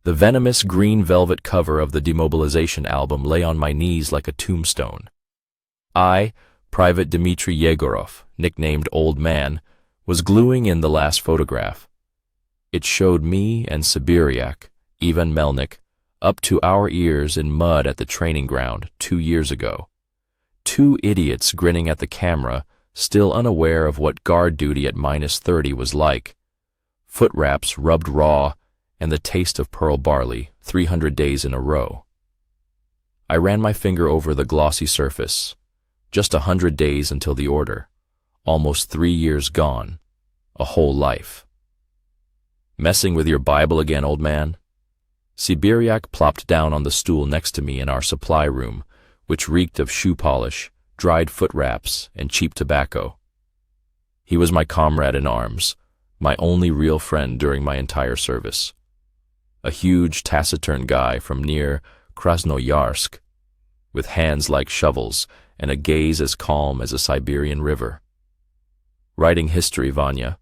The venomous green velvet cover of the demobilization album lay on my knees like a tombstone. I, Private Dmitry Yegorov, nicknamed Old Man, was gluing in the last photograph. It showed me and Sibiryak, Ivan Melnik, up to our ears in mud at the training ground 2 years ago. Two idiots grinning at the camera, still unaware of what guard duty at -30 was like. Foot wraps rubbed raw, and the taste of pearl barley 300 days in a row. I ran my finger over the glossy surface. Just 100 days until the order. Almost 3 years gone. A whole life. Messing with your Bible again, old man? Sibiryak plopped down on the stool next to me in our supply room, which reeked of shoe polish, dried foot wraps, and cheap tobacco. He was my comrade in arms, my only real friend during my entire service. A huge, taciturn guy from near Krasnoyarsk, with hands like shovels and a gaze as calm as a Siberian river. Writing history, Vanya,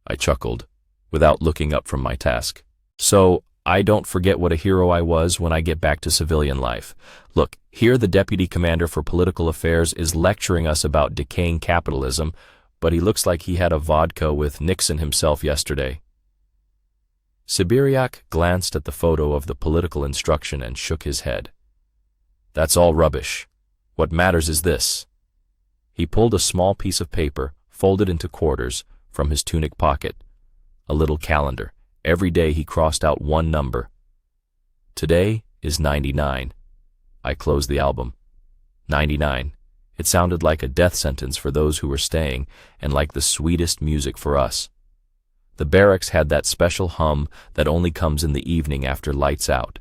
I chuckled, without looking up from my task. So I don't forget what a hero I was when I get back to civilian life. Look, here the Deputy Commander for Political Affairs is lecturing us about decaying capitalism, but he looks like he had a vodka with Nixon himself yesterday. Sibiryak glanced at the photo of the political instruction and shook his head. That's all rubbish. What matters is this. He pulled a small piece of paper, folded into quarters, from his tunic pocket. A little calendar. Every day he crossed out one number. Today is 99. I closed the album. 99. It sounded like a death sentence for those who were staying, and like the sweetest music for us. The barracks had that special hum that only comes in the evening after lights out.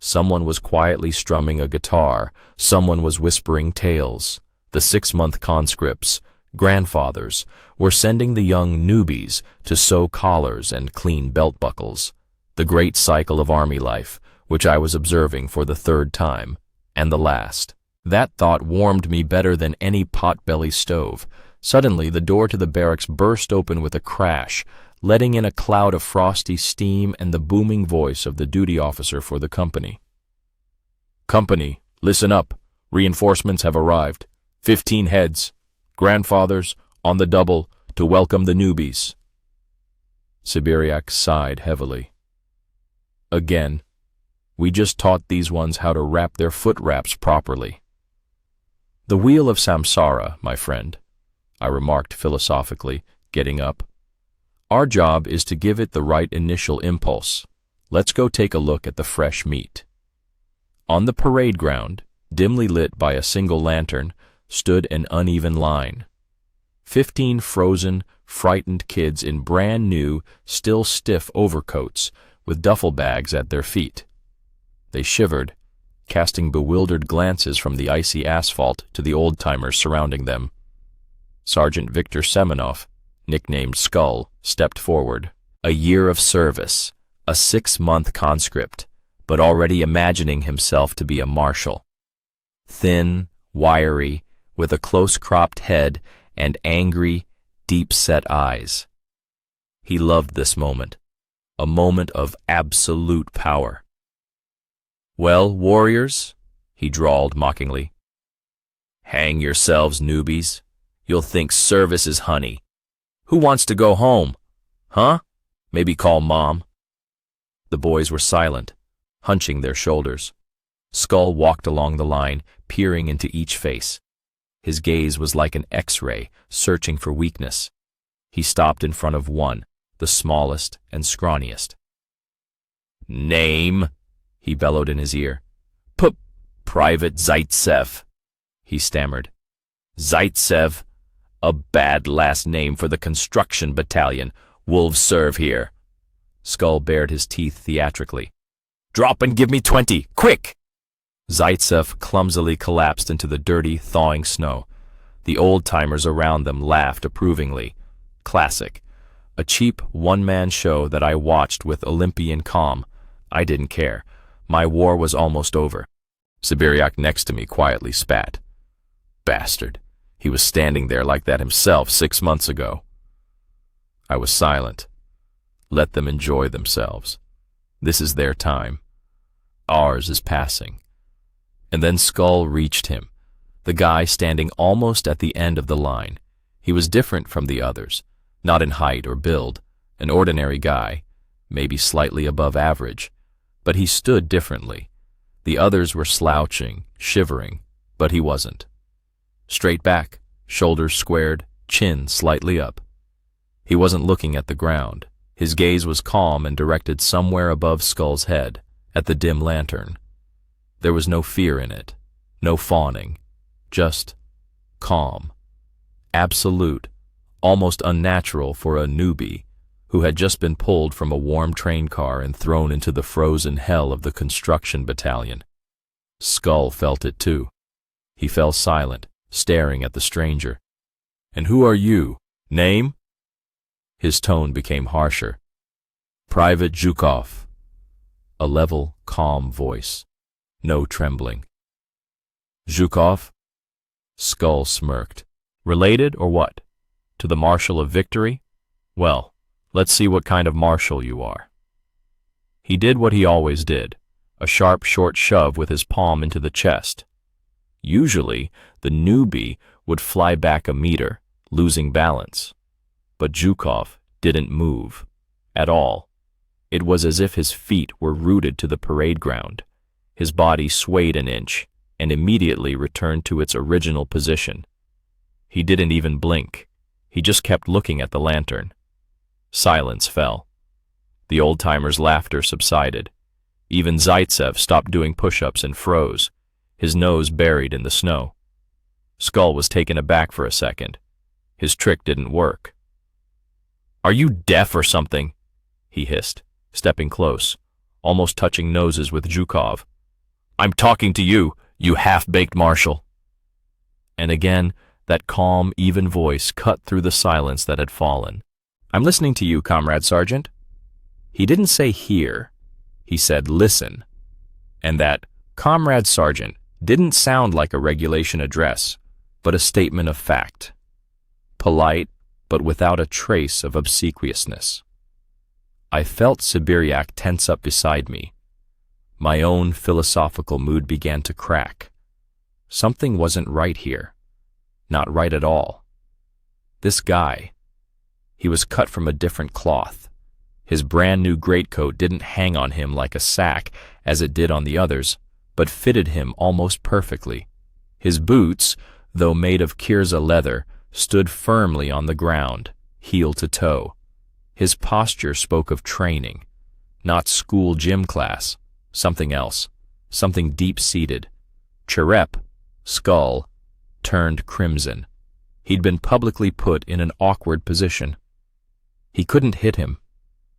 Someone was quietly strumming a guitar, someone was whispering tales. The 6-month conscripts, grandfathers, were sending the young newbies to sew collars and clean belt buckles. The great cycle of army life, which I was observing for the 3rd time, and the last. That thought warmed me better than any pot-belly stove. Suddenly, the door to the barracks burst open with a crash, letting in a cloud of frosty steam and the booming voice of the duty officer for the company. Company, listen up. Reinforcements have arrived. 15 heads. Grandfathers, on the double, to welcome the newbies. Sibiryak sighed heavily. Again, we just taught these ones how to wrap their foot wraps properly. The wheel of samsara, my friend, I remarked philosophically, getting up. Our job is to give it the right initial impulse. Let's go take a look at the fresh meat. On the parade ground, dimly lit by a single lantern, stood an uneven line. 15 frozen, frightened kids in brand-new, still stiff overcoats, with duffel bags at their feet. They shivered, casting bewildered glances from the icy asphalt to the old-timers surrounding them. Sergeant Viktor Semenov, nicknamed Skull, stepped forward. A year of service, a 6-month conscript, but already imagining himself to be a marshal. Thin, wiry, with a close-cropped head and angry, deep-set eyes. He loved this moment, a moment of absolute power. Well, warriors, he drawled mockingly. Hang yourselves, newbies. You'll think service is honey. Who wants to go home? Huh? Maybe call Mom. The boys were silent, hunching their shoulders. Skull walked along the line, peering into each face. His gaze was like an X-ray, searching for weakness. He stopped in front of one, the smallest and scrawniest. Name, he bellowed in his ear. Private Zaitsev, he stammered. Zaitsev? A bad last name for the construction battalion. Wolves serve here. Skull bared his teeth theatrically. Drop and give me 20, quick! Zaitsev clumsily collapsed into the dirty, thawing snow. The old-timers around them laughed approvingly. Classic. A cheap, one-man show that I watched with Olympian calm. I didn't care. My war was almost over. Sibiryak next to me quietly spat. Bastard. He was standing there like that himself 6 months ago. I was silent. Let them enjoy themselves. This is their time. Ours is passing. And then Skull reached him, the guy standing almost at the end of the line. He was different from the others, not in height or build, an ordinary guy, maybe slightly above average, but he stood differently. The others were slouching, shivering, but he wasn't. Straight back, shoulders squared, chin slightly up. He wasn't looking at the ground. His gaze was calm and directed somewhere above Skull's head, at the dim lantern. There was no fear in it, no fawning, just calm. Absolute, almost unnatural for a newbie who had just been pulled from a warm train car and thrown into the frozen hell of the construction battalion. Skull felt it too. He fell silent, staring at the stranger. "And who are you? Name?" His tone became harsher. "Private Zhukov." A level, calm voice. No trembling. "Zhukov?" Skull smirked. "Related or what? To the Marshal of Victory? Well, let's see what kind of marshal you are." He did what he always did, a sharp, short shove with his palm into the chest. Usually, the newbie would fly back a meter, losing balance. But Zhukov didn't move. At all. It was as if his feet were rooted to the parade ground. His body swayed an inch, and immediately returned to its original position. He didn't even blink. He just kept looking at the lantern. Silence fell. The old-timer's laughter subsided. Even Zaitsev stopped doing push-ups and froze, his nose buried in the snow. Skull was taken aback for a second. His trick didn't work. "Are you deaf or something?" he hissed, stepping close, almost touching noses with Zhukov. "I'm talking to you, you half-baked marshal." And again, that calm, even voice cut through the silence that had fallen. "I'm listening to you, Comrade Sergeant." He didn't say "here." He said "listen." And that "Comrade Sergeant" didn't sound like a regulation address, but a statement of fact. Polite, but without a trace of obsequiousness. I felt Sibiryak tense up beside me. My own philosophical mood began to crack. Something wasn't right here. Not right at all. This guy, he was cut from a different cloth. His brand new greatcoat didn't hang on him like a sack as it did on the others, but fitted him almost perfectly. His boots, though made of Kirza leather, stood firmly on the ground, heel to toe. His posture spoke of training, not school gym class, something else, something deep-seated. Cherep, Skull, turned crimson. He'd been publicly put in an awkward position. He couldn't hit him.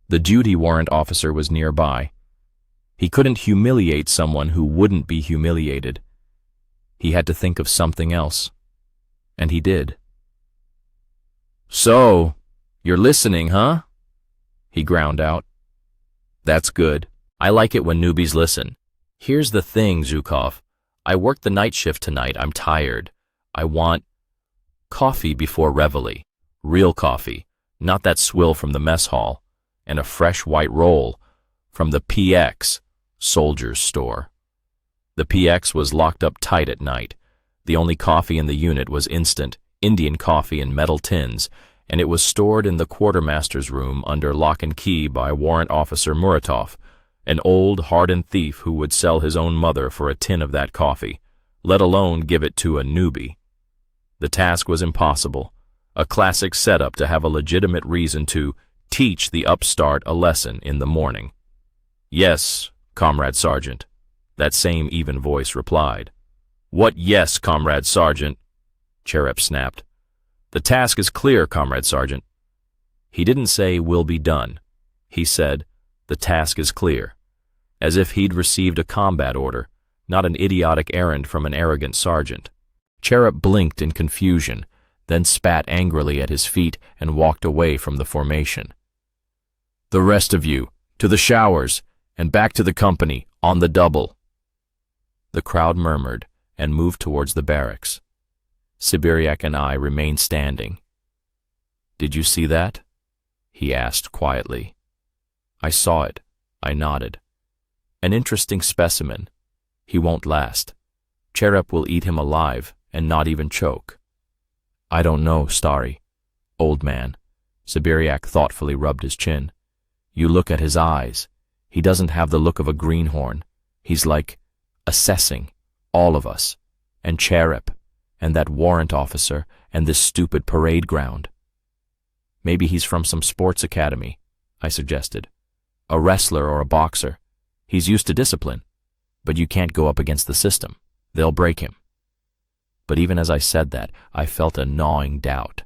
The duty warrant officer was nearby. He couldn't humiliate someone who wouldn't be humiliated. He had to think of something else. And he did. "So, you're listening, huh?" he ground out. "That's good. I like it when newbies listen. Here's the thing, Zhukov. I worked the night shift tonight. I'm tired. I want coffee before reveille. Real coffee, not that swill from the mess hall. And a fresh white roll from the PX, soldier's store." The PX was locked up tight at night. The only coffee in the unit was instant, Indian coffee in metal tins, and it was stored in the quartermaster's room under lock and key by Warrant Officer Muratov, an old, hardened thief who would sell his own mother for a tin of that coffee, let alone give it to a newbie. The task was impossible, a classic setup to have a legitimate reason to teach the upstart a lesson in the morning. "Yes, Comrade Sergeant," that same even voice replied. "What yes, Comrade Sergeant?" Cherep snapped. "The task is clear, Comrade Sergeant." He didn't say "will be done." He said, "The task is clear," as if he'd received a combat order, not an idiotic errand from an arrogant sergeant. Cherep blinked in confusion, then spat angrily at his feet and walked away from the formation. "The rest of you, to the showers, and back to the company, on the double." The crowd murmured and moved towards the barracks. Sibiryak and I remained standing. "Did you see that?" he asked quietly. "I saw it, I nodded. An interesting specimen. He won't last. Cherep will eat him alive and not even choke. I don't know, Starry. Old man. Siberiak thoughtfully rubbed his chin. You look at his eyes. He doesn't have the look of a greenhorn. He's like assessing all of us, and Cherep, and that warrant officer, and this stupid parade ground. Maybe he's from some sports academy, I suggested. A wrestler or a boxer. He's used to discipline. But you can't go up against the system. They'll break him. But even as I said that, I felt a gnawing doubt.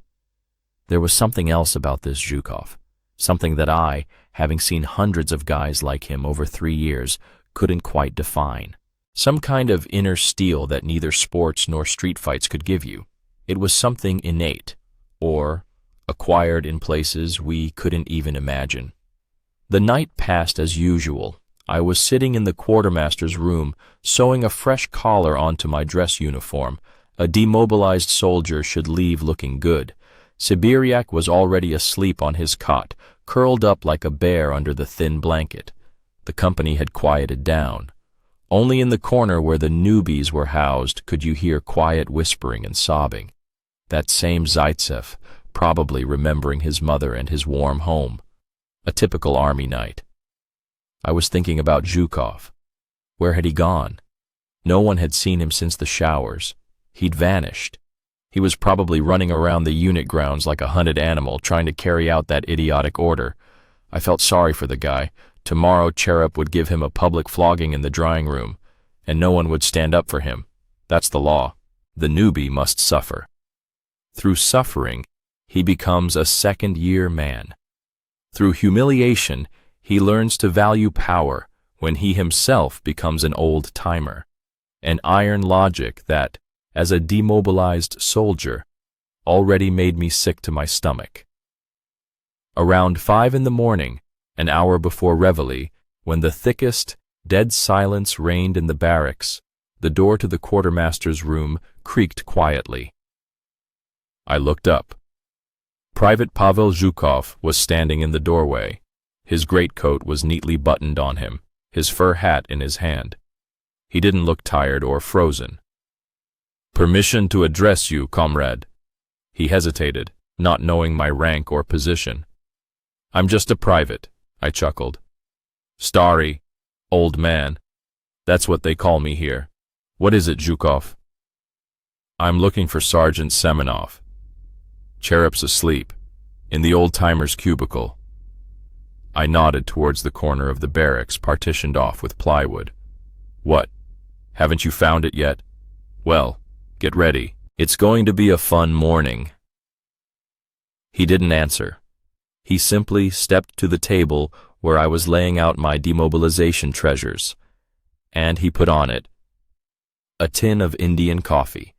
There was something else about this Zhukov, something that I, having seen hundreds of guys like him over 3 years, couldn't quite define. Some kind of inner steel that neither sports nor street fights could give you. It was something innate, or acquired in places we couldn't even imagine. The night passed as usual. I was sitting in the quartermaster's room, sewing a fresh collar onto my dress uniform. A demobilized soldier should leave looking good. Siberiak was already asleep on his cot, curled up like a bear under the thin blanket. The company had quieted down. Only in the corner where the newbies were housed could you hear quiet whispering and sobbing. That same Zaitsev, probably remembering his mother and his warm home. A typical army night. I was thinking about Zhukov. Where had he gone? No one had seen him since the showers. He'd vanished. He was probably running around the unit grounds like a hunted animal, trying to carry out that idiotic order. I felt sorry for the guy. Tomorrow Cherep would give him a public flogging in the drawing room, and no one would stand up for him. That's the law. The newbie must suffer. Through suffering, he becomes a second-year man. Through humiliation, he learns to value power when he himself becomes an old-timer. An iron logic that, as a demobilized soldier, already made me sick to my stomach. Around 5 in the morning, an hour before reveille, when the thickest, dead silence reigned in the barracks, the door to the quartermaster's room creaked quietly. I looked up. Private Pavel Zhukov was standing in the doorway. His greatcoat was neatly buttoned on him, his fur hat in his hand. He didn't look tired or frozen. "Permission to address you, comrade." He hesitated, not knowing my rank or position. "I'm just a private," I chuckled. "Starry, old man. That's what they call me here. What is it, Zhukov?" "I'm looking for Sergeant Semenov. Cherep's asleep, in the old-timer's cubicle." I nodded towards the corner of the barracks partitioned off with plywood. "What? Haven't you found it yet? Well, get ready. It's going to be a fun morning." He didn't answer. He simply stepped to the table where I was laying out my demobilization treasures, and he put on it a tin of Indian coffee,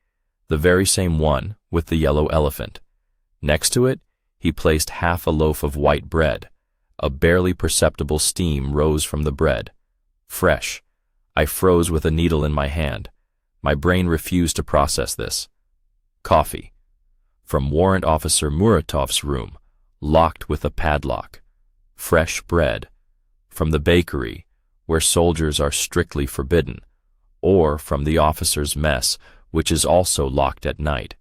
the very same one with the yellow elephant. Next to it, he placed half a loaf of white bread. A barely perceptible steam rose from the bread. Fresh. I froze with a needle in my hand. My brain refused to process this. Coffee. From Warrant Officer Muratov's room, locked with a padlock. Fresh bread. From the bakery, where soldiers are strictly forbidden. Or from the officer's mess, which is also locked at night.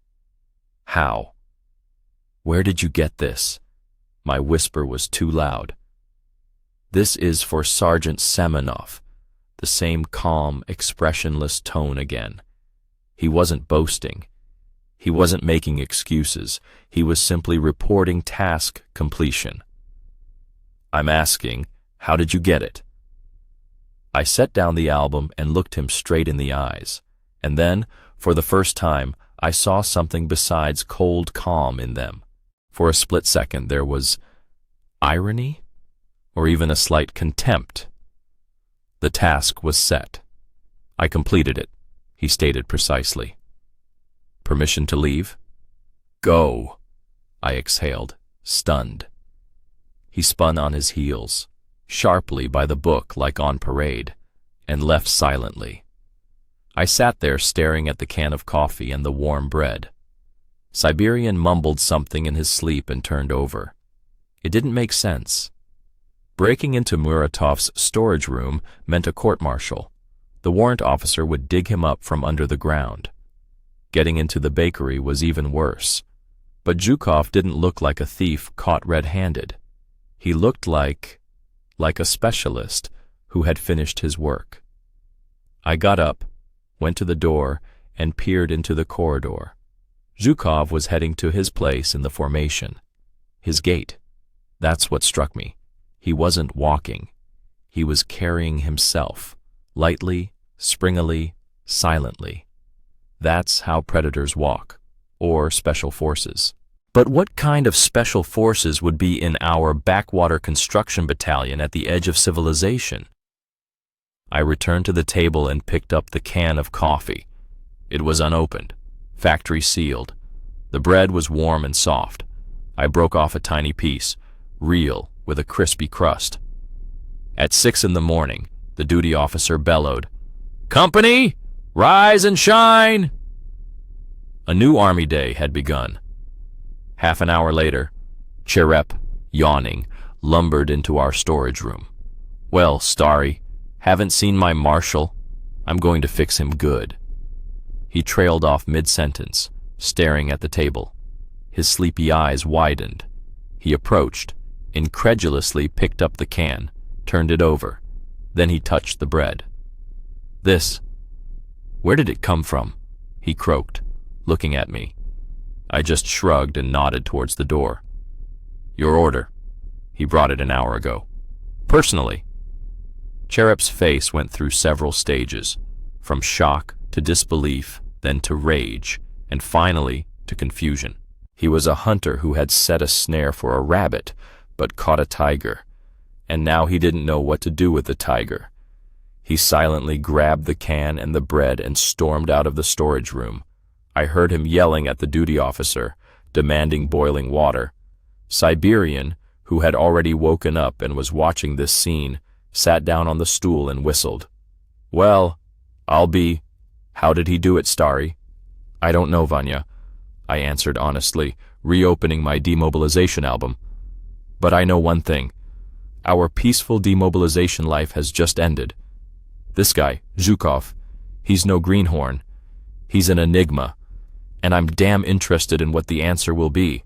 How? Where did you get this? My whisper was too loud. "This is for Sergeant Semenov." The same calm, expressionless tone again. He wasn't boasting. He wasn't making excuses. He was simply reporting task completion. "I'm asking, how did you get it?" I set down the album and looked him straight in the eyes. And then, for the first time, I saw something besides cold calm in them. For a split second there was irony, or even a slight contempt. The task was set. I completed it, he stated precisely. "Permission to leave?" "Go," I exhaled, stunned. He spun on his heels, sharply by the book like on parade, and left silently. I sat there staring at the can of coffee and the warm bread. Siberian mumbled something in his sleep and turned over. It didn't make sense. Breaking into Muratov's storage room meant a court-martial. The warrant officer would dig him up from under the ground. Getting into the bakery was even worse. But Zhukov didn't look like a thief caught red-handed. He looked like a specialist who had finished his work. I got up, went to the door, and peered into the corridor. Zhukov was heading to his place in the formation. His gait. That's what struck me. He wasn't walking. He was carrying himself, lightly, springily, silently. That's how predators walk, or special forces. But what kind of special forces would be in our backwater construction battalion at the edge of civilization? I returned to the table and picked up the can of coffee. It was unopened, factory sealed. The bread was warm and soft. I broke off a tiny piece, real, with a crispy crust. At 6 in the morning, the duty officer bellowed, "Company, rise and shine!" A new army day had begun. Half an hour later, Cherep, yawning, lumbered into our storage room. "Well, Starry, haven't seen my marshal? I'm going to fix him good." He trailed off mid-sentence, staring at the table. His sleepy eyes widened. He approached, incredulously picked up the can, turned it over. Then he touched the bread. "This, where did it come from?" he croaked, looking at me. I just shrugged and nodded towards the door. "Your order. He brought it an hour ago. Personally." Cherep's face went through several stages, from shock to disbelief, then to rage, and finally to confusion. He was a hunter who had set a snare for a rabbit, but caught a tiger, and now he didn't know what to do with the tiger. He silently grabbed the can and the bread and stormed out of the storage room. I heard him yelling at the duty officer, demanding boiling water. Siberian, who had already woken up and was watching this scene, sat down on the stool and whistled. "Well, how did he do it, Starry?" "I don't know, Vanya," I answered honestly, reopening my demobilization album. "But I know one thing. Our peaceful demobilization life has just ended. This guy, Zhukov, he's no greenhorn. He's an enigma, and I'm damn interested in what the answer will be."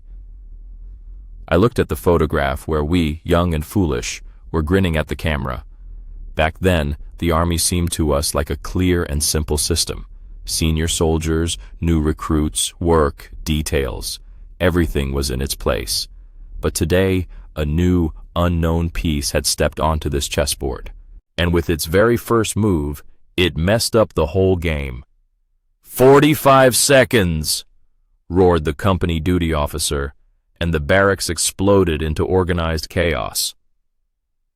I looked at the photograph where we, young and foolish, were grinning at the camera. Back then, the army seemed to us like a clear and simple system. Senior soldiers, new recruits, work, details. Everything was in its place. But today, a new, unknown piece had stepped onto this chessboard. And with its very first move, it messed up the whole game. 45 seconds, roared the company duty officer, and the barracks exploded into organized chaos.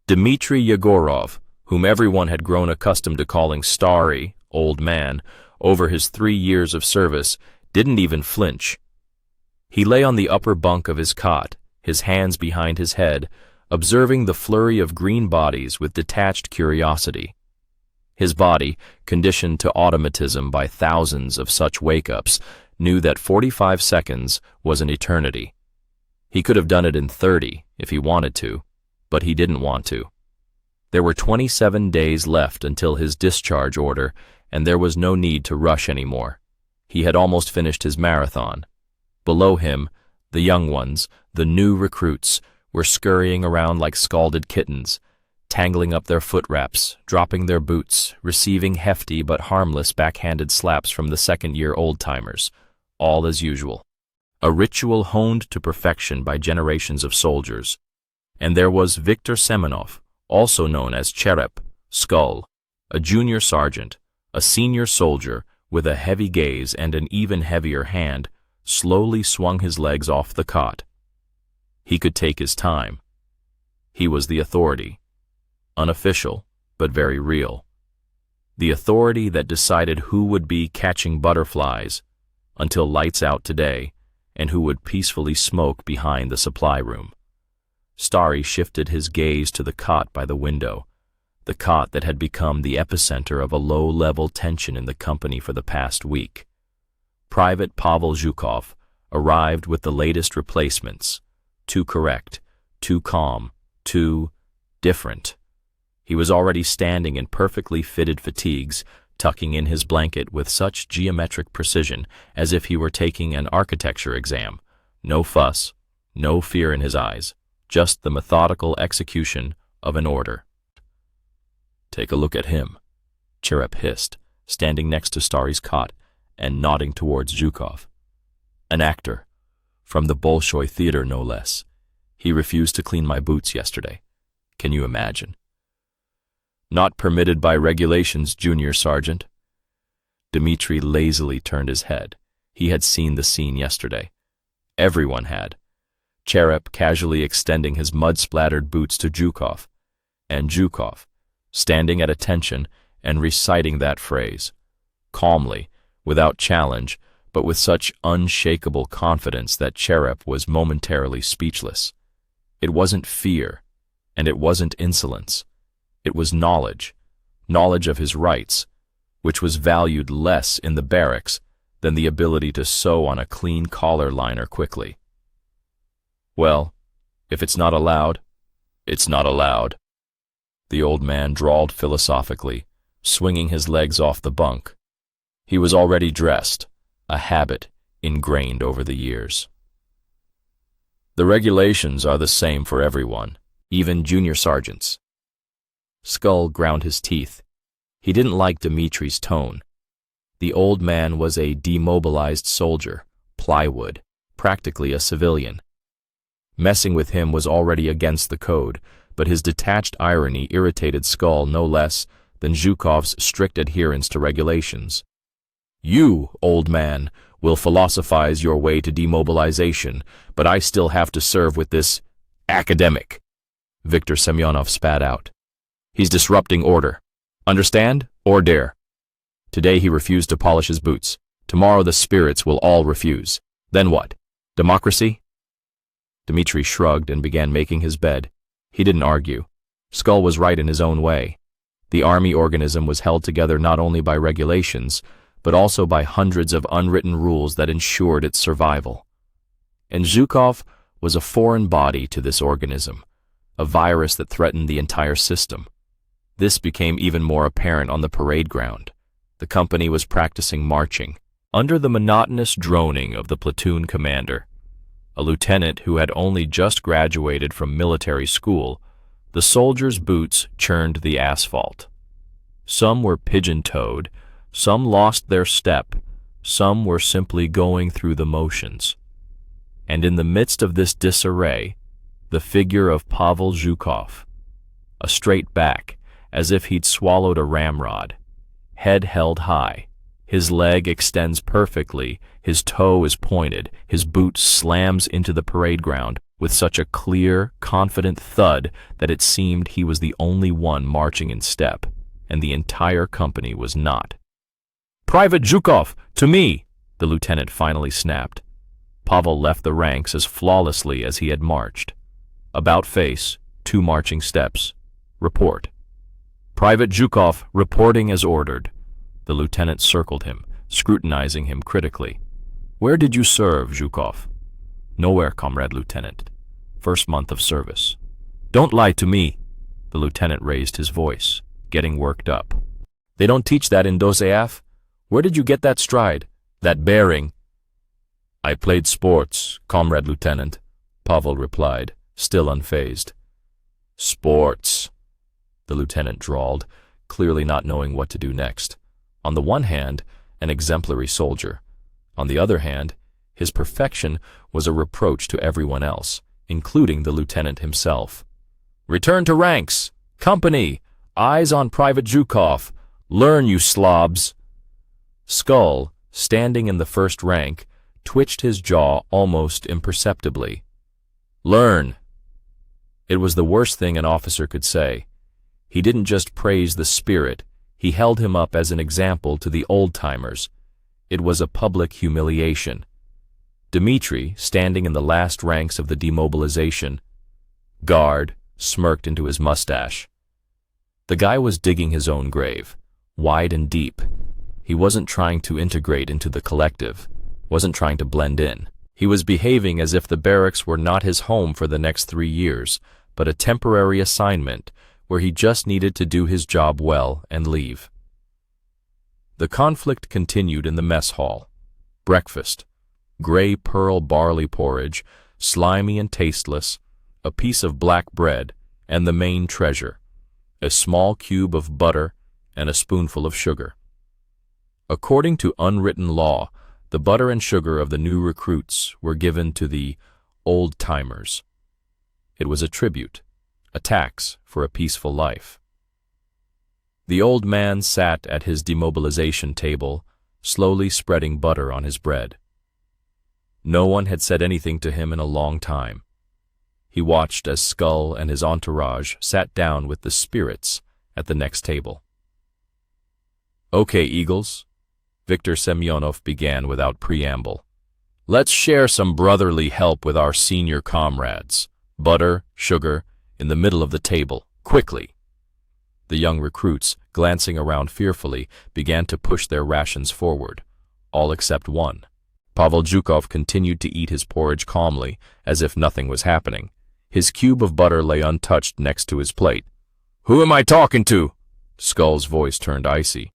Dmitry Yegorov, whom everyone had grown accustomed to calling Starry, old man, over his 3 years of service, didn't even flinch. He lay on the upper bunk of his cot, his hands behind his head, observing the flurry of green bodies with detached curiosity. His body, conditioned to automatism by thousands of such wake-ups, knew that 45 seconds was an eternity. He could have done it in 30 if he wanted to, but he didn't want to. There were 27 days left until his discharge order, and there was no need to rush anymore. He had almost finished his marathon. Below him, the young ones, the new recruits, were scurrying around like scalded kittens, tangling up their foot wraps, dropping their boots, receiving hefty but harmless backhanded slaps from the second-year old-timers, all as usual. A ritual honed to perfection by generations of soldiers. And there was Viktor Semenov, also known as Cherep, Skull, a junior sergeant, a senior soldier with a heavy gaze and an even heavier hand, slowly swung his legs off the cot. He could take his time. He was the authority. Unofficial, but very real. The authority that decided who would be catching butterflies until lights out today, and who would peacefully smoke behind the supply room. Starry shifted his gaze to the cot by the window, the cot that had become the epicenter of a low-level tension in the company for the past week. Private Pavel Zhukov arrived with the latest replacements, too correct, too calm, too different. He was already standing in perfectly fitted fatigues, tucking in his blanket with such geometric precision as if he were taking an architecture exam. No fuss, no fear in his eyes, just the methodical execution of an order. "Take a look at him," Cherep hissed, standing next to Starry's cot and nodding towards Zhukov. "An actor, from the Bolshoi Theater no less. He refused to clean my boots yesterday. Can you imagine?" "Not permitted by regulations, Junior Sergeant." Dmitri lazily turned his head. He had seen the scene yesterday. Everyone had. Cherep casually extending his mud-splattered boots to Zhukov, and Zhukov, standing at attention and reciting that phrase, calmly, without challenge, but with such unshakable confidence that Cherep was momentarily speechless. It wasn't fear, and it wasn't insolence. It was knowledge of his rights, which was valued less in the barracks than the ability to sew on a clean collar liner quickly. "Well, if it's not allowed, it's not allowed," the old man drawled philosophically, swinging his legs off the bunk. He was already dressed, a habit ingrained over the years. "The regulations are the same for everyone, even junior sergeants." Skull ground his teeth. He didn't like Dmitri's tone. The old man was a demobilized soldier, plywood, practically a civilian. Messing with him was already against the code, but his detached irony irritated Skull no less than Zhukov's strict adherence to regulations. "You, old man, will philosophize your way to demobilization, but I still have to serve with this academic," Viktor Semyonov spat out. "He's disrupting order. Understand? Or dare?" Today he refused to polish his boots. Tomorrow the spirits will all refuse. Then what? Democracy? Dmitri shrugged and began making his bed. He didn't argue. Skull was right in his own way. The army organism was held together not only by regulations, but also by hundreds of unwritten rules that ensured its survival. And Zhukov was a foreign body to this organism, a virus that threatened the entire system. This became even more apparent on the parade ground. The company was practicing marching, under the monotonous droning of the platoon commander. A lieutenant who had only just graduated from military school, the soldiers' boots churned the asphalt. Some were pigeon-toed, some lost their step, some were simply going through the motions. And in the midst of this disarray, the figure of Pavel Zhukov, a straight back, as if he'd swallowed a ramrod, head held high. His leg extends perfectly, his toe is pointed, his boot slams into the parade ground with such a clear, confident thud that it seemed he was the only one marching in step, and the entire company was not. "Private Zhukov, to me!" the lieutenant finally snapped. Pavel left the ranks as flawlessly as he had marched. About face, 2 marching steps. Report. "Private Zhukov, reporting as ordered." The lieutenant circled him, scrutinizing him critically. "Where did you serve, Zhukov?" "Nowhere, comrade lieutenant. First month of service." "Don't lie to me." The lieutenant raised his voice, getting worked up. "They don't teach that in Dozeaf? Where did you get that stride, that bearing?" "I played sports, comrade lieutenant," Pavel replied, still unfazed. "Sports," the lieutenant drawled, clearly not knowing what to do next. On the one hand, an exemplary soldier. On the other hand, his perfection was a reproach to everyone else, including the lieutenant himself. "Return to ranks! Company! Eyes on Private Zhukov! Learn, you slobs!" Skull, standing in the first rank, twitched his jaw almost imperceptibly. "Learn!" It was the worst thing an officer could say. He didn't just praise the spirit, he held him up as an example to the old-timers. It was a public humiliation. Dmitri, standing in the last ranks of the demobilization, guard, smirked into his mustache. The guy was digging his own grave, wide and deep. He wasn't trying to integrate into the collective, wasn't trying to blend in. He was behaving as if the barracks were not his home for the next 3 years, but a temporary assignment where he just needed to do his job well and leave. The conflict continued in the mess hall. Breakfast: gray pearl barley porridge, slimy and tasteless, a piece of black bread, and the main treasure, a small cube of butter and a spoonful of sugar. According to unwritten law, the butter and sugar of the new recruits were given to the old-timers. It was a tribute, a tax for a peaceful life. The old man sat at his demobilization table, slowly spreading butter on his bread. No one had said anything to him in a long time. He watched as Skull and his entourage sat down with the spirits at the next table. "Okay, Eagles," Viktor Semyonov began without preamble. "Let's share some brotherly help with our senior comrades. Butter, sugar, in the middle of the table, quickly." The young recruits, glancing around fearfully, began to push their rations forward, all except one. Pavel Zhukov continued to eat his porridge calmly, as if nothing was happening. His cube of butter lay untouched next to his plate. "Who am I talking to?" Skull's voice turned icy.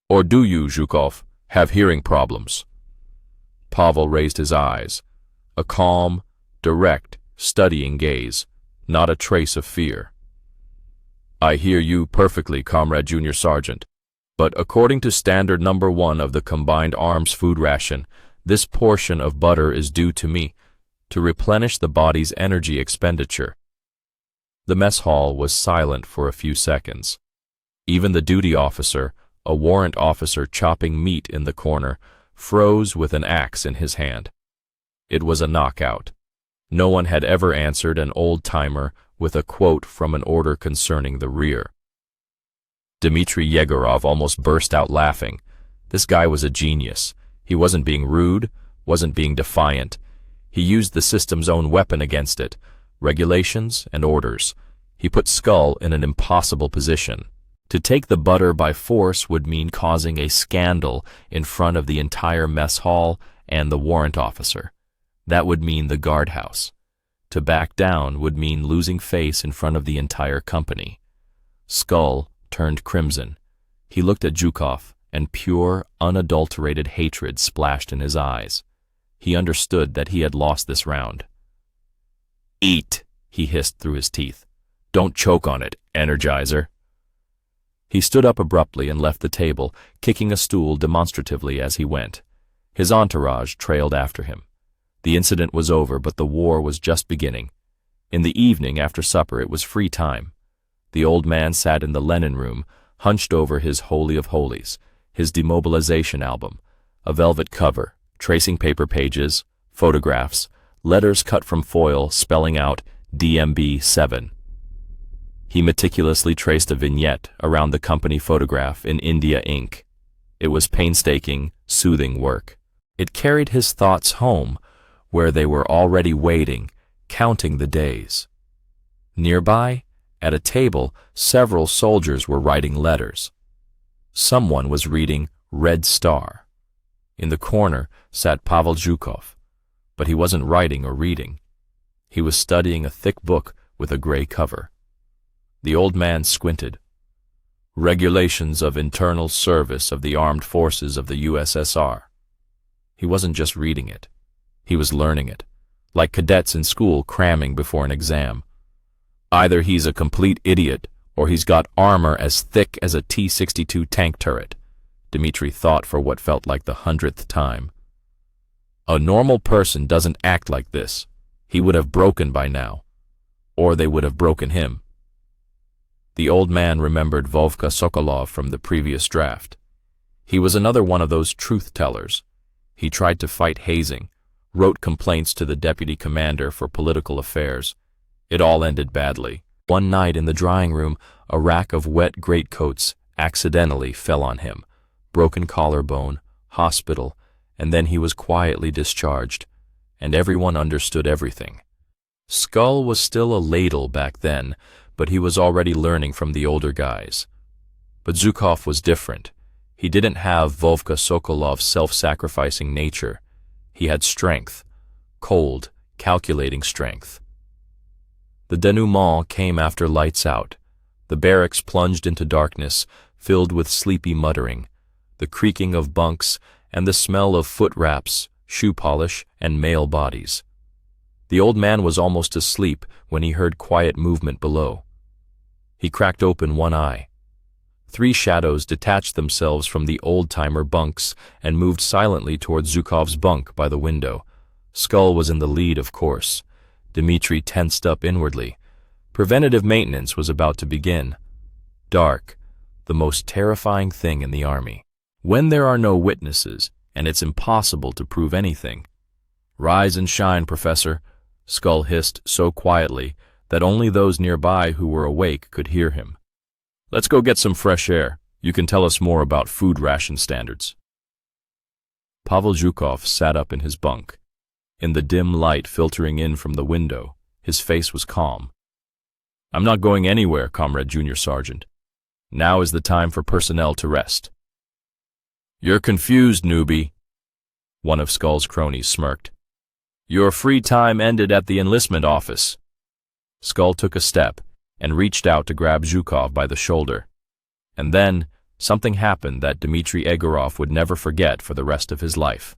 "Or do you, Zhukov, have hearing problems?" Pavel raised his eyes, a calm, direct, studying gaze, not a trace of fear. "I hear you perfectly, Comrade Junior Sergeant, but according to Standard Number 1 of the Combined Arms food ration, this portion of butter is due to me, to replenish the body's energy expenditure." The mess hall was silent for a few seconds. Even the duty officer, a warrant officer chopping meat in the corner, froze with an axe in his hand. It was a knockout. No one had ever answered an old-timer with a quote from an order concerning the rear. Dmitry Yegorov almost burst out laughing. This guy was a genius. He wasn't being rude, wasn't being defiant. He used the system's own weapon against it, regulations and orders. He put Skull in an impossible position. To take the butter by force would mean causing a scandal in front of the entire mess hall and the warrant officer. That would mean the guardhouse. To back down would mean losing face in front of the entire company. Skull turned crimson. He looked at Zhukov, and pure, unadulterated hatred splashed in his eyes. He understood that he had lost this round. "Eat," he hissed through his teeth. "Don't choke on it, Energizer." He stood up abruptly and left the table, kicking a stool demonstratively as he went. His entourage trailed after him. The incident was over, but the war was just beginning. In the evening, after supper, it was free time. The old man sat in the Lenin room, hunched over his Holy of Holies, his demobilization album, a velvet cover, tracing paper pages, photographs, letters cut from foil spelling out DMB 7. He meticulously traced a vignette around the company photograph in India ink. It was painstaking, soothing work. It carried his thoughts home, where they were already waiting, counting the days. Nearby, at a table, several soldiers were writing letters. Someone was reading Red Star. In the corner sat Pavel Zhukov, but he wasn't writing or reading. He was studying a thick book with a gray cover. The old man squinted. Regulations of Internal Service of the Armed Forces of the USSR. He wasn't just reading it. He was learning it, like cadets in school cramming before an exam. Either he's a complete idiot, or he's got armor as thick as a T-62 tank turret, Dmitry thought for what felt like the 100th time. A normal person doesn't act like this. He would have broken by now. Or they would have broken him. The old man remembered Vovka Sokolov from the previous draft. He was another one of those truth-tellers. He tried to fight hazing, wrote complaints to the deputy commander for political affairs. It all ended badly. One night in the drying room, a rack of wet greatcoats accidentally fell on him. Broken collarbone, hospital, and then he was quietly discharged, and everyone understood everything. Skull was still a ladle back then, but he was already learning from the older guys. But Zhukov was different. He didn't have Vovka Sokolov's self-sacrificing nature. He had strength, cold, calculating strength. The denouement came after lights out. The barracks plunged into darkness, filled with sleepy muttering, the creaking of bunks, and the smell of foot wraps, shoe polish, and male bodies. The old man was almost asleep when he heard quiet movement below. He cracked open one eye. 3 shadows detached themselves from the old-timer bunks and moved silently toward Zhukov's bunk by the window. Skull was in the lead, of course. Dmitri tensed up inwardly. Preventative maintenance was about to begin. Dark, the most terrifying thing in the army. When there are no witnesses, and it's impossible to prove anything. "Rise and shine, Professor," Skull hissed so quietly that only those nearby who were awake could hear him. "Let's go get some fresh air. You can tell us more about food ration standards." Pavel Zhukov sat up in his bunk. In the dim light filtering in from the window, his face was calm. "I'm not going anywhere, Comrade Junior Sergeant. Now is the time for personnel to rest." "You're confused, newbie," one of Skull's cronies smirked. "Your free time ended at the enlistment office." Skull took a step and reached out to grab Zhukov by the shoulder. And then, something happened that Dmitri Egorov would never forget for the rest of his life.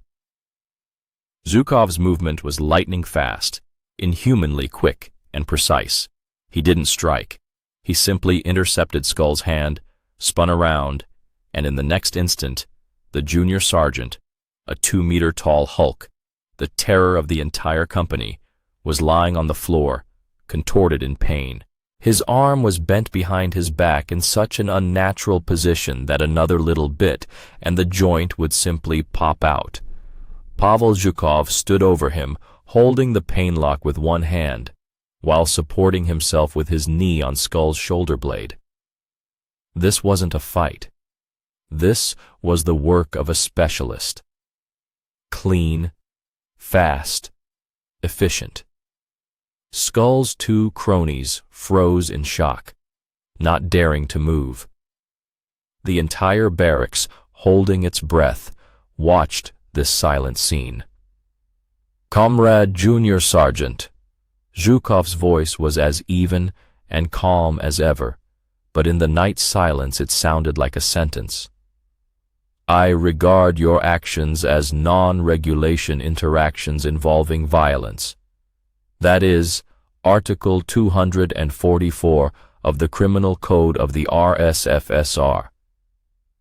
Zhukov's movement was lightning fast, inhumanly quick and precise. He didn't strike. He simply intercepted Skull's hand, spun around, and in the next instant, the junior sergeant, a 2-meter-tall hulk, the terror of the entire company, was lying on the floor, contorted in pain. His arm was bent behind his back in such an unnatural position that another little bit and the joint would simply pop out. Pavel Zhukov stood over him, holding the pain lock with one hand, while supporting himself with his knee on Skull's shoulder blade. This wasn't a fight. This was the work of a specialist. Clean, fast, efficient. Skull's 2 cronies froze in shock, not daring to move. The entire barracks, holding its breath, watched this silent scene. "Comrade Junior Sergeant." Zhukov's voice was as even and calm as ever, but in the night silence it sounded like a sentence. "I regard your actions as non-regulation interactions involving violence. That is, Article 244 of the Criminal Code of the RSFSR.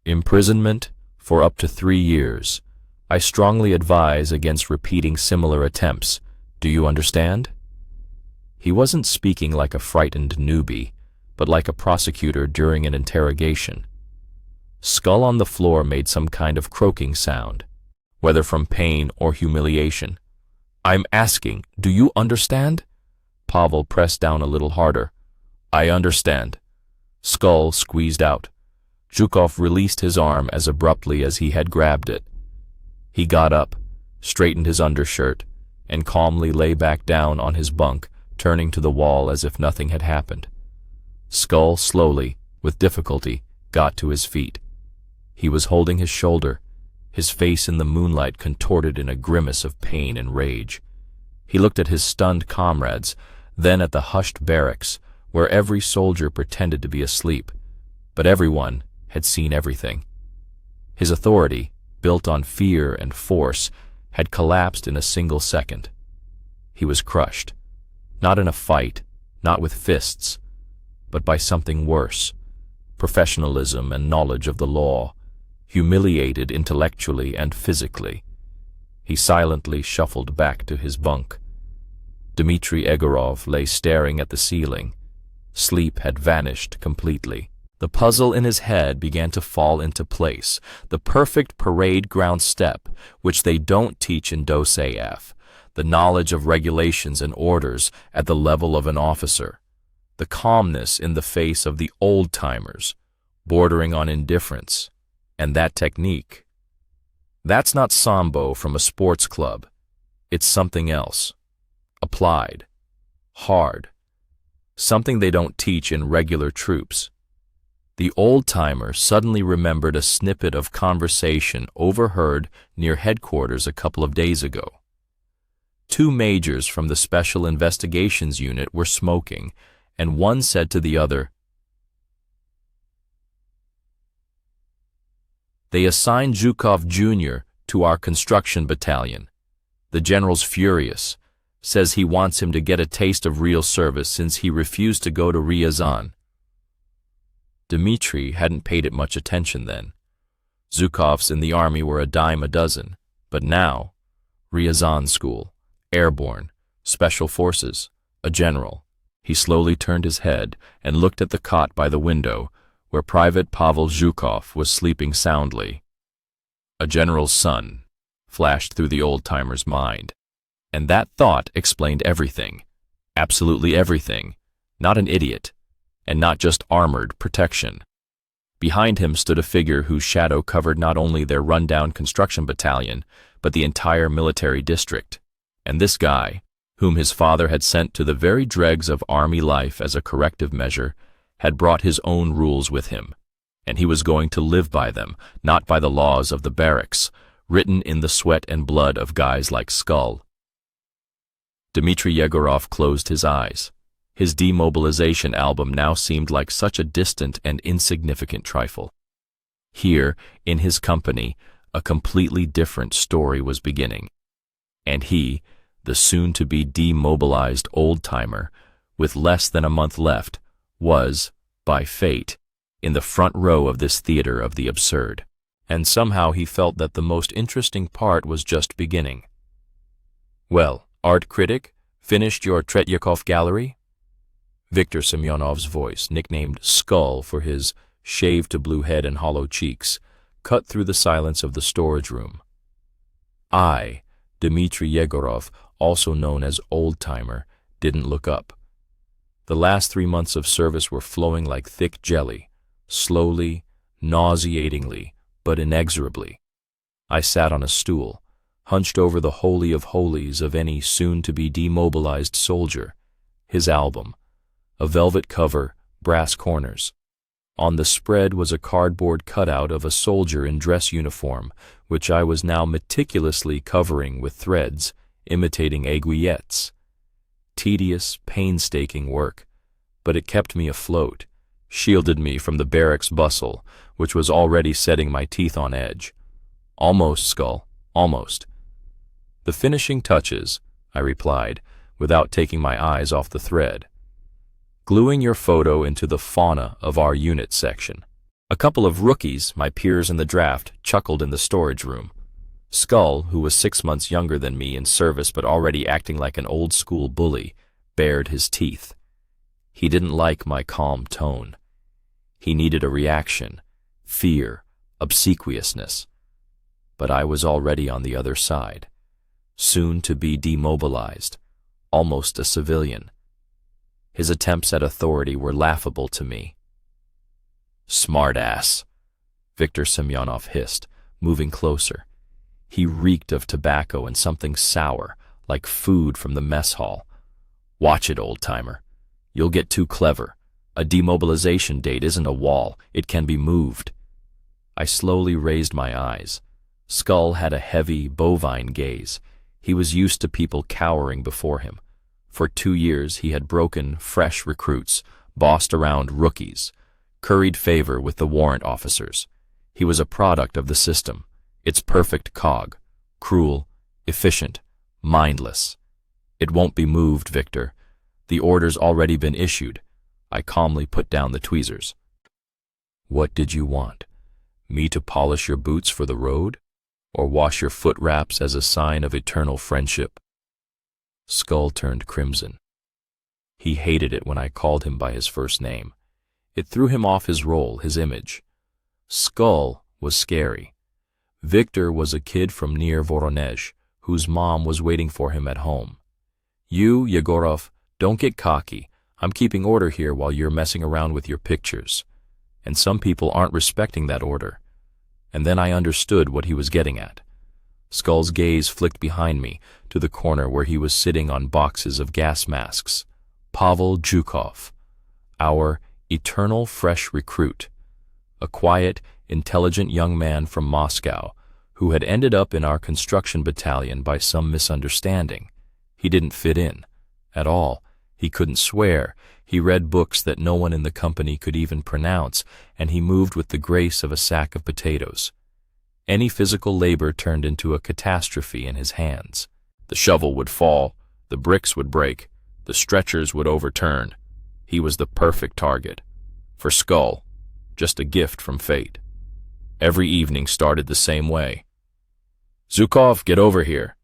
Imprisonment for up to 3 years. I strongly advise against repeating similar attempts. Do you understand?" He wasn't speaking like a frightened newbie, but like a prosecutor during an interrogation. Skull on the floor made some kind of croaking sound, whether from pain or humiliation. "I'm asking, do you understand?" Pavel pressed down a little harder. "I understand." Skull squeezed out. Zhukov released his arm as abruptly as he had grabbed it. He got up, straightened his undershirt, and calmly lay back down on his bunk, turning to the wall as if nothing had happened. Skull slowly, with difficulty, got to his feet. He was holding his shoulder, his face in the moonlight contorted in a grimace of pain and rage. He looked at his stunned comrades, then at the hushed barracks, where every soldier pretended to be asleep, but everyone had seen everything. His authority, built on fear and force, had collapsed in a single second. He was crushed, not in a fight, not with fists, but by something worse, professionalism and knowledge of the law, humiliated intellectually and physically. He silently shuffled back to his bunk. Dmitri Egorov lay staring at the ceiling. Sleep had vanished completely. The puzzle in his head began to fall into place, the perfect parade ground step, which they don't teach in DOS-AF, the knowledge of regulations and orders at the level of an officer, the calmness in the face of the old-timers, bordering on indifference, and that technique. That's not sambo from a sports club. It's something else. Applied. Hard. Something they don't teach in regular troops. The old-timer suddenly remembered a snippet of conversation overheard near headquarters a couple of days ago. Two majors from the Special Investigations Unit were smoking, and one said to the other, "They assigned Zhukov Jr. to our construction battalion. The general's furious, says he wants him to get a taste of real service since he refused to go to Ryazan." Dmitri hadn't paid it much attention then. Zhukovs in the army were a dime a dozen, but now, Ryazan school, airborne, special forces, a general. He slowly turned his head and looked at the cot by the window where Private Pavel Zhukov was sleeping soundly. A general's son flashed through the old-timer's mind, and that thought explained everything, absolutely everything. Not an idiot, and not just armored protection. Behind him stood a figure whose shadow covered not only their rundown construction battalion, but the entire military district. And this guy, whom his father had sent to the very dregs of army life as a corrective measure, had brought his own rules with him, and he was going to live by them, not by the laws of the barracks, written in the sweat and blood of guys like Skull. Dmitri Yegorov closed his eyes. His demobilization album now seemed like such a distant and insignificant trifle. Here, in his company, a completely different story was beginning. And he, the soon-to-be demobilized old-timer, with less than a month left, was, by fate, in the front row of this theater of the absurd. And somehow he felt that the most interesting part was just beginning. "Well, art critic, finished your Tretyakov gallery?" Viktor Semyonov's voice, nicknamed Skull for his shaved-to-blue head and hollow cheeks, cut through the silence of the storage room. I, Dmitri Yegorov, also known as Old-Timer, didn't look up. The last 3 months of service were flowing like thick jelly, slowly, nauseatingly, but inexorably. I sat on a stool, hunched over the holy of holies of any soon-to-be demobilized soldier, his album, a velvet cover, brass corners. On the spread was a cardboard cutout of a soldier in dress uniform, which I was now meticulously covering with threads, imitating aiguillettes. Tedious, painstaking work, but it kept me afloat, shielded me from the barracks bustle, which was already setting my teeth on edge. "Almost, Skull, almost." "The finishing touches," I replied, without taking my eyes off the thread. "Gluing your photo into the fauna of our unit section." A couple of rookies, my peers in the draft, chuckled in the storage room. Skull, who was 6 months younger than me in service but already acting like an old-school bully, bared his teeth. He didn't like my calm tone. He needed a reaction, fear, obsequiousness. But I was already on the other side, soon to be demobilized, almost a civilian. His attempts at authority were laughable to me. "Smart-ass," Viktor Semyonov hissed, moving closer. He reeked of tobacco and something sour, like food from the mess hall. "Watch it, old-timer. You'll get too clever. A demobilization date isn't a wall. It can be moved." I slowly raised my eyes. Skull had a heavy, bovine gaze. He was used to people cowering before him. For 2 years he had broken fresh recruits, bossed around rookies, curried favor with the warrant officers. He was a product of the system, its perfect cog, cruel, efficient, mindless. "It won't be moved, Victor. The order's already been issued." I calmly put down the tweezers. "What did you want? Me to polish your boots for the road? Or wash your foot wraps as a sign of eternal friendship?" Skull turned crimson. He hated it when I called him by his first name. It threw him off his role, his image. Skull was scary. Victor was a kid from near Voronezh, whose mom was waiting for him at home. "You, Yegorov, don't get cocky. I'm keeping order here while you're messing around with your pictures." And some people aren't respecting that order. And then I understood what he was getting at. Skull's gaze flicked behind me to the corner where he was sitting on boxes of gas masks. Pavel Zhukov, our eternal fresh recruit, a quiet, intelligent young man from Moscow who had ended up in our construction battalion by some misunderstanding, He didn't fit in at all. He couldn't swear. He read books that no one in the company could even pronounce, and he moved with the grace of a sack of potatoes. Any physical labor turned into a catastrophe in his hands. The shovel would fall, the bricks would break, the stretchers would overturn. He was the perfect target. For Skull, just a gift from fate. Every evening started the same way. "Zhukov, get over here."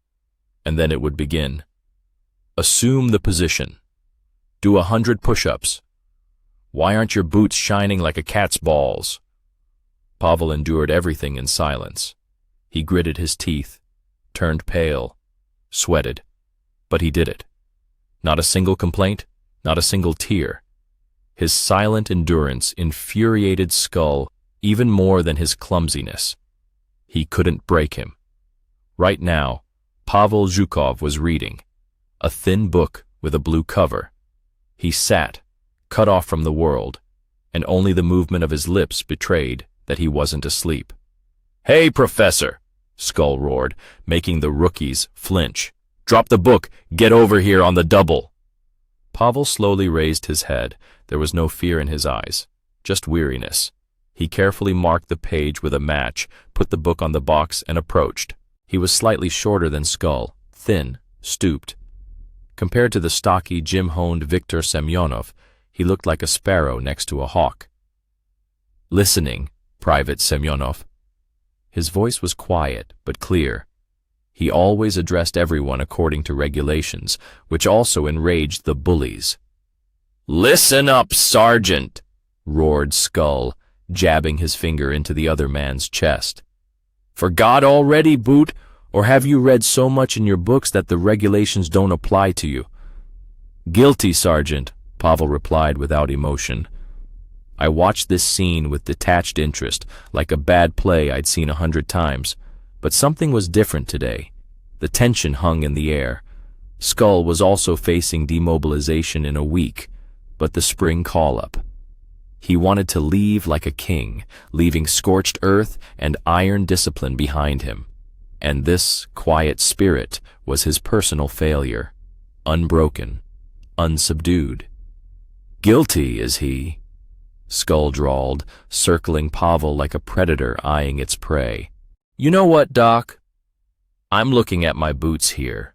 And then it would begin. "Assume the position. Do 100 push-ups. Why aren't your boots shining like a cat's balls?" Pavel endured everything in silence. He gritted his teeth, turned pale, sweated. But he did it. Not a single complaint, not a single tear. His silent endurance infuriated Skull even more than his clumsiness. He couldn't break him. Right now, Pavel Zhukov was reading. A thin book with a blue cover. He sat, cut off from the world, and only the movement of his lips betrayed that he wasn't asleep. "Hey, Professor!" Skull roared, making the rookies flinch. "Drop the book! Get over here on the double!" Pavel slowly raised his head. There was no fear in his eyes, just weariness. He carefully marked the page with a match, put the book on the box, and approached. He was slightly shorter than Skull, thin, stooped. Compared to the stocky, gym-honed Viktor Semyonov, he looked like a sparrow next to a hawk. "Listening, Private Semyonov." His voice was quiet but clear. He always addressed everyone according to regulations, which also enraged the bullies. "Listen up, Sergeant!" roared Skull, jabbing his finger into the other man's chest. "Forgot already, Boot? Or have you read so much in your books that the regulations don't apply to you?" "Guilty, Sergeant," Pavel replied without emotion. I watched this scene with detached interest, like a bad play I'd seen 100 times. But something was different today. The tension hung in the air. Skull was also facing demobilization in a week, but the spring call-up. He wanted to leave like a king, leaving scorched earth and iron discipline behind him. And this quiet spirit was his personal failure, unbroken, unsubdued. "Guilty, is he?" Skull drawled, circling Pavel like a predator eyeing its prey. "You know what, Doc? I'm looking at my boots here."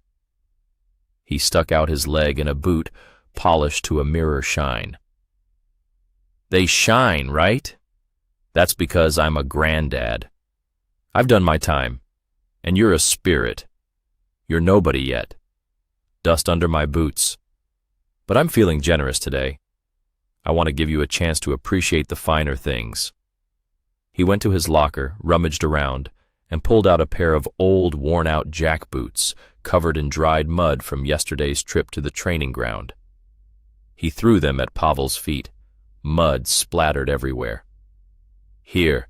He stuck out his leg in a boot, polished to a mirror shine. "They shine, right? That's because I'm a granddad. I've done my time, and you're a spirit. You're nobody yet. Dust under my boots. But I'm feeling generous today. I want to give you a chance to appreciate the finer things." He went to his locker, rummaged around, and pulled out a pair of old, worn-out jack boots, covered in dried mud from yesterday's trip to the training ground. He threw them at Pavel's feet. Mud splattered everywhere. "Here,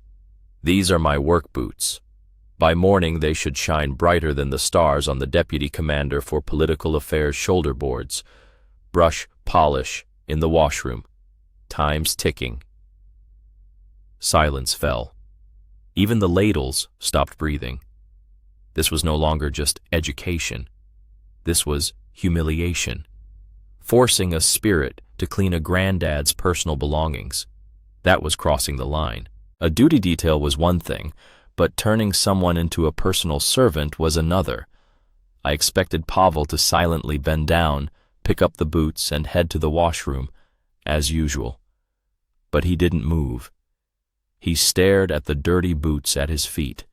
these are my work boots. By morning they should shine brighter than the stars on the Deputy Commander for Political Affairs shoulder boards. Brush, polish, in the washroom. Time's ticking." Silence fell. Even the ladles stopped breathing. This was no longer just education. This was humiliation. Forcing a spirit to clean a granddad's personal belongings. That was crossing the line. A duty detail was one thing, but turning someone into a personal servant was another. I expected Pavel to silently bend down, pick up the boots, and head to the washroom, as usual. But he didn't move. He stared at the dirty boots at his feet,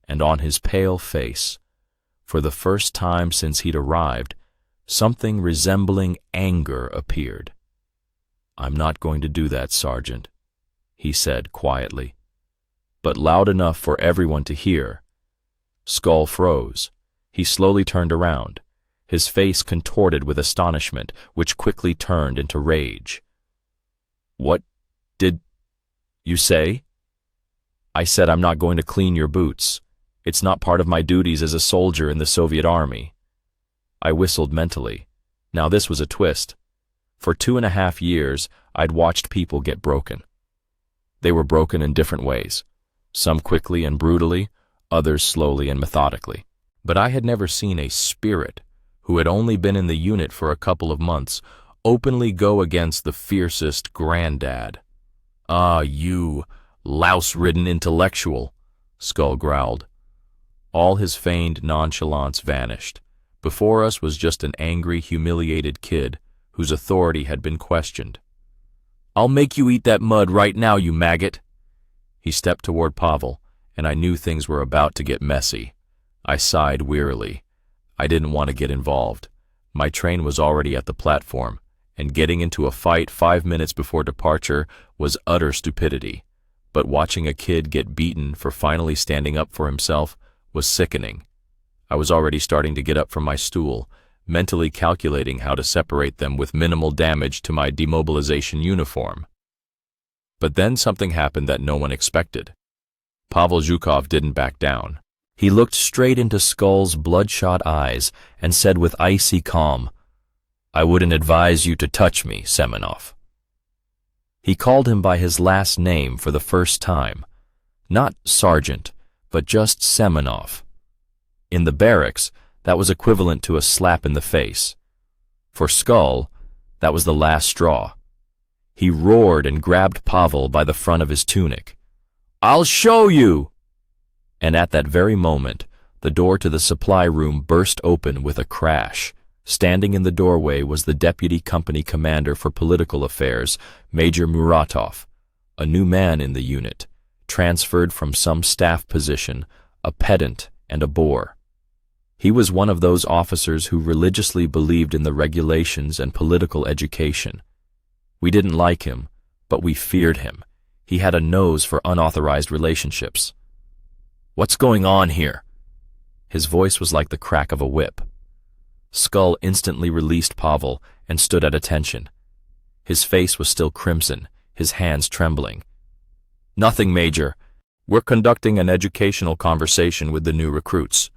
and on his pale face, for the first time since he'd arrived, something resembling anger appeared. "I'm not going to do that, Sergeant," he said quietly, but loud enough for everyone to hear. Skull froze. He slowly turned around, his face contorted with astonishment, which quickly turned into rage. "What did you say?" "I said I'm not going to clean your boots. It's not part of my duties as a soldier in the Soviet Army." I whistled mentally. Now this was a twist. For 2.5 years, I'd watched people get broken. They were broken in different ways, some quickly and brutally, others slowly and methodically. But I had never seen a spirit who had only been in the unit for a couple of months, openly go against the fiercest granddad. "Ah, you louse-ridden intellectual," Skull growled. All his feigned nonchalance vanished. Before us was just an angry, humiliated kid whose authority had been questioned. "I'll make you eat that mud right now, you maggot." He stepped toward Pavel, and I knew things were about to get messy. I sighed wearily. I didn't want to get involved. My train was already at the platform, and getting into a fight 5 minutes before departure was utter stupidity. But watching a kid get beaten for finally standing up for himself was sickening. I was already starting to get up from my stool, mentally calculating how to separate them with minimal damage to my demobilization uniform. But then something happened that no one expected. Pavel Zhukov didn't back down. He looked straight into Skull's bloodshot eyes and said with icy calm, "I wouldn't advise you to touch me, Semenov." He called him by his last name for the first time. Not Sergeant, but just Semenov. In the barracks, that was equivalent to a slap in the face. For Skull, that was the last straw. He roared and grabbed Pavel by the front of his tunic. "I'll show you!" And at that very moment, the door to the supply room burst open with a crash. Standing in the doorway was the deputy company commander for political affairs, Major Muratov, a new man in the unit, transferred from some staff position, a pedant and a bore. He was one of those officers who religiously believed in the regulations and political education. We didn't like him, but we feared him. He had a nose for unauthorized relationships. "What's going on here?" His voice was like the crack of a whip. Skull instantly released Pavel and stood at attention. His face was still crimson, his hands trembling. "Nothing, Major. We're conducting an educational conversation with the new recruits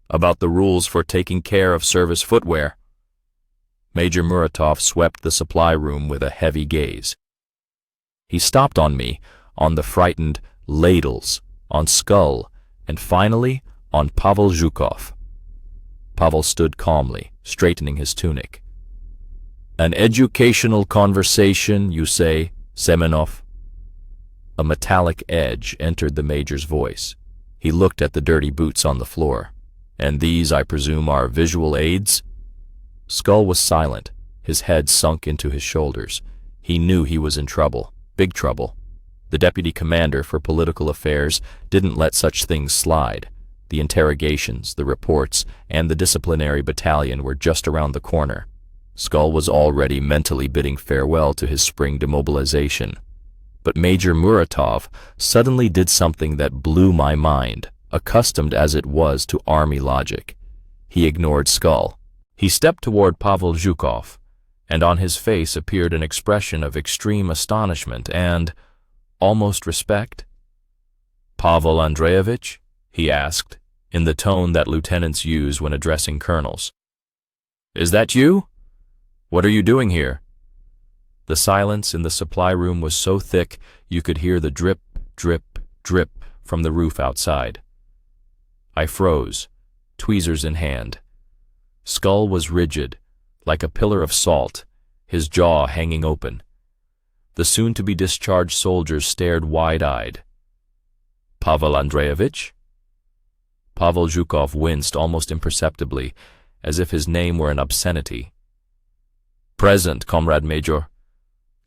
about the rules for taking care of service footwear." Major Muratov swept the supply room with a heavy gaze. He stopped on me, on the frightened ladles, on Skull, and finally on Pavel Zhukov. Pavel stood calmly, straightening his tunic. "An educational conversation, you say, Semenov?" A metallic edge entered the major's voice. He looked at the dirty boots on the floor. "And these, I presume, are visual aids?" Skull was silent, his head sunk into his shoulders. He knew he was in trouble, big trouble. The deputy commander for political affairs didn't let such things slide. The interrogations, the reports, and the disciplinary battalion were just around the corner. Skull was already mentally bidding farewell to his spring demobilization. But Major Muratov suddenly did something that blew my mind, accustomed as it was to army logic. He ignored Skull. He stepped toward Pavel Zhukov, and on his face appeared an expression of extreme astonishment and almost respect. "Pavel Andreevich?" he asked, in the tone that lieutenants use when addressing colonels. "Is that you? What are you doing here?" The silence in the supply room was so thick you could hear the drip, drip, drip from the roof outside. I froze, tweezers in hand. Skull was rigid, like a pillar of salt, his jaw hanging open. The soon-to-be-discharged soldiers stared wide-eyed. "Pavel Andreevich?" Pavel Zhukov winced almost imperceptibly, as if his name were an obscenity. "Present, Comrade Major.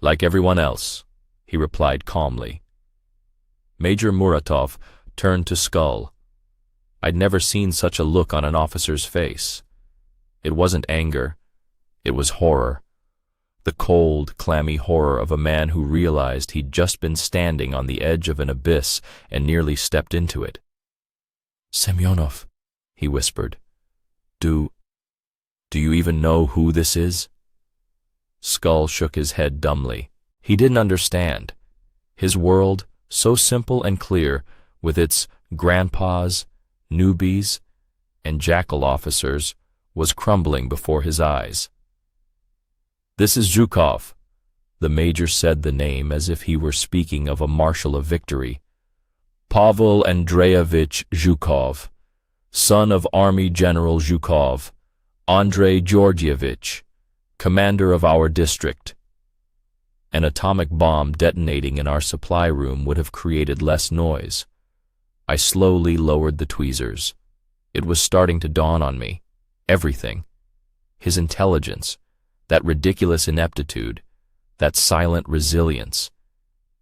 Like everyone else," he replied calmly. Major Muratov turned to Skull. I'd never seen such a look on an officer's face. It wasn't anger. It was horror. The cold, clammy horror of a man who realized he'd just been standing on the edge of an abyss and nearly stepped into it. "Semyonov," he whispered, Do you even know who this is?" Skull shook his head dumbly. He didn't understand. His world, so simple and clear, with its grandpas, newbies, and jackal officers, was crumbling before his eyes. "This is Zhukov." The major said the name as if he were speaking of a marshal of victory. "Pavel Andreevich Zhukov, son of Army General Zhukov, Andrei Georgievich, commander of our district. An atomic bomb detonating in our supply room would have created less noise. I slowly lowered the tweezers. It was starting to dawn on me. Everything. His intelligence, that ridiculous ineptitude, that silent resilience.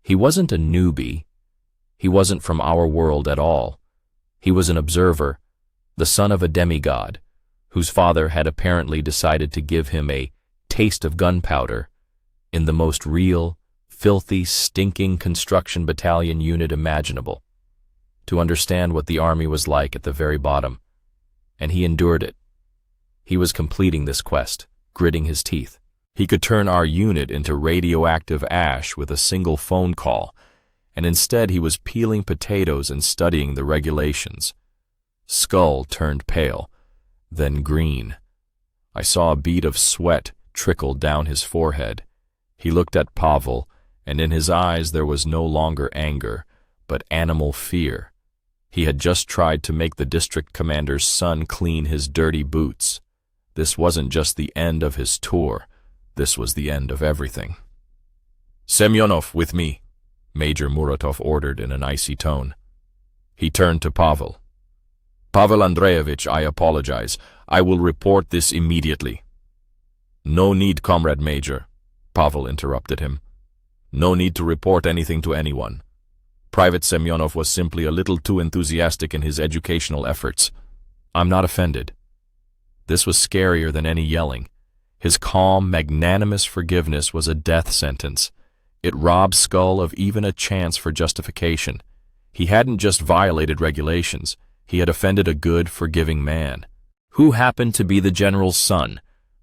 He wasn't a newbie. He wasn't from our world at all. He was an observer, the son of a demigod, whose father had apparently decided to give him a taste of gunpowder in the most real, filthy, stinking construction battalion unit imaginable, to understand what the army was like at the very bottom. And he endured it. He was completing this quest, gritting his teeth. He could turn our unit into radioactive ash with a single phone call, and instead he was peeling potatoes and studying the regulations. Skull turned pale, then green. I saw a bead of sweat trickle down his forehead. He looked at Pavel, and in his eyes there was no longer anger, but animal fear. He had just tried to make the district commander's son clean his dirty boots. This wasn't just the end of his tour. This was the end of everything. "Semyonov, with me," Major Muratov ordered in an icy tone. He turned to Pavel. "Pavel Andreevich, I apologize. I will report this immediately." "No need, Comrade Major," Pavel interrupted him. "No need to report anything to anyone. Private Semyonov was simply a little too enthusiastic in his educational efforts." "I'm not offended." This was scarier than any yelling. His calm, magnanimous forgiveness was a death sentence. It robbed Skull of even a chance for justification. He hadn't just violated regulations. He had offended a good, forgiving man. Who happened to be the general's son?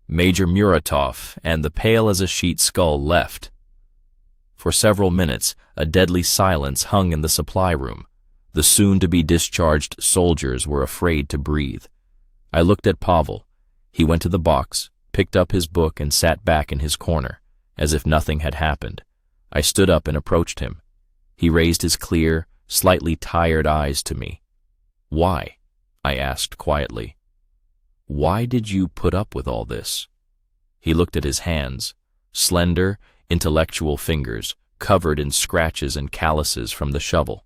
Major Muratov, and the pale-as-a-sheet Skull left. For several minutes, a deadly silence hung in the supply room. The soon-to-be-discharged soldiers were afraid to breathe. I looked at Pavel. He went to the box, picked up his book, and sat back in his corner, as if nothing had happened. I stood up and approached him. He raised his clear, slightly tired eyes to me. "Why?" I asked quietly. "Why did you put up with all this?" He looked at his hands, slender, intellectual fingers, covered in scratches and calluses from the shovel.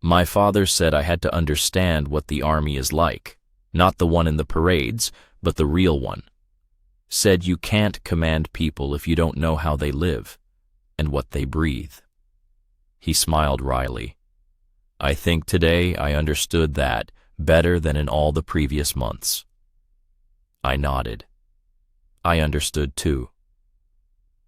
"My father said I had to understand what the army is like. Not the one in the parades, but the real one. Said you can't command people if you don't know how they live and what they breathe." He smiled wryly. "I think today I understood that better than in all the previous months." I nodded. I understood too.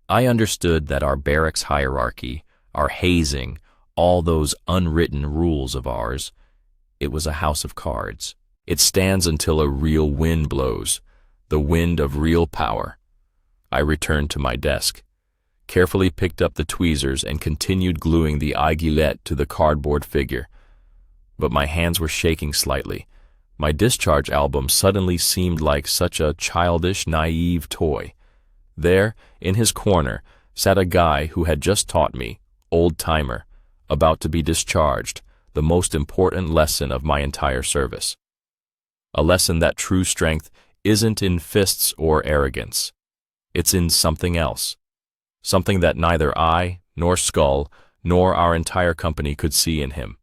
I understood that our barracks hierarchy, our hazing, all those unwritten rules of ours, it was a house of cards. It stands until a real wind blows, the wind of real power. I returned to my desk, carefully picked up the tweezers and continued gluing the aiguillette to the cardboard figure. But my hands were shaking slightly. My discharge album suddenly seemed like such a childish, naive toy. There, in his corner, sat a guy who had just taught me, old-timer, about to be discharged, the most important lesson of my entire service. A lesson that true strength isn't in fists or arrogance. It's in something else. Something that neither I, nor Skull, nor our entire company could see in him.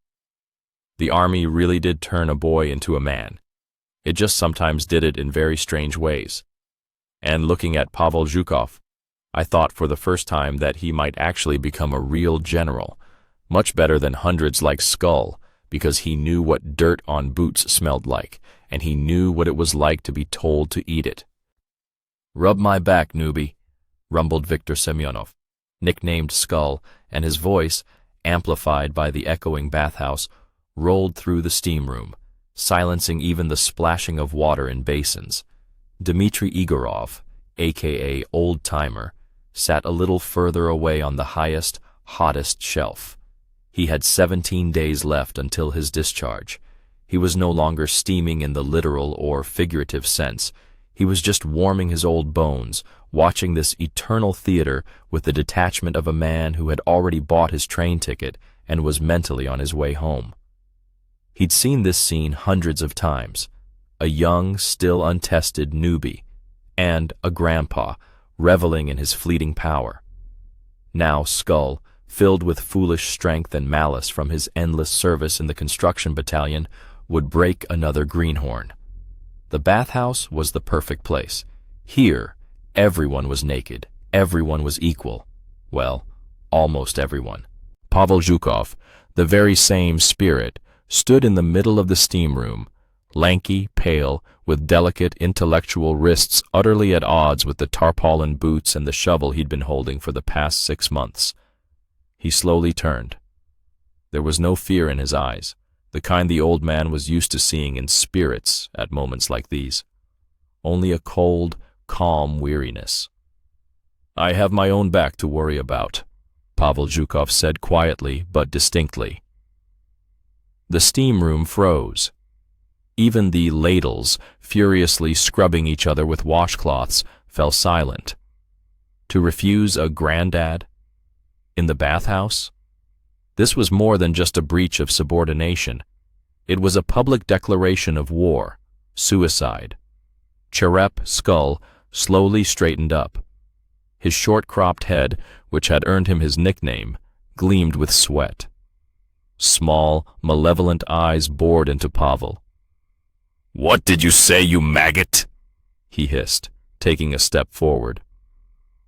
The army really did turn a boy into a man. It just sometimes did it in very strange ways. And looking at Pavel Zhukov, I thought for the first time that he might actually become a real general, much better than hundreds like Skull, because he knew what dirt on boots smelled like, and he knew what it was like to be told to eat it. "Rub my back, newbie," rumbled Viktor Semyonov, nicknamed Skull, and his voice, amplified by the echoing bathhouse, rolled through the steam room, silencing even the splashing of water in basins. Dmitry Igorov, a.k.a. Old Timer, sat a little further away on the highest, hottest shelf. He had 17 days left until his discharge. He was no longer steaming in the literal or figurative sense. He was just warming his old bones, watching this eternal theater with the detachment of a man who had already bought his train ticket and was mentally on his way home. He'd seen this scene hundreds of times. a young, still untested newbie, and a grandpa, reveling in his fleeting power. Now Skull, filled with foolish strength and malice from his endless service in the construction battalion, would break another greenhorn. The bathhouse was the perfect place. Here, everyone was naked, everyone was equal. Well, almost everyone. Pavel Zhukov, the very same spirit, stood in the middle of the steam room, lanky, pale, with delicate intellectual wrists utterly at odds with the tarpaulin boots and the shovel he'd been holding for the past 6 months. He slowly turned. There was no fear in his eyes, the kind the old man was used to seeing in spirits at moments like these. Only a cold, calm weariness. "I have my own back to worry about," Pavel Zhukov said quietly but distinctly. The steam room froze. Even the ladles, furiously scrubbing each other with washcloths, fell silent. To refuse a granddad in the bathhouse? This was more than just a breach of subordination. It was a public declaration of war, suicide. Cherep Skull slowly straightened up. His short-cropped head, which had earned him his nickname, gleamed with sweat. Small, malevolent eyes bored into Pavel. "What did you say, you maggot?" he hissed, taking a step forward.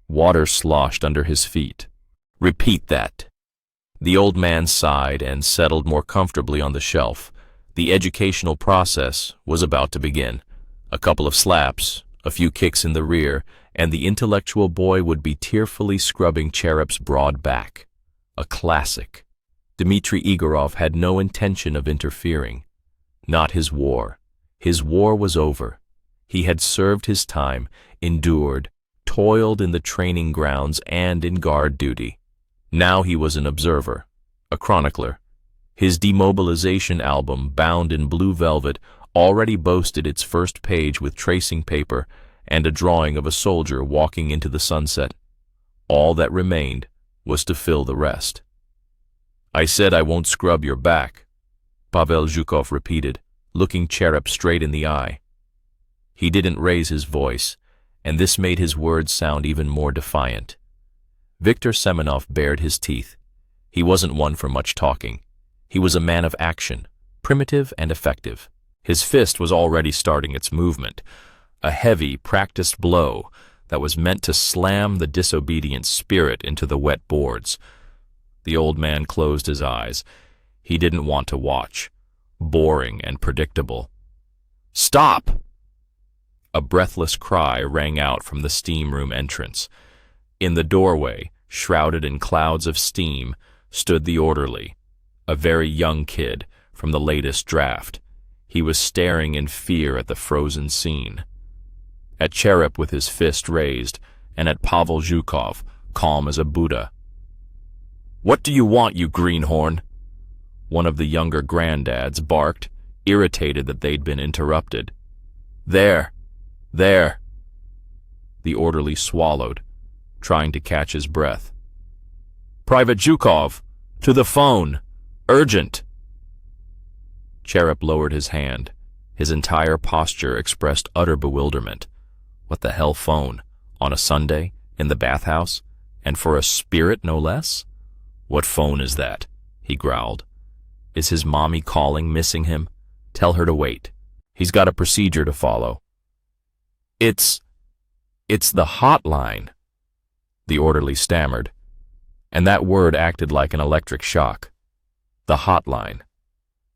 Water sloshed under his feet. "Repeat that." The old man sighed and settled more comfortably on the shelf. The educational process was about to begin. A couple of slaps, a few kicks in the rear, and the intellectual boy would be tearfully scrubbing Cherep's broad back. A classic. Dmitry Igorov had no intention of interfering. Not his war. His war was over. He had served his time, endured, toiled in the training grounds and in guard duty. Now he was an observer, a chronicler. His demobilization album, bound in blue velvet, already boasted its first page with tracing paper and a drawing of a soldier walking into the sunset. All that remained was to fill the rest. "I said I won't scrub your back," Pavel Zhukov repeated, looking Cherep straight in the eye. He didn't raise his voice, and this made his words sound even more defiant. Viktor Semenov bared his teeth. He wasn't one for much talking. He was a man of action, primitive and effective. His fist was already starting its movement, a heavy, practiced blow that was meant to slam the disobedient spirit into the wet boards. The old man closed his eyes. He didn't want to watch. Boring and predictable. "Stop!" A breathless cry rang out from the steam room entrance. In the doorway, shrouded in clouds of steam, stood the orderly, a very young kid from the latest draft. He was staring in fear at the frozen scene. At Cherep with his fist raised, and at Pavel Zhukov, calm as a Buddha. "What do you want, you greenhorn?" One of the younger granddads barked, irritated that they'd been interrupted. There. The orderly swallowed, trying to catch his breath. "Private Zhukov, to the phone! Urgent!" Cherep lowered his hand. His entire posture expressed utter bewilderment. What the hell phone? On a Sunday? In the bathhouse? And for a spirit, no less? "What phone is that?" he growled. "Is his mommy calling, missing him? Tell her to wait. He's got a procedure to follow." It's the hotline," the orderly stammered, and that word acted like an electric shock. The hotline.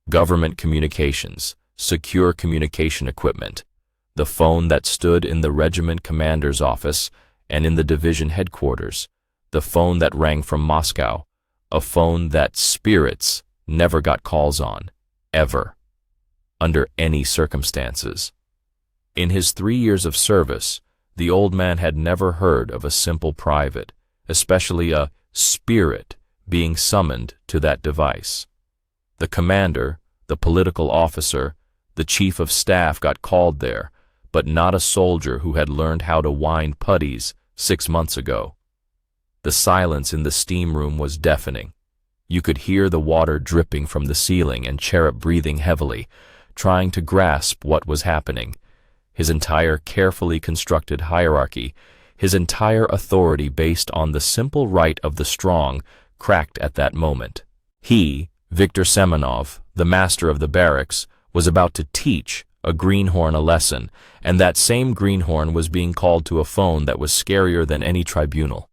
Government communications, secure communication equipment, the phone that stood in the regiment commander's office and in the division headquarters, the phone that rang from Moscow, a phone that spirits never got calls on, ever, under any circumstances. In his 3 years of service, the old man had never heard of a simple private, especially a spirit, being summoned to that device. The commander, the political officer, the chief of staff got called there, but not a soldier who had learned how to wind putties 6 months ago. The silence in the steam room was deafening. You could hear the water dripping from the ceiling and Cherep breathing heavily, trying to grasp what was happening. His entire carefully constructed hierarchy, his entire authority based on the simple right of the strong, cracked at that moment. He, Viktor Semenov, the master of the barracks, was about to teach a greenhorn a lesson, and that same greenhorn was being called to a phone that was scarier than any tribunal.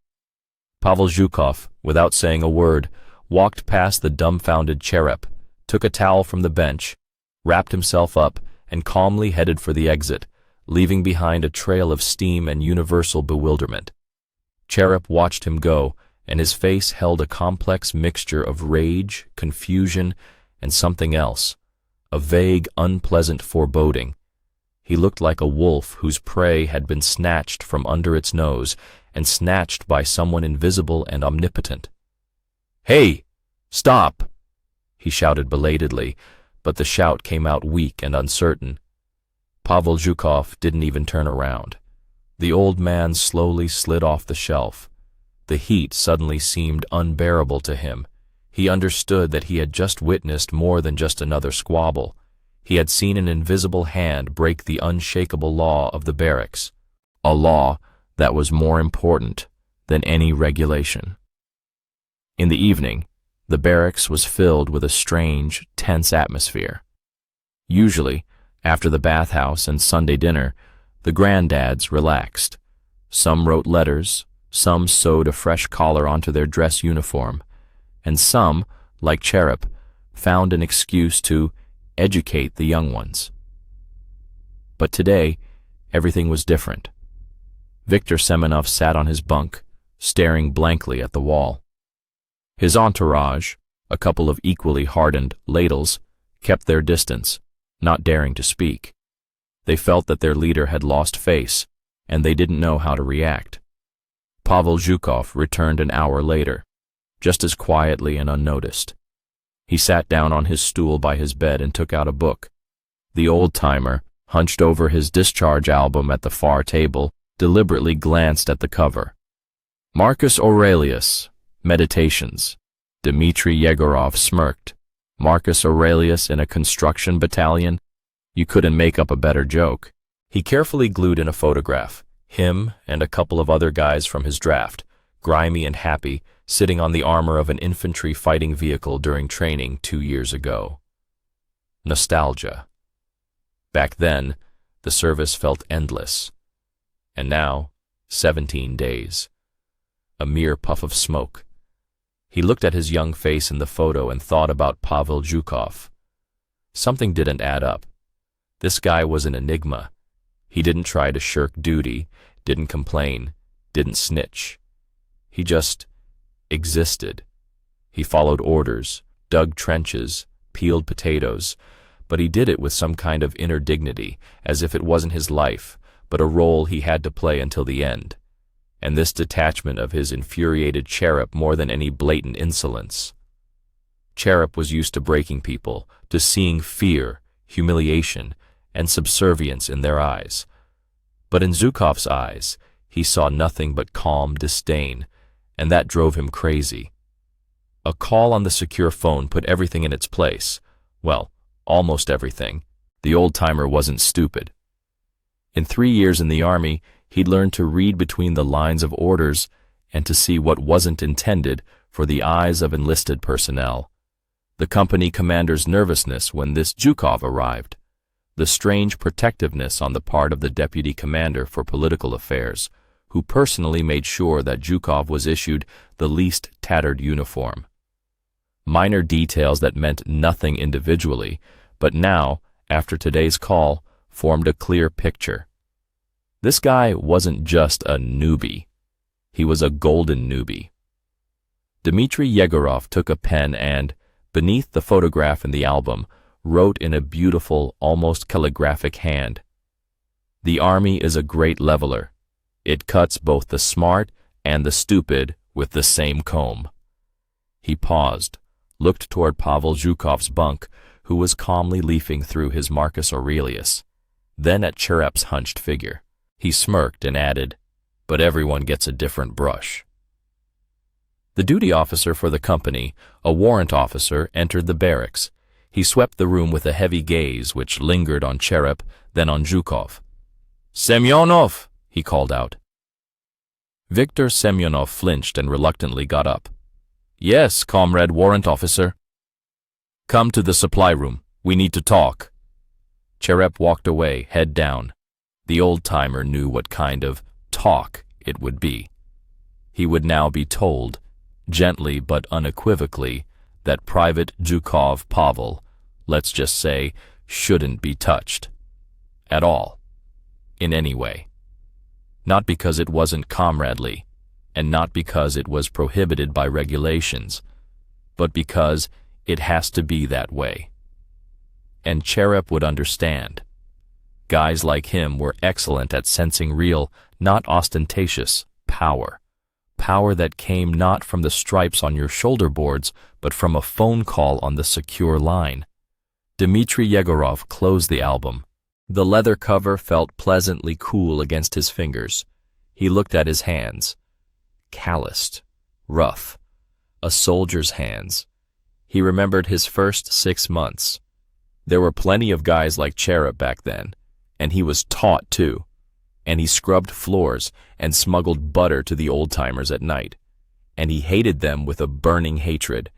Pavel Zhukov, without saying a word, walked past the dumbfounded Cherep, took a towel from the bench, wrapped himself up, and calmly headed for the exit, leaving behind a trail of steam and universal bewilderment. Cherep watched him go, and his face held a complex mixture of rage, confusion, and something else, a vague, unpleasant foreboding. He looked like a wolf whose prey had been snatched from under its nose and snatched by someone invisible and omnipotent. "Hey! Stop!" he shouted belatedly, but the shout came out weak and uncertain. Pavel Zhukov didn't even turn around. The old man slowly slid off the shelf. The heat suddenly seemed unbearable to him. He understood that he had just witnessed more than just another squabble. He had seen an invisible hand break the unshakable law of the barracks, a law that was more important than any regulation. In the evening, the barracks was filled with a strange, tense atmosphere. Usually, after the bathhouse and Sunday dinner, the granddads relaxed. Some wrote letters, some sewed a fresh collar onto their dress uniform, and some, like Cherep, found an excuse to educate the young ones. But today, everything was different. Viktor Semenov sat on his bunk, staring blankly at the wall. His entourage, a couple of equally hardened ladles, kept their distance, not daring to speak. They felt that their leader had lost face, and they didn't know how to react. Pavel Zhukov returned an hour later, just as quietly and unnoticed. He sat down on his stool by his bed and took out a book. The old-timer, hunched over his discharge album at the far table, deliberately glanced at the cover. Marcus Aurelius, Meditations. Dmitri Yegorov smirked. Marcus Aurelius in a construction battalion? You couldn't make up a better joke. He carefully glued in a photograph, him and a couple of other guys from his draft, grimy and happy, sitting on the armor of an infantry fighting vehicle during training 2 years ago. Nostalgia. Back then, the service felt endless. And now, 17 days. A mere puff of smoke. He looked at his young face in the photo and thought about Pavel Zhukov. Something didn't add up. This guy was an enigma. He didn't try to shirk duty, didn't complain, didn't snitch. He just existed. He followed orders, dug trenches, peeled potatoes, but he did it with some kind of inner dignity, as if it wasn't his life, but a role he had to play until the end. And this detachment of his infuriated Cherep more than any blatant insolence. Cherep was used to breaking people, to seeing fear, humiliation, and subservience in their eyes. But in Zhukov's eyes, he saw nothing but calm disdain, and that drove him crazy. A call on the secure phone put everything in its place. Well, almost everything. The old-timer wasn't stupid. In 3 years in the army, he'd learned to read between the lines of orders and to see what wasn't intended for the eyes of enlisted personnel. The company commander's nervousness when this Zhukov arrived. The strange protectiveness on the part of the deputy commander for political affairs, who personally made sure that Zhukov was issued the least tattered uniform. Minor details that meant nothing individually, but now, after today's call, formed a clear picture. This guy wasn't just a newbie. He was a golden newbie. Dmitri Yegorov took a pen and, beneath the photograph in the album, wrote in a beautiful, almost calligraphic hand, "The army is a great leveler. It cuts both the smart and the stupid with the same comb." He paused, looked toward Pavel Zhukov's bunk, who was calmly leafing through his Marcus Aurelius, then at Cherep's hunched figure. He smirked and added, "But everyone gets a different brush." The duty officer for the company, a warrant officer, entered the barracks. He swept the room with a heavy gaze which lingered on Cherep, then on Zhukov. "Semyonov!" he called out. Viktor Semyonov flinched and reluctantly got up. "Yes, comrade warrant officer." "Come to the supply room. We need to talk." Cherep walked away, head down. The old-timer knew what kind of talk it would be. He would now be told, gently but unequivocally, that Private Zhukov Pavel, let's just say, shouldn't be touched. At all. In any way. Not because it wasn't comradely, and not because it was prohibited by regulations, but because it has to be that way. And Cherep would understand. Guys like him were excellent at sensing real, not ostentatious, power. Power that came not from the stripes on your shoulder boards, but from a phone call on the secure line. Dmitry Yegorov closed the album. The leather cover felt pleasantly cool against his fingers. He looked at his hands. Calloused, rough, a soldier's hands. He remembered his first 6 months. There were plenty of guys like Cherep back then, and he was taught too. And he scrubbed floors and smuggled butter to the old-timers at night. And he hated them with a burning hatred.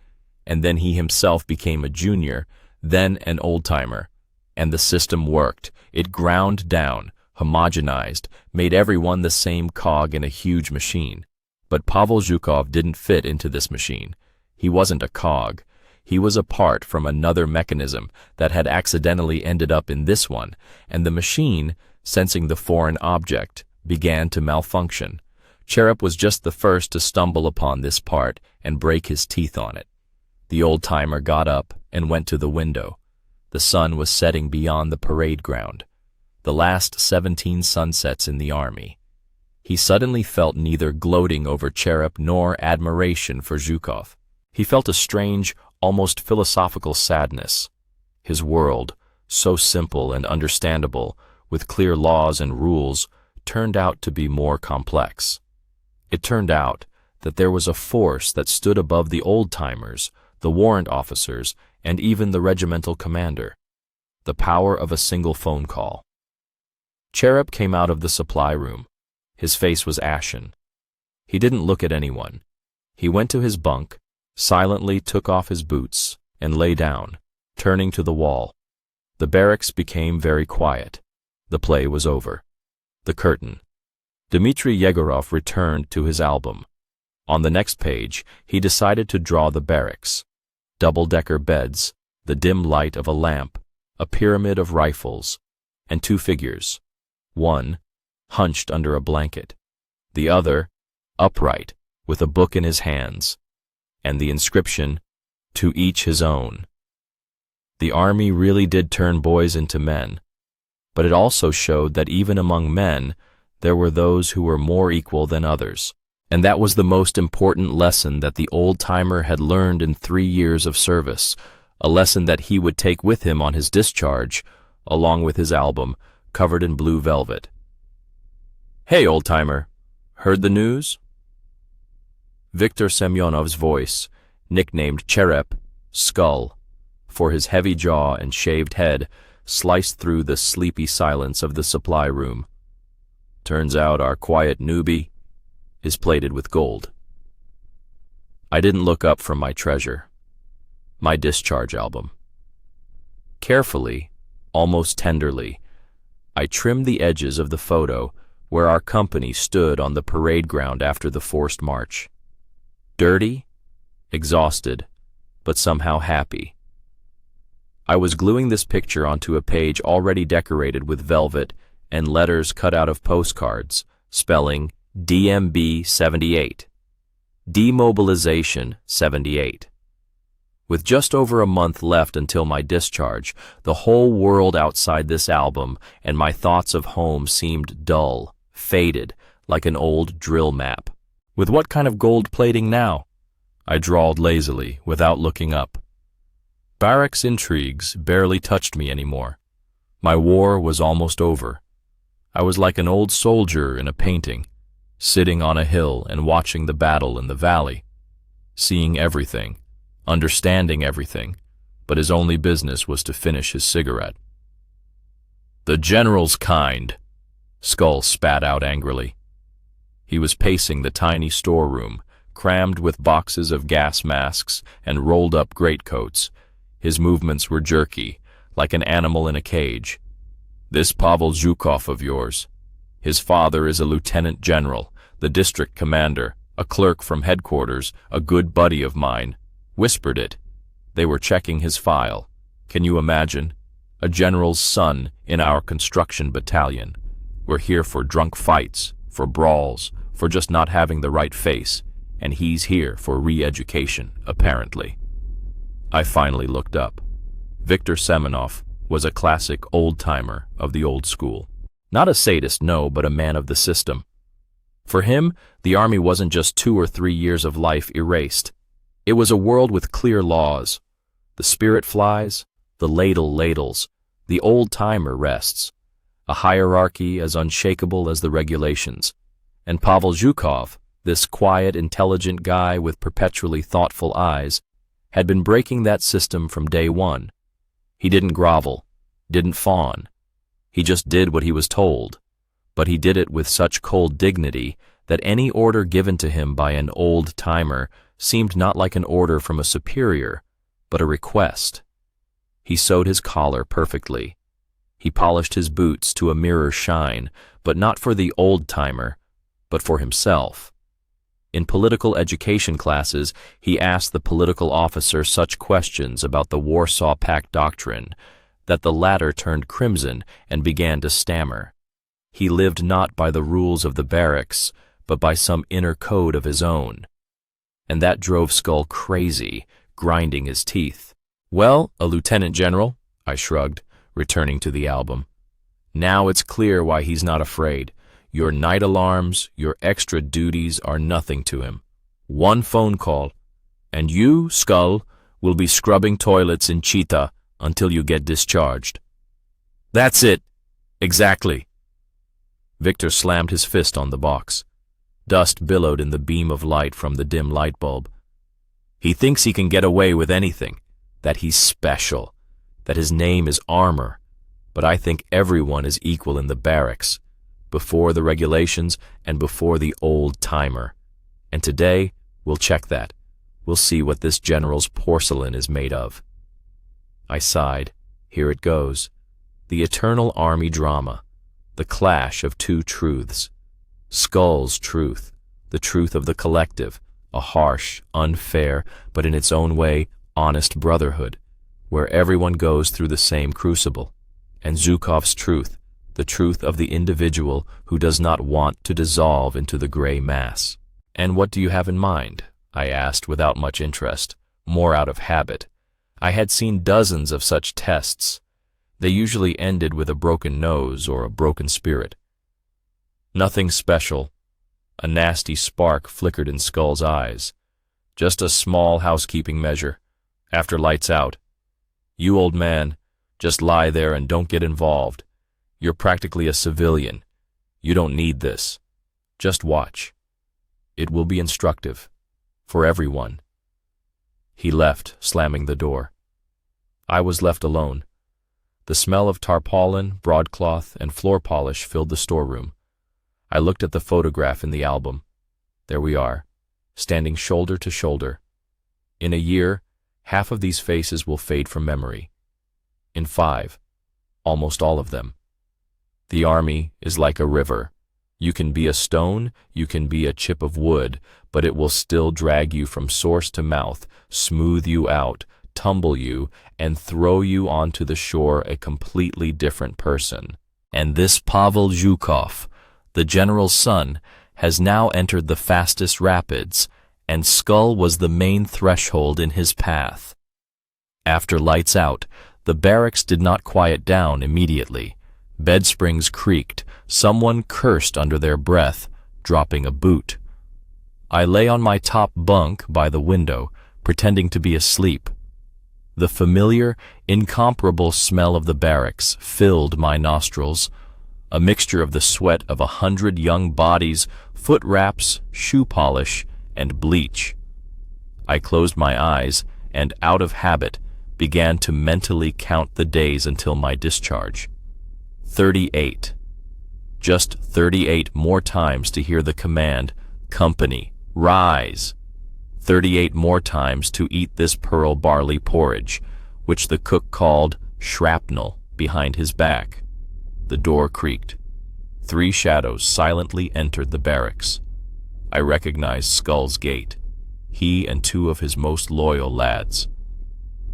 And then he himself became a junior, then an old-timer. And the system worked. It ground down, homogenized, made everyone the same cog in a huge machine. But Pavel Zhukov didn't fit into this machine. He wasn't a cog. He was apart from another mechanism that had accidentally ended up in this one, and the machine, sensing the foreign object, began to malfunction. Cherep was just the first to stumble upon this part and break his teeth on it. The old-timer got up and went to the window. The sun was setting beyond the parade ground. The last 17 sunsets in the army. He suddenly felt neither gloating over Cherep nor admiration for Zhukov. He felt a strange, almost philosophical sadness. His world, so simple and understandable, with clear laws and rules, turned out to be more complex. It turned out that there was a force that stood above the old-timers, the warrant officers, and even the regimental commander. The power of a single phone call. Cherep came out of the supply room. His face was ashen. He didn't look at anyone. He went to his bunk, silently took off his boots, and lay down, turning to the wall. The barracks became very quiet. The play was over. The curtain. Dmitry Yegorov returned to his album. On the next page, he decided to draw the barracks. Double-decker beds, the dim light of a lamp, a pyramid of rifles, and 2 figures. One, hunched under a blanket. The other, upright, with a book in his hands. And the inscription, "To each his own." The army really did turn boys into men. But it also showed that even among men, there were those who were more equal than others. And that was the most important lesson that the old-timer had learned in 3 years of service, a lesson that he would take with him on his discharge, along with his album, covered in blue velvet. "Hey, old-timer, heard the news?" Viktor Semyonov's voice, nicknamed Cherep, Skull, for his heavy jaw and shaved head, sliced through the sleepy silence of the supply room. "Turns out our quiet newbie is plated with gold." I didn't look up from my treasure, my discharge album. Carefully, almost tenderly, I trimmed the edges of the photo where our company stood on the parade ground after the forced march. Dirty, exhausted, but somehow happy. I was gluing this picture onto a page already decorated with velvet and letters cut out of postcards, spelling DMB 78. Demobilization 78. With just over a month left until my discharge, the whole world outside this album and my thoughts of home seemed dull, faded, like an old drill map. With what kind of gold plating now? I drawled lazily, without looking up. Barracks intrigues barely touched me anymore. My war was almost over. I was like an old soldier in a painting, sitting on a hill and watching the battle in the valley, seeing everything, understanding everything, but his only business was to finish his cigarette. "The general's kind," Skull spat out angrily. He was pacing the tiny storeroom, crammed with boxes of gas masks and rolled-up greatcoats. His movements were jerky, like an animal in a cage. "This Pavel Zhukov of yours. His father is a lieutenant general, the district commander, a clerk from headquarters, a good buddy of mine. Whispered it. They were checking his file. Can you imagine? A general's son in our construction battalion. We're here for drunk fights, for brawls, for just not having the right face, and he's here for re-education, apparently." I finally looked up. Viktor Semenov was a classic old-timer of the old school. Not a sadist, no, but a man of the system. For him, the army wasn't just 2 or 3 years of life erased. It was a world with clear laws. The spirit flies, the ladle ladles, the old-timer rests. A hierarchy as unshakable as the regulations. And Pavel Zhukov, this quiet, intelligent guy with perpetually thoughtful eyes, had been breaking that system from day one. He didn't grovel, didn't fawn. He just did what he was told. But he did it with such cold dignity that any order given to him by an old-timer seemed not like an order from a superior, but a request. He sewed his collar perfectly. He polished his boots to a mirror shine, but not for the old-timer, but for himself. In political education classes, he asked the political officer such questions about the Warsaw Pact doctrine that the latter turned crimson and began to stammer. He lived not by the rules of the barracks, but by some inner code of his own. And that drove Skull crazy, grinding his teeth. "Well, a lieutenant general," I shrugged, returning to the album. "Now it's clear why he's not afraid. Your night alarms, your extra duties are nothing to him. One phone call, and you, Skull, will be scrubbing toilets in Chita until you get discharged." "That's it. Exactly." Viktor slammed his fist on the box. Dust billowed in the beam of light from the dim light bulb. "He thinks he can get away with anything, that he's special, that his name is armor, but I think everyone is equal in the barracks, before the regulations and before the old-timer. And today, we'll check that. We'll see what this general's porcelain is made of." I sighed. Here it goes. The eternal army drama. The clash of two truths. Skull's truth, the truth of the collective, a harsh, unfair, but in its own way, honest brotherhood, where everyone goes through the same crucible. And Zhukov's truth, the truth of the individual who does not want to dissolve into the gray mass. "And what do you have in mind?" I asked without much interest, more out of habit. I had seen dozens of such tests. They usually ended with a broken nose or a broken spirit. "Nothing special." A nasty spark flickered in Skull's eyes. "Just a small housekeeping measure. After lights out. You, old man, just lie there and don't get involved. You're practically a civilian. You don't need this. Just watch. It will be instructive. For everyone." He left, slamming the door. I was left alone. The smell of tarpaulin, broadcloth, and floor polish filled the storeroom. I looked at the photograph in the album. There we are, standing shoulder to shoulder. In a year, half of these faces will fade from memory. In 5, almost all of them. The army is like a river. You can be a stone, you can be a chip of wood, but it will still drag you from source to mouth, smooth you out, tumble you, and throw you onto the shore a completely different person. And this Pavel Zhukov, the general's son, has now entered the fastest rapids, and Skull was the main threshold in his path. After lights out, the barracks did not quiet down immediately. Bed springs creaked, someone cursed under their breath, dropping a boot. I lay on my top bunk by the window, pretending to be asleep. The familiar, incomparable smell of the barracks filled my nostrils, a mixture of the sweat of 100 young bodies, foot wraps, shoe polish, and bleach. I closed my eyes, and out of habit, began to mentally count the days until my discharge. 38. Just 38 more times to hear the command, "Company, rise." 38 more times to eat this pearl barley porridge, which the cook called shrapnel, behind his back. The door creaked. 3 shadows silently entered the barracks. I recognized Skull's gait. He and 2 of his most loyal lads.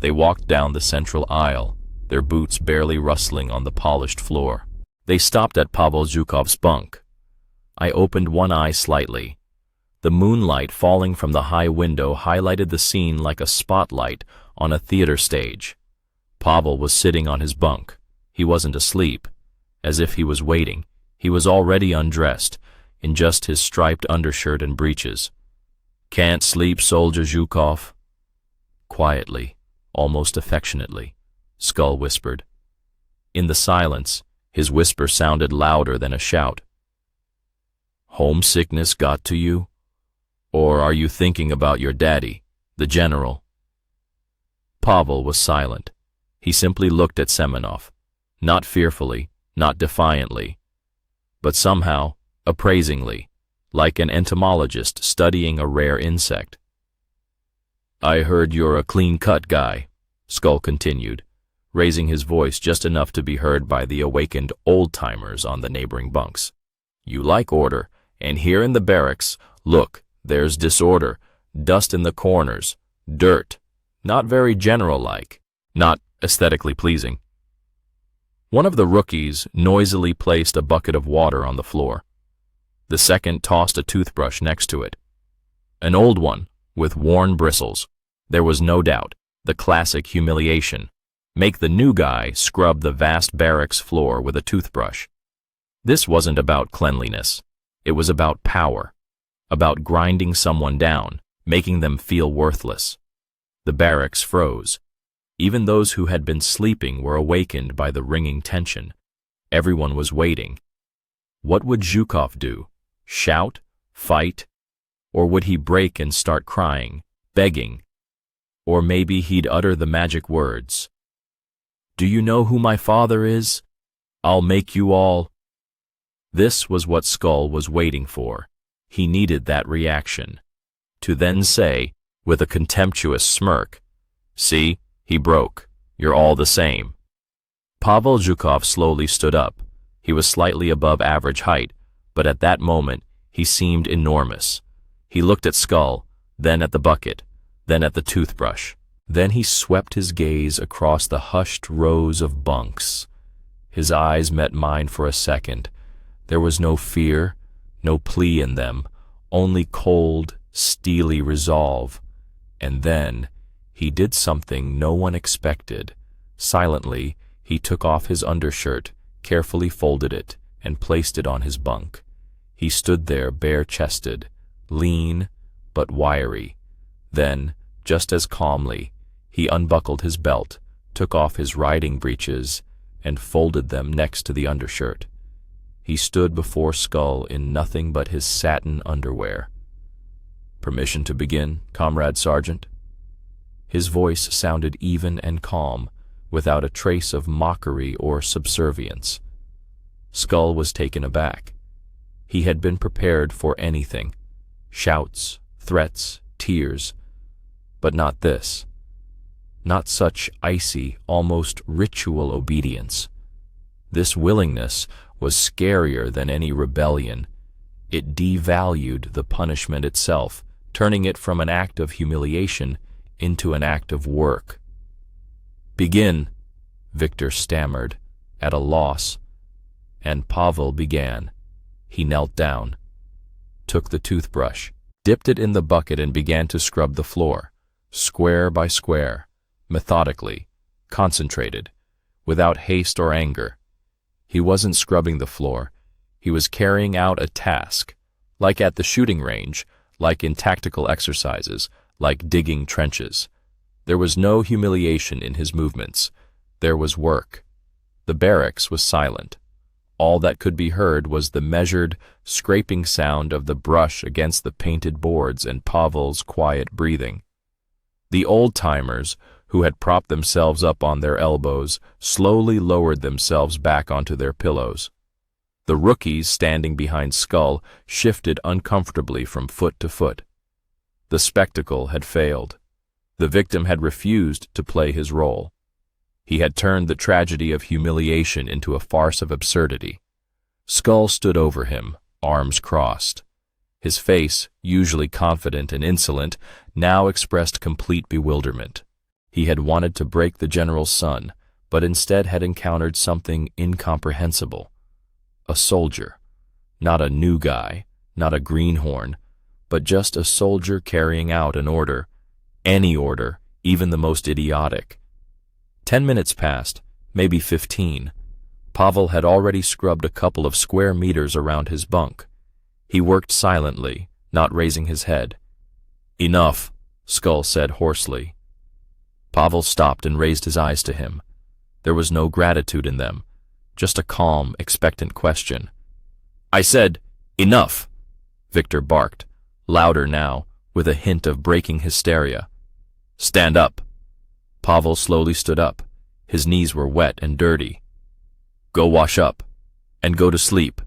They walked down the central aisle, their boots barely rustling on the polished floor. They stopped at Pavel Zhukov's bunk. I opened one eye slightly. The moonlight falling from the high window highlighted the scene like a spotlight on a theater stage. Pavel was sitting on his bunk. He wasn't asleep. As if he was waiting, he was already undressed, in just his striped undershirt and breeches. "Can't sleep, Soldier Zhukov?" Quietly, almost affectionately, Skull whispered. In the silence, his whisper sounded louder than a shout. "Homesickness got to you? Or are you thinking about your daddy, the general?" Pavel was silent. He simply looked at Semenov, not fearfully, not defiantly, but somehow appraisingly, like an entomologist studying a rare insect. "I heard you're a clean-cut guy," Skull continued, raising his voice just enough to be heard by the awakened old-timers on the neighboring bunks. "You like order, and here in the barracks, look, there's disorder, dust in the corners, dirt, not very general-like, not aesthetically pleasing." One of the rookies noisily placed a bucket of water on the floor. The second tossed a toothbrush next to it. An old one, with worn bristles. There was no doubt, the classic humiliation. Make the new guy scrub the vast barracks floor with a toothbrush. This wasn't about cleanliness. It was about power. About grinding someone down, making them feel worthless. The barracks froze. Even those who had been sleeping were awakened by the ringing tension. Everyone was waiting. What would Zhukov do? Shout? Fight? Or would he break and start crying, begging? Or maybe he'd utter the magic words. "Do you know who my father is? I'll make you all." This was what Skull was waiting for. He needed that reaction. To then say, with a contemptuous smirk, "See, he broke. You're all the same." Pavel Zhukov slowly stood up. He was slightly above average height, but at that moment he seemed enormous. He looked at Skull, then at the bucket, then at the toothbrush. Then he swept his gaze across the hushed rows of bunks. His eyes met mine for a second. There was no fear, no plea in them, only cold, steely resolve. And then he did something no one expected. Silently, he took off his undershirt, carefully folded it, and placed it on his bunk. He stood there bare-chested, lean but wiry. Then, just as calmly, he unbuckled his belt, took off his riding breeches, and folded them next to the undershirt. He stood before Skull in nothing but his satin underwear. "Permission to begin, Comrade Sergeant?" His voice sounded even and calm, without a trace of mockery or subservience. Skull was taken aback. He had been prepared for anything. Shouts, threats, tears. But not this. Not such icy, almost ritual obedience. This willingness was scarier than any rebellion. It devalued the punishment itself, turning it from an act of humiliation into an act of work. "Begin," Victor stammered, at a loss, and Pavel began. He knelt down, took the toothbrush, dipped it in the bucket and began to scrub the floor, square by square, methodically, concentrated, without haste or anger. He wasn't scrubbing the floor. He was carrying out a task, like at the shooting range, like in tactical exercises, like digging trenches. There was no humiliation in his movements. There was work. The barracks was silent. All that could be heard was the measured, scraping sound of the brush against the painted boards and Pavel's quiet breathing. The old-timers, who had propped themselves up on their elbows, slowly lowered themselves back onto their pillows. The rookies standing behind Skull shifted uncomfortably from foot to foot. The spectacle had failed. The victim had refused to play his role. He had turned the tragedy of humiliation into a farce of absurdity. Skull stood over him, arms crossed. His face, usually confident and insolent, now expressed complete bewilderment. He had wanted to break the general's son, but instead had encountered something incomprehensible. A soldier. Not a new guy, not a greenhorn, but just a soldier carrying out an order. Any order, even the most idiotic. 10 minutes passed, maybe 15. Pavel had already scrubbed a couple of square meters around his bunk. He worked silently, not raising his head. "Enough," Skull said hoarsely. Pavel stopped and raised his eyes to him. There was no gratitude in them, just a calm, expectant question. "I said, enough," Victor barked, louder now, with a hint of breaking hysteria. "Stand up." Pavel slowly stood up. His knees were wet and dirty. "Go wash up, and go to sleep."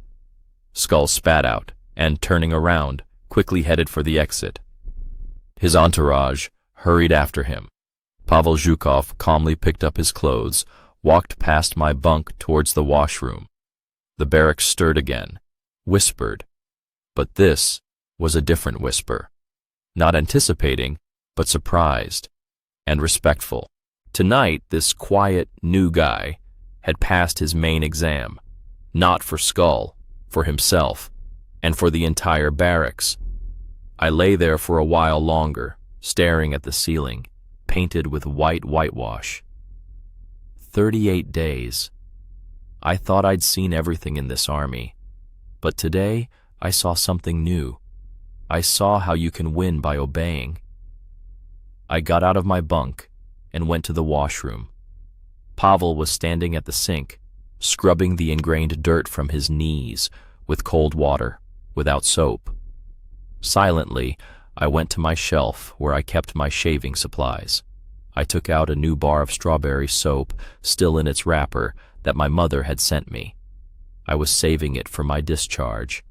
Skull spat out, and turning around, quickly headed for the exit. His entourage hurried after him. Pavel Zhukov calmly picked up his clothes, walked past my bunk towards the washroom. The barracks stirred again, whispered. But this was a different whisper. Not anticipating, but surprised and respectful. Tonight, this quiet, new guy had passed his main exam, not for Skull, for himself, and for the entire barracks. I lay there for a while longer, staring at the ceiling, painted with white whitewash. 38 days. I thought I'd seen everything in this army, but today I saw something new. I saw how you can win by obeying. I got out of my bunk and went to the washroom. Pavel was standing at the sink, scrubbing the ingrained dirt from his knees with cold water, without soap. Silently, I went to my shelf where I kept my shaving supplies. I took out a new bar of strawberry soap, still in its wrapper, that my mother had sent me. I was saving it for my discharge.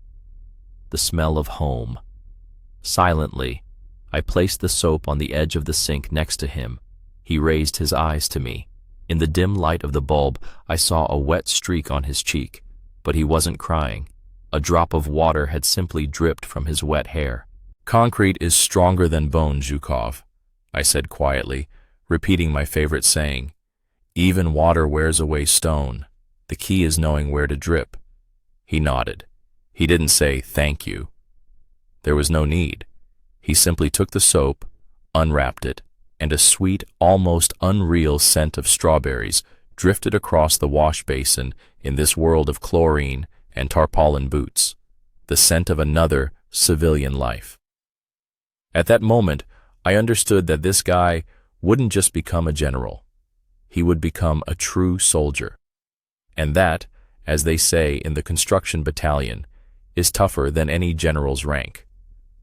The smell of home. Silently, I placed the soap on the edge of the sink next to him. He raised his eyes to me. In the dim light of the bulb, I saw a wet streak on his cheek, but he wasn't crying. A drop of water had simply dripped from his wet hair. "Concrete is stronger than bone, Zhukov," I said quietly, repeating my favorite saying. "Even water wears away stone. The key is knowing where to drip." He nodded. He didn't say thank you. There was no need. He simply took the soap, unwrapped it, and a sweet, almost unreal scent of strawberries drifted across the wash basin in this world of chlorine and tarpaulin boots, the scent of another civilian life. At that moment, I understood that this guy wouldn't just become a general. He would become a true soldier. And that, as they say in the construction battalion, is tougher than any general's rank.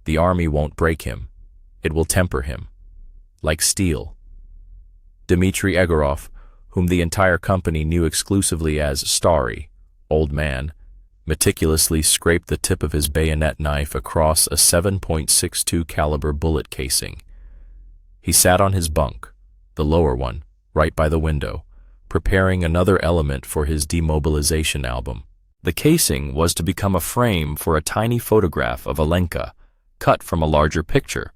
The army won't break him. It will temper him. Like steel. Dmitry Egorov, whom the entire company knew exclusively as Starry, old man, meticulously scraped the tip of his bayonet knife across a 7.62 caliber bullet casing. He sat on his bunk, the lower one, right by the window, preparing another element for his demobilization album. The casing was to become a frame for a tiny photograph of Alenka, cut from a larger picture.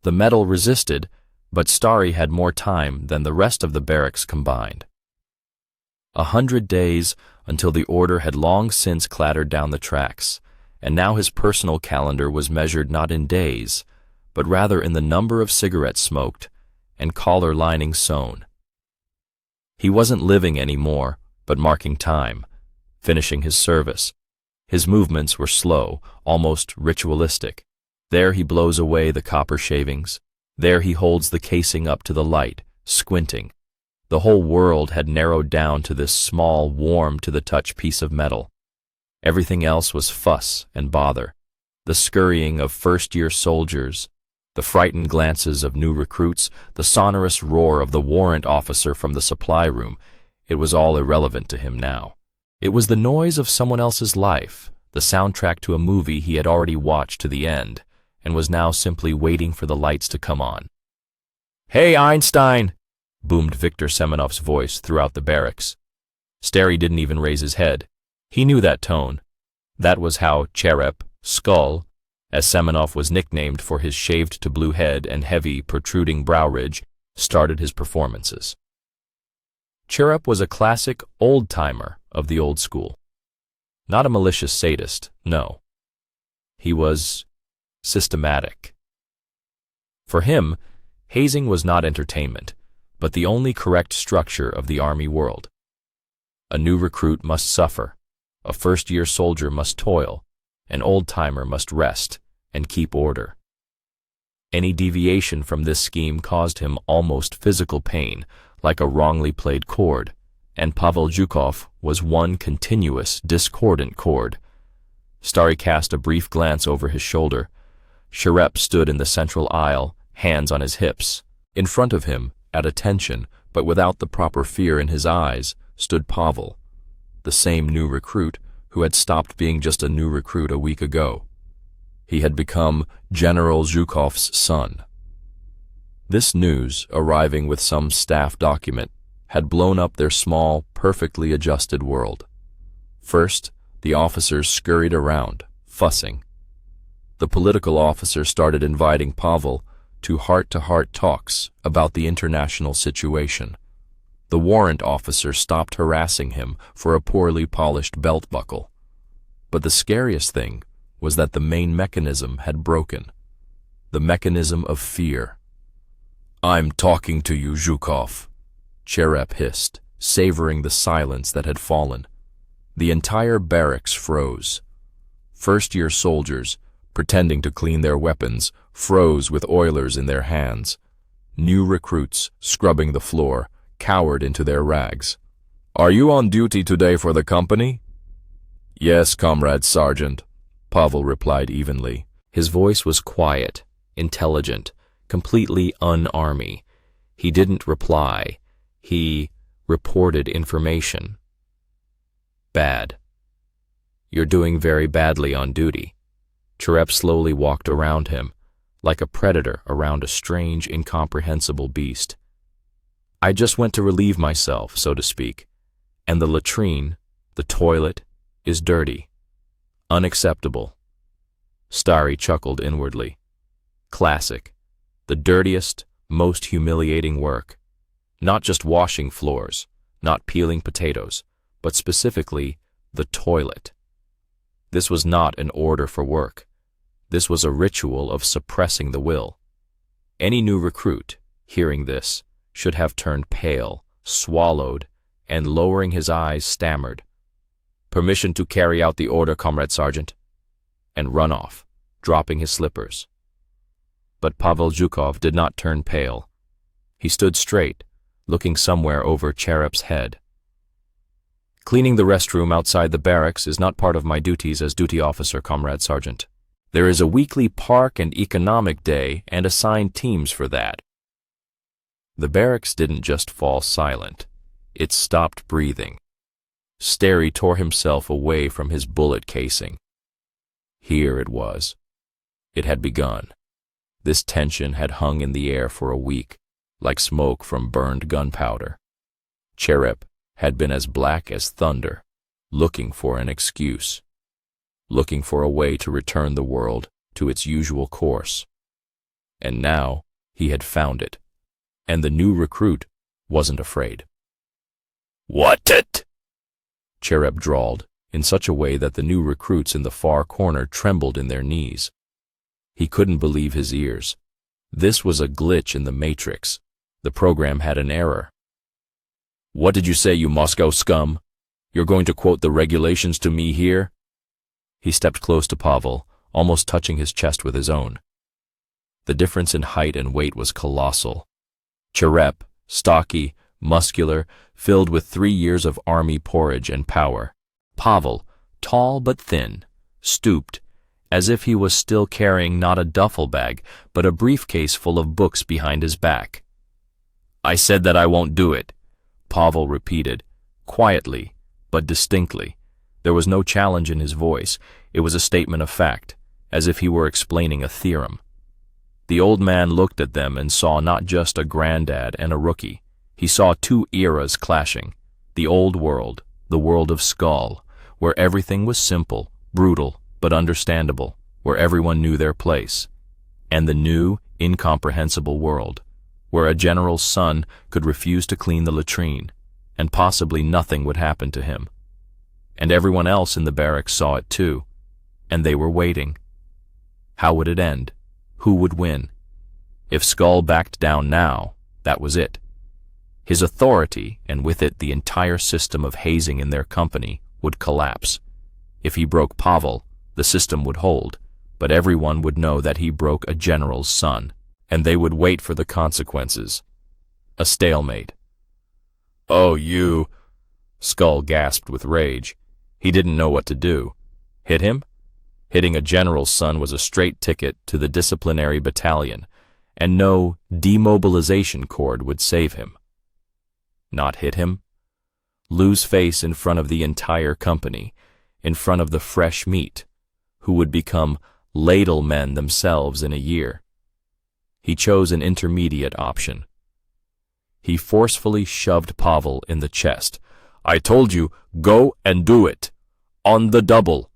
The metal resisted, but Starry had more time than the rest of the barracks combined. 100 days until the order had long since clattered down the tracks, and now his personal calendar was measured not in days, but rather in the number of cigarettes smoked and collar linings sewn. He wasn't living anymore, but marking time, finishing his service. His movements were slow, almost ritualistic. There he blows away the copper shavings. There he holds the casing up to the light, squinting. The whole world had narrowed down to this small, warm-to-the-touch piece of metal. Everything else was fuss and bother. The scurrying of first-year soldiers, The frightened glances of new recruits, the sonorous roar of the warrant officer from the supply room, it was all irrelevant to him now. It was the noise of someone else's life, the soundtrack to a movie he had already watched to the end, and was now simply waiting for the lights to come on. "Hey, Einstein!" boomed Viktor Semenov's voice throughout the barracks. Stary didn't even raise his head. He knew that tone. That was how Cherep, Skull, as Semenov was nicknamed for his shaved-to-blue head and heavy, protruding brow ridge, started his performances. Cherep was a classic old-timer of the old school. Not a malicious sadist, no. He was systematic. For him, hazing was not entertainment, but the only correct structure of the army world. A new recruit must suffer, a first-year soldier must toil, an old-timer must rest and keep order. Any deviation from this scheme caused him almost physical pain, like a wrongly played chord, and Pavel Zhukov was one continuous, discordant chord. Stary cast a brief glance over his shoulder. Cherep stood in the central aisle, hands on his hips. In front of him, at attention, but without the proper fear in his eyes, stood Pavel, the same new recruit who had stopped being just a new recruit a week ago. He had become General Zhukov's son. This news, arriving with some staff document, had blown up their small, perfectly adjusted world. First, the officers scurried around, fussing. The political officer started inviting Pavel to heart-to-heart talks about the international situation. The warrant officer stopped harassing him for a poorly polished belt buckle. But the scariest thing was that the main mechanism had broken. The mechanism of fear. "I'm talking to you, Zhukov," Cherep hissed, savoring the silence that had fallen. The entire barracks froze. First-year soldiers, pretending to clean their weapons, froze with oilers in their hands. New recruits, scrubbing the floor, cowered into their rags. "Are you on duty today for the company?" "Yes, Comrade Sergeant," Pavel replied evenly. His voice was quiet, intelligent, completely un-army. He didn't reply. He reported information. "Bad. You're doing very badly on duty." Cherep slowly walked around him, like a predator around a strange, incomprehensible beast. "I just went to relieve myself, so to speak, and the latrine, the toilet, is dirty. Unacceptable." Stary chuckled inwardly. Classic. The dirtiest, most humiliating work. Not just washing floors, not peeling potatoes, but specifically the toilet. This was not an order for work. This was a ritual of suppressing the will. Any new recruit, hearing this, should have turned pale, swallowed, and lowering his eyes stammered, "Permission to carry out the order, Comrade Sergeant," and run off, dropping his slippers. But Pavel Zhukov did not turn pale. He stood straight, looking somewhere over Cherep's head. "Cleaning the restroom outside the barracks is not part of my duties as duty officer, Comrade Sergeant. There is a weekly park and economic day and assigned teams for that." The barracks didn't just fall silent. It stopped breathing. Stary tore himself away from his bullet casing. Here it was. It had begun. This tension had hung in the air for a week, like smoke from burned gunpowder. Cherep had been as black as thunder, looking for an excuse, looking for a way to return the world to its usual course. And now he had found it, and the new recruit wasn't afraid. "What it?" Cherep drawled, in such a way that the new recruits in the far corner trembled in their knees. He couldn't believe his ears. This was a glitch in the matrix. The program had an error. "What did you say, you Moscow scum? You're going to quote the regulations to me here?" He stepped close to Pavel, almost touching his chest with his own. The difference in height and weight was colossal. Cherep, stocky, muscular, filled with 3 years of army porridge and power. Pavel, tall but thin, stooped, as if he was still carrying not a duffel bag, but a briefcase full of books behind his back. "I said that I won't do it," Pavel repeated, quietly but distinctly. There was no challenge in his voice. It was a statement of fact, as if he were explaining a theorem. The old man looked at them and saw not just a granddad and a rookie. He saw two eras clashing. The old world, the world of Skull, where everything was simple, brutal, but understandable, where everyone knew their place. And the new, incomprehensible world, where a general's son could refuse to clean the latrine, and possibly nothing would happen to him. And everyone else in the barracks saw it too, and they were waiting. How would it end? Who would win? If Skull backed down now, that was it. His authority, and with it the entire system of hazing in their company, would collapse. If he broke Pavel, the system would hold, but everyone would know that he broke a general's son, and they would wait for the consequences. A stalemate. "Oh, you—" Skull gasped with rage. He didn't know what to do. Hit him? Hitting a general's son was a straight ticket to the disciplinary battalion, and no demobilization cord would save him. Not hit him? Lose face in front of the entire company, in front of the fresh meat, who would become ladle men themselves in a year. He chose an intermediate option. He forcefully shoved Pavel in the chest. "I told you, go and do it. On the double."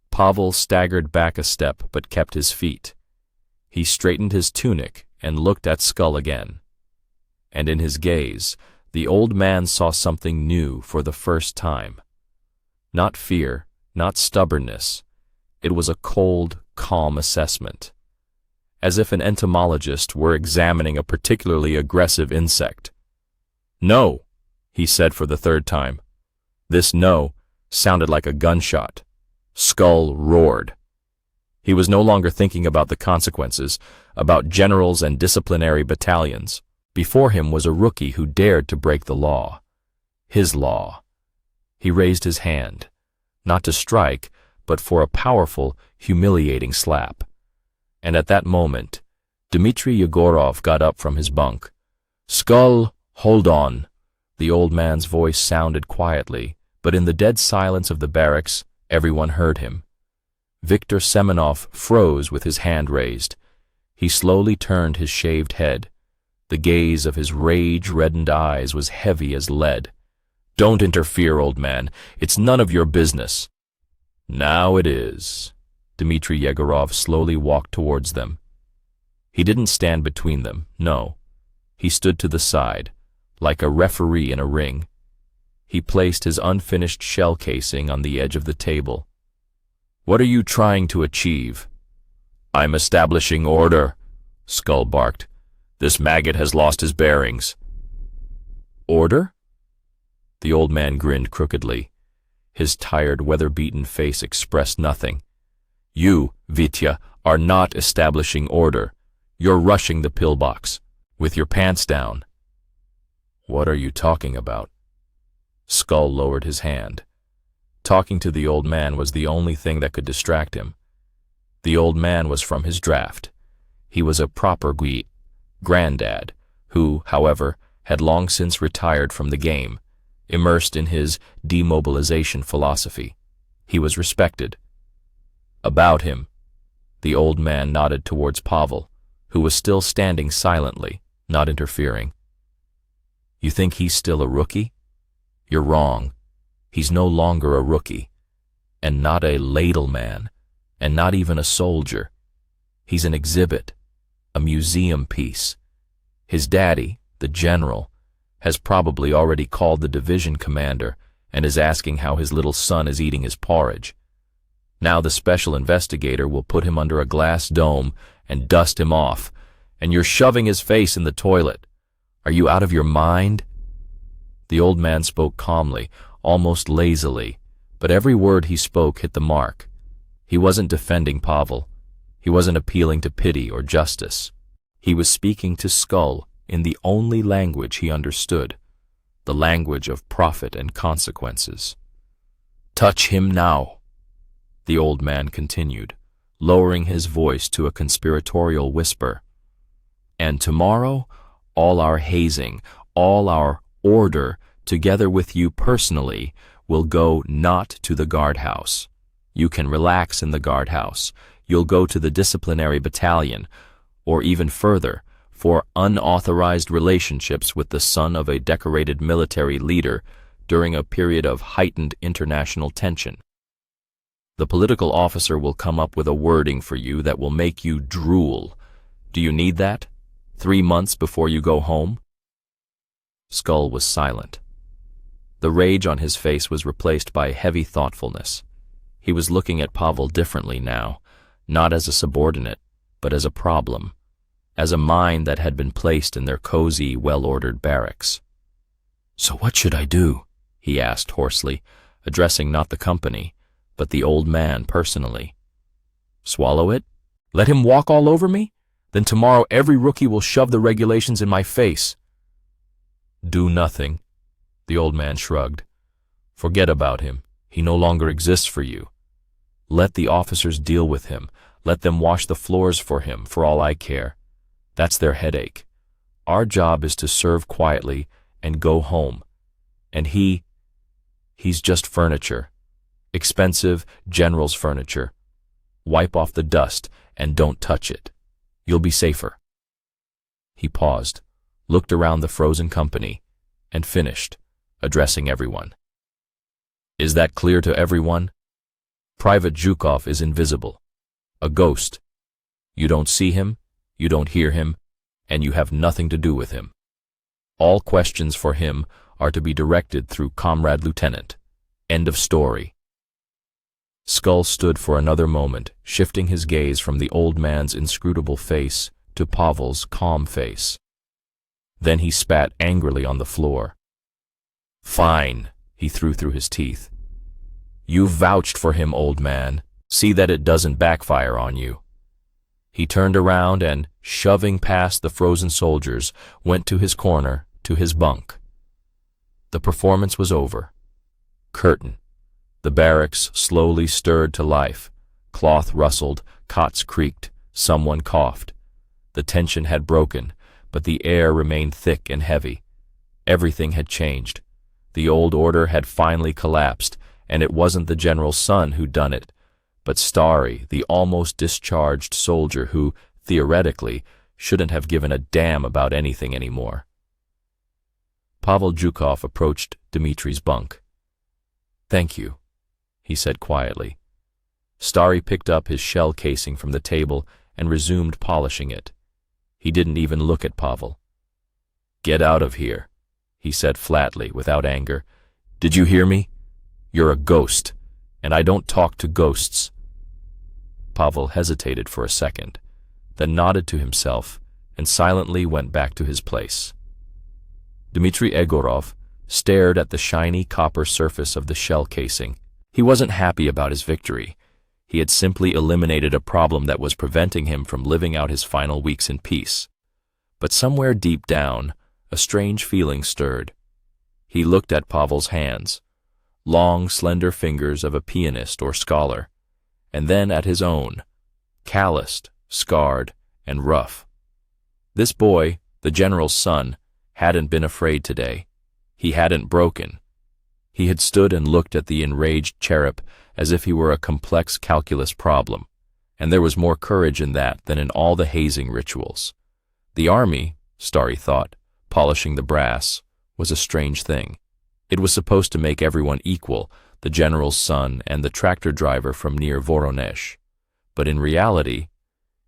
Pavel staggered back a step but kept his feet. He straightened his tunic and looked at Skull again. And in his gaze, the old man saw something new for the first time. Not fear, not stubbornness. It was a cold, calm assessment, as if an entomologist were examining a particularly aggressive insect. "No," he said for the third time. This no sounded like a gunshot. Skull roared. He was no longer thinking about the consequences, about generals and disciplinary battalions. Before him was a rookie who dared to break the law. His law. He raised his hand, not to strike, but for a powerful, humiliating slap. And at that moment, Dmitry Yegorov got up from his bunk. "Skull, hold on." The old man's voice sounded quietly, but in the dead silence of the barracks, everyone heard him. Viktor Semenov froze with his hand raised. He slowly turned his shaved head. The gaze of his rage-reddened eyes was heavy as lead. "Don't interfere, old man. It's none of your business." "Now it is." Dmitry Yegorov slowly walked towards them. He didn't stand between them, no. He stood to the side, like a referee in a ring. He placed his unfinished shell casing on the edge of the table. "What are you trying to achieve?" "I'm establishing order," Skull barked. "This maggot has lost his bearings." "Order?" The old man grinned crookedly. His tired, weather-beaten face expressed nothing. "You, Vitya, are not establishing order. You're rushing the pillbox, with your pants down." "What are you talking about?" Skull lowered his hand. Talking to the old man was the only thing that could distract him. The old man was from his draft. He was a proper granddad, who, however, had long since retired from the game, immersed in his demobilization philosophy. He was respected. About him, the old man nodded towards Pavel, who was still standing silently, not interfering. "You think he's still a rookie? You're wrong. He's no longer a rookie, and not a ladle man, and not even a soldier. He's an exhibit, a museum piece. His daddy, the general, has probably already called the division commander and is asking how his little son is eating his porridge. Now the special investigator will put him under a glass dome and dust him off, and you're shoving his face in the toilet. Are you out of your mind?" The old man spoke calmly, almost lazily, but every word he spoke hit the mark. He wasn't defending Pavel. He wasn't appealing to pity or justice. He was speaking to Skull in the only language he understood, the language of profit and consequences. "Touch him now." the old man continued, lowering his voice to a conspiratorial whisper. And tomorrow, all our hazing, all our order, together with you personally, will go not to the guardhouse. You can relax in the guardhouse. You'll go to the disciplinary battalion, or even further, for unauthorized relationships with the son of a decorated military leader during a period of heightened international tension. The political officer will come up with a wording for you that will make you drool. Do you need that? 3 months before you go home? Skull was silent. The rage on his face was replaced by heavy thoughtfulness. He was looking at Pavel differently now, not as a subordinate, but as a problem, as a mine that had been placed in their cozy, well-ordered barracks. "So what should I do?" he asked hoarsely, addressing not the company, but the old man personally. "Swallow it? Let him walk all over me? Then tomorrow every rookie will shove the regulations in my face." "Do nothing," the old man shrugged. "Forget about him. He no longer exists for you. Let the officers deal with him. Let them wash the floors for him, for all I care. That's their headache. Our job is to serve quietly and go home. And he's just furniture. Expensive general's furniture. Wipe off the dust and don't touch it. You'll be safer." He paused, looked around the frozen company, and finished, addressing everyone. "Is that clear to everyone? Private Zhukov is invisible, a ghost. You don't see him, you don't hear him, and you have nothing to do with him. All questions for him are to be directed through Comrade Lieutenant. End of story." Skull stood for another moment, shifting his gaze from the old man's inscrutable face to Pavel's calm face. Then he spat angrily on the floor. "Fine," he threw through his teeth. "You vouched for him, old man. See that it doesn't backfire on you." He turned around and, shoving past the frozen soldiers, went to his corner, to his bunk. The performance was over. Curtain. The barracks slowly stirred to life. Cloth rustled, cots creaked, someone coughed. The tension had broken, but the air remained thick and heavy. Everything had changed. The old order had finally collapsed, and it wasn't the general's son who'd done it, but Starry, the almost discharged soldier who, theoretically, shouldn't have given a damn about anything anymore. Pavel Zhukov approached Dmitri's bunk. "Thank you," he said quietly. Starry picked up his shell casing from the table and resumed polishing it. He didn't even look at Pavel. "Get out of here," he said flatly, without anger. "Did you hear me? You're a ghost, and I don't talk to ghosts." Pavel hesitated for a second, then nodded to himself and silently went back to his place. Dmitri Egorov stared at the shiny copper surface of the shell casing. He wasn't happy about his victory. He had simply eliminated a problem that was preventing him from living out his final weeks in peace. But somewhere deep down, a strange feeling stirred. He looked at Pavel's hands, long, slender fingers of a pianist or scholar, and then at his own, calloused, scarred, and rough. This boy, the general's son, hadn't been afraid today. He hadn't broken. He had stood and looked at the enraged cherub as if he were a complex calculus problem, and there was more courage in that than in all the hazing rituals. The army, Starry thought, polishing the brass, was a strange thing. It was supposed to make everyone equal, the general's son and the tractor driver from near Voronezh. But in reality,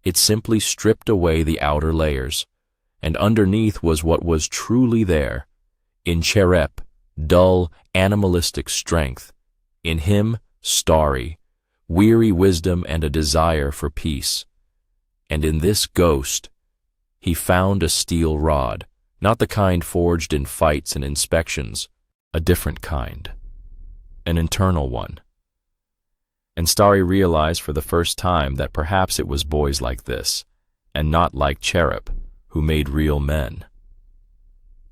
it simply stripped away the outer layers, and underneath was what was truly there. In Cherep, dull, animalistic strength. In him, Starry, weary wisdom and a desire for peace. And in this ghost, he found a steel rod, not the kind forged in fights and inspections, a different kind, an internal one. And Starry realized for the first time that perhaps it was boys like this, and not like Cherub, who made real men.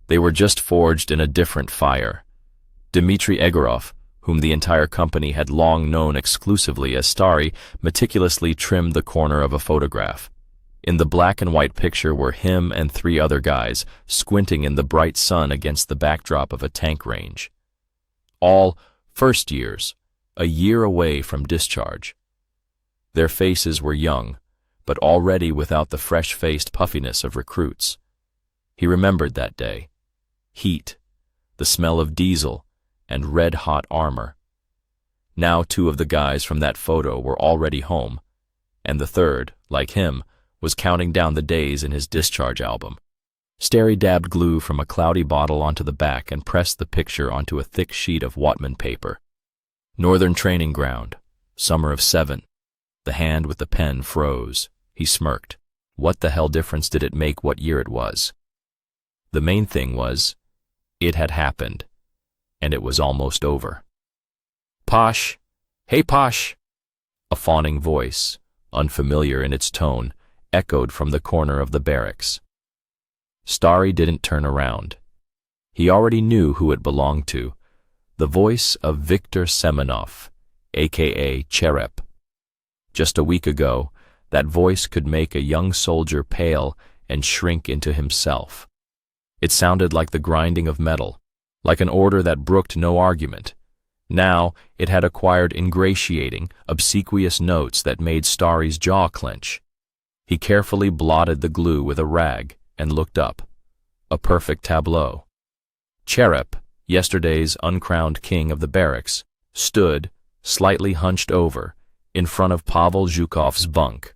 They were just forged in a different fire. Dmitri Egorov whom the entire company had long known exclusively as Starry, meticulously trimmed the corner of a photograph. In the black and white picture were him and 3 other guys, squinting in the bright sun against the backdrop of a tank range. All first years, a year away from discharge. Their faces were young, but already without the fresh-faced puffiness of recruits. He remembered that day. Heat, the smell of diesel, and red-hot armor. Now 2 of the guys from that photo were already home, and the third, like him, was counting down the days in his discharge album. Starry dabbed glue from a cloudy bottle onto the back and pressed the picture onto a thick sheet of Wattman paper. Northern Training Ground, summer of '7. The hand with the pen froze. He smirked. What the hell difference did it make what year it was? The main thing was, it had happened, and it was almost over. Posh! Hey, Posh! A fawning voice, unfamiliar in its tone, echoed from the corner of the barracks. Starry didn't turn around. He already knew who it belonged to, the voice of Viktor Semenov, a.k.a. Cherep. Just a week ago, that voice could make a young soldier pale and shrink into himself. It sounded like the grinding of metal, like an order that brooked no argument. Now it had acquired ingratiating, obsequious notes that made Starry's jaw clench. He carefully blotted the glue with a rag and looked up. A perfect tableau. Cherep, yesterday's uncrowned king of the barracks, stood, slightly hunched over, in front of Pavel Zhukov's bunk.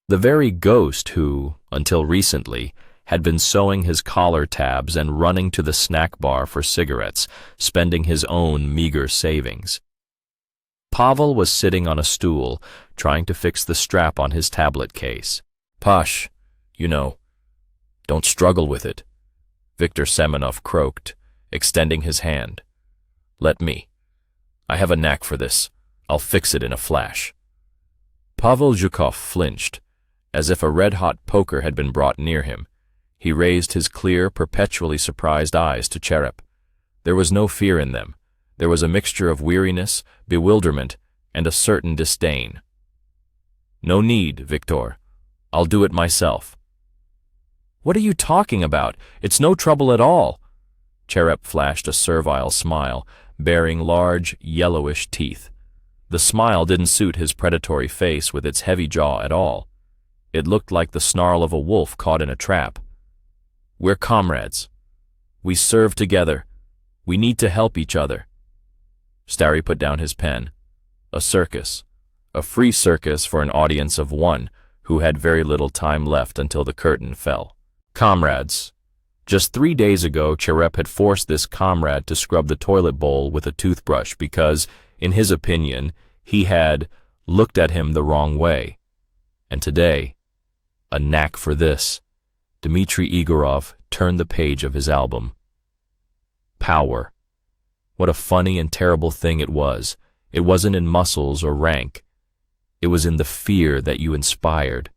The very ghost who, until recently, had been sewing his collar tabs and running to the snack bar for cigarettes, spending his own meager savings. Pavel was sitting on a stool, trying to fix the strap on his tablet case. Posh, you know, don't struggle with it, Viktor Semenov croaked, extending his hand. Let me. I have a knack for this. I'll fix it in a flash. Pavel Zhukov flinched, as if a red-hot poker had been brought near him. He raised his clear, perpetually surprised eyes to Cherep. There was no fear in them. There was a mixture of weariness, bewilderment, and a certain disdain. No need, Viktor. I'll do it myself. What are you talking about? It's no trouble at all. Cherep flashed a servile smile, bearing large, yellowish teeth. The smile didn't suit his predatory face with its heavy jaw at all. It looked like the snarl of a wolf caught in a trap. We're comrades. We serve together. We need to help each other. Starry put down his pen. A circus. A free circus for an audience of 1 who had very little time left until the curtain fell. Comrades. Just 3 days ago, Cherep had forced this comrade to scrub the toilet bowl with a toothbrush because, in his opinion, he had looked at him the wrong way. And today, a knack for this, Dmitry Igorov turned the page of his album. Power. What a funny and terrible thing it was. It wasn't in muscles or rank. It was in the fear that you inspired.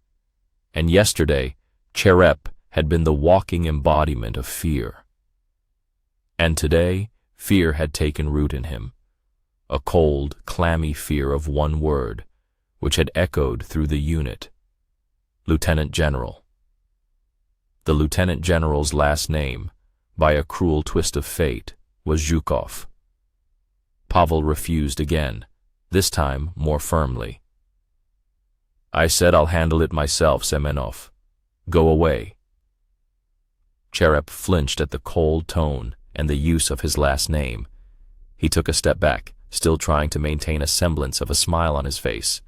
And yesterday, Cherep had been the walking embodiment of fear. And today, fear had taken root in him. A cold, clammy fear of one word, which had echoed through the unit. Lieutenant General. The Lieutenant General's last name, by a cruel twist of fate, was Zhukov. Pavel refused again, this time more firmly. I said I'll handle it myself, Semenov. Go away. Cherep flinched at the cold tone and the use of his last name. He took a step back, still trying to maintain a semblance of a smile on his face.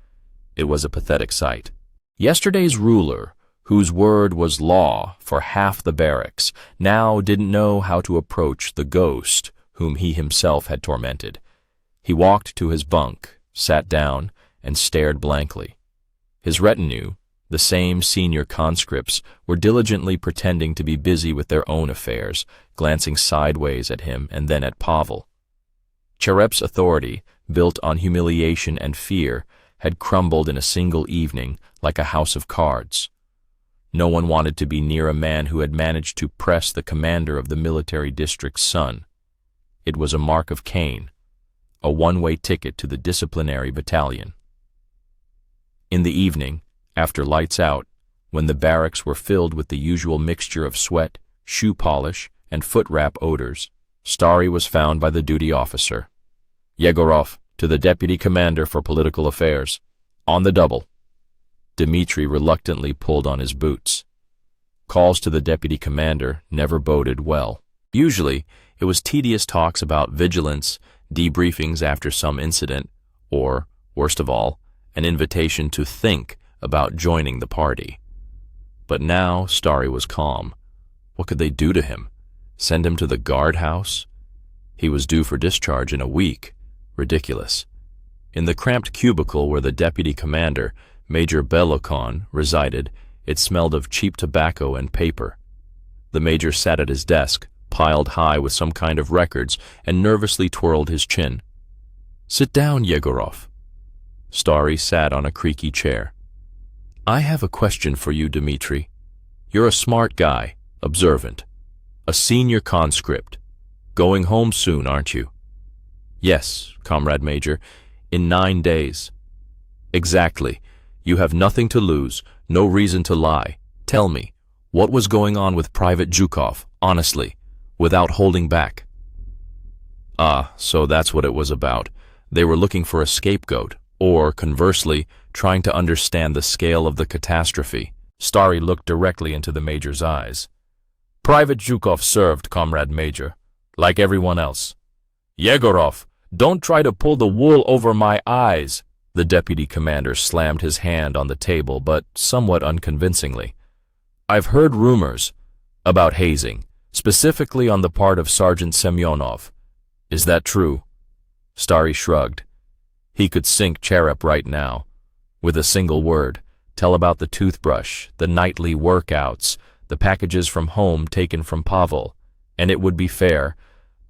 It was a pathetic sight. Yesterday's ruler, whose word was law for half the barracks, now didn't know how to approach the ghost whom he himself had tormented. He walked to his bunk, sat down, and stared blankly. His retinue, the same senior conscripts, were diligently pretending to be busy with their own affairs, glancing sideways at him and then at Pavel. Cherep's authority, built on humiliation and fear, had crumbled in a single evening like a house of cards. No one wanted to be near a man who had managed to press the commander of the military district's son. It was a mark of Cain, a one-way ticket to the disciplinary battalion. In the evening, after lights out, when the barracks were filled with the usual mixture of sweat, shoe polish, and foot wrap odors, Starry was found by the duty officer. Yegorov, to the deputy commander for political affairs. On the double. Dmitri reluctantly pulled on his boots. Calls to the deputy commander never boded well. Usually, it was tedious talks about vigilance, debriefings after some incident, or, worst of all, an invitation to think about joining the party. But now Starry was calm. What could they do to him? Send him to the guardhouse? He was due for discharge in a week. Ridiculous. In the cramped cubicle where the deputy commander, Major Belokon, resided, it smelled of cheap tobacco and paper. The major sat at his desk, piled high with some kind of records, and nervously twirled his chin. "Sit down, Yegorov." Starry sat on a creaky chair. "I have a question for you, Dmitri. You're a smart guy, observant, a senior conscript. Going home soon, aren't you?" "Yes, Comrade Major, in 9 days." "Exactly. You have nothing to lose, no reason to lie. Tell me, what was going on with Private Zhukov, honestly, without holding back?" "Ah, so that's what it was about. They were looking for a scapegoat, or, conversely, trying to understand the scale of the catastrophe." Starry looked directly into the major's eyes. "Private Zhukov served, Comrade Major, like everyone else." "Yegorov, don't try to pull the wool over my eyes." The deputy commander slammed his hand on the table, but somewhat unconvincingly. "I've heard rumors about hazing, specifically on the part of Sergeant Semyonov. Is that true?" Starry shrugged. He could sink Cherep right now. With a single word, tell about the toothbrush, the nightly workouts, the packages from home taken from Pavel, and it would be fair,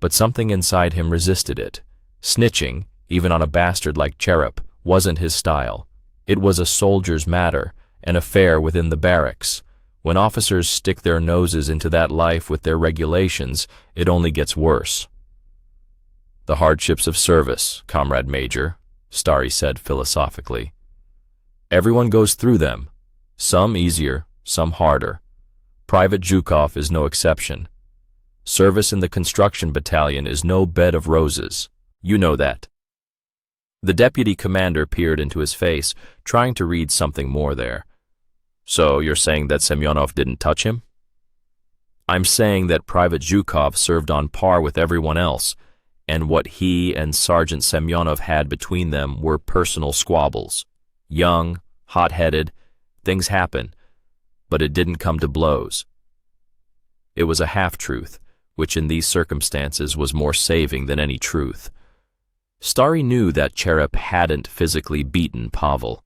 but something inside him resisted it. Snitching, even on a bastard like Cherep, wasn't his style. It was a soldier's matter, an affair within the barracks. When officers stick their noses into that life with their regulations, it only gets worse. "The hardships of service, Comrade Major," Starry said philosophically. "Everyone goes through them, some easier, some harder. Private Zhukov is no exception. Service in the construction battalion is no bed of roses. You know that." The deputy commander peered into his face, trying to read something more there. "So you're saying that Semyonov didn't touch him?" "I'm saying that Private Zhukov served on par with everyone else, and what he and Sergeant Semyonov had between them were personal squabbles. Young, hot-headed, things happen, but it didn't come to blows." It was a half-truth, which in these circumstances was more saving than any truth. Starry knew that Cherep hadn't physically beaten Pavel.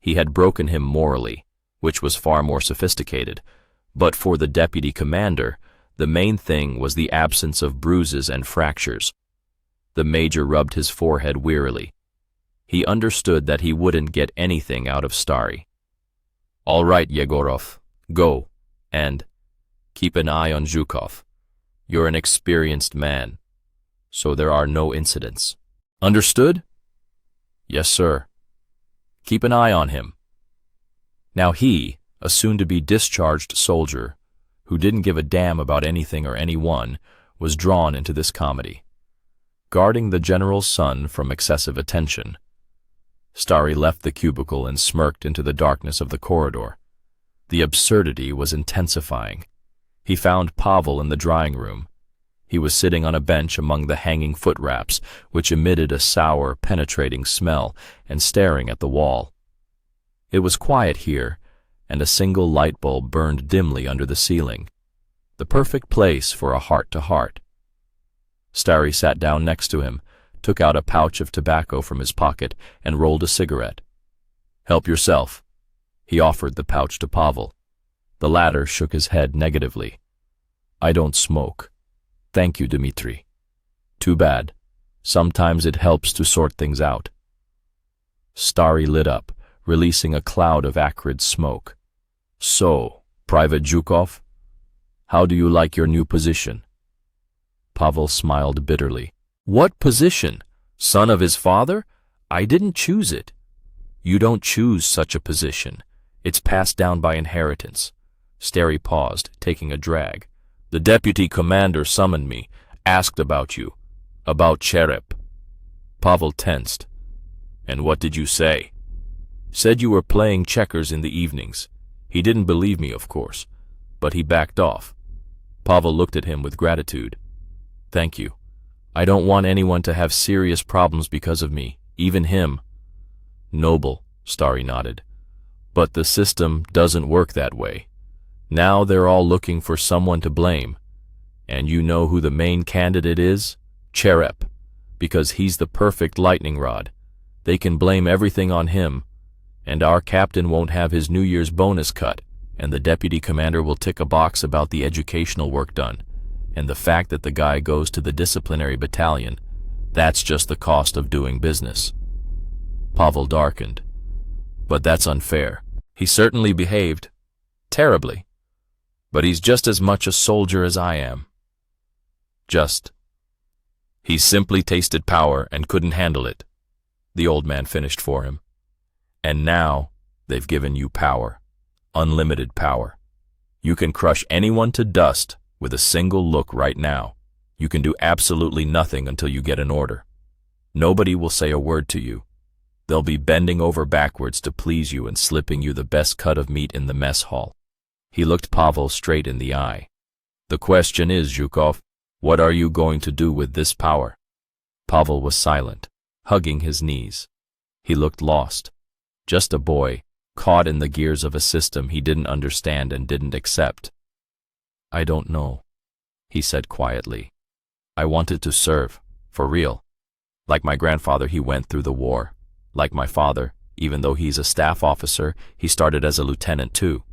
He had broken him morally, which was far more sophisticated, but for the deputy commander, the main thing was the absence of bruises and fractures. The major rubbed his forehead wearily. He understood that he wouldn't get anything out of Starry. "All right, Yegorov, go, and keep an eye on Zhukov. You're an experienced man, so there are no incidents. Understood?" "Yes, sir." "Keep an eye on him." Now he, a soon-to-be discharged soldier, who didn't give a damn about anything or anyone, was drawn into this comedy, guarding the general's son from excessive attention. Starry left the cubicle and smirked into the darkness of the corridor. The absurdity was intensifying. He found Pavel in the drawing room. He was sitting on a bench among the hanging foot wraps, which emitted a sour, penetrating smell, and staring at the wall. It was quiet here, and a single light bulb burned dimly under the ceiling. The perfect place for a heart-to-heart. Starry sat down next to him, took out a pouch of tobacco from his pocket, and rolled a cigarette. "Help yourself." He offered the pouch to Pavel. The latter shook his head negatively. "I don't smoke." "Thank you, Dmitri." "Too bad. Sometimes it helps to sort things out." Starry lit up, releasing a cloud of acrid smoke. "So, Private Zhukov, how do you like your new position?" Pavel smiled bitterly. "What position? Son of his father? I didn't choose it. You don't choose such a position. It's passed down by inheritance. Sterry paused, taking a drag. The deputy commander summoned me, asked about you, about Cherep. Pavel tensed. And what did you say? Said you were playing checkers in the evenings. He didn't believe me, of course, but he backed off. Pavel looked at him with gratitude. Thank you. I don't want anyone to have serious problems because of me, even him. Noble, Starry nodded. But the system doesn't work that way. Now they're all looking for someone to blame. And you know who the main candidate is? Cherep, because he's the perfect lightning rod. They can blame everything on him, and our captain won't have his New Year's bonus cut, and the deputy commander will tick a box about the educational work done, and the fact that the guy goes to the disciplinary battalion. That's just the cost of doing business. Pavel darkened. But that's unfair. He certainly behaved terribly. But he's just as much a soldier as I am. He simply tasted power and couldn't handle it. The old man finished for him. And now they've given you power. Unlimited power. You can crush anyone to dust with a single look right now. You can do absolutely nothing until you get an order. Nobody will say a word to you. They'll be bending over backwards to please you and slipping you the best cut of meat in the mess hall. He looked Pavel straight in the eye. The question is, Zhukov, what are you going to do with this power? Pavel was silent, hugging his knees. He looked lost. Just a boy, caught in the gears of a system he didn't understand and didn't accept. I don't know, he said quietly. I wanted to serve, for real. Like my grandfather, he went through the war. Like my father, even though he's a staff officer, he started as a lieutenant too.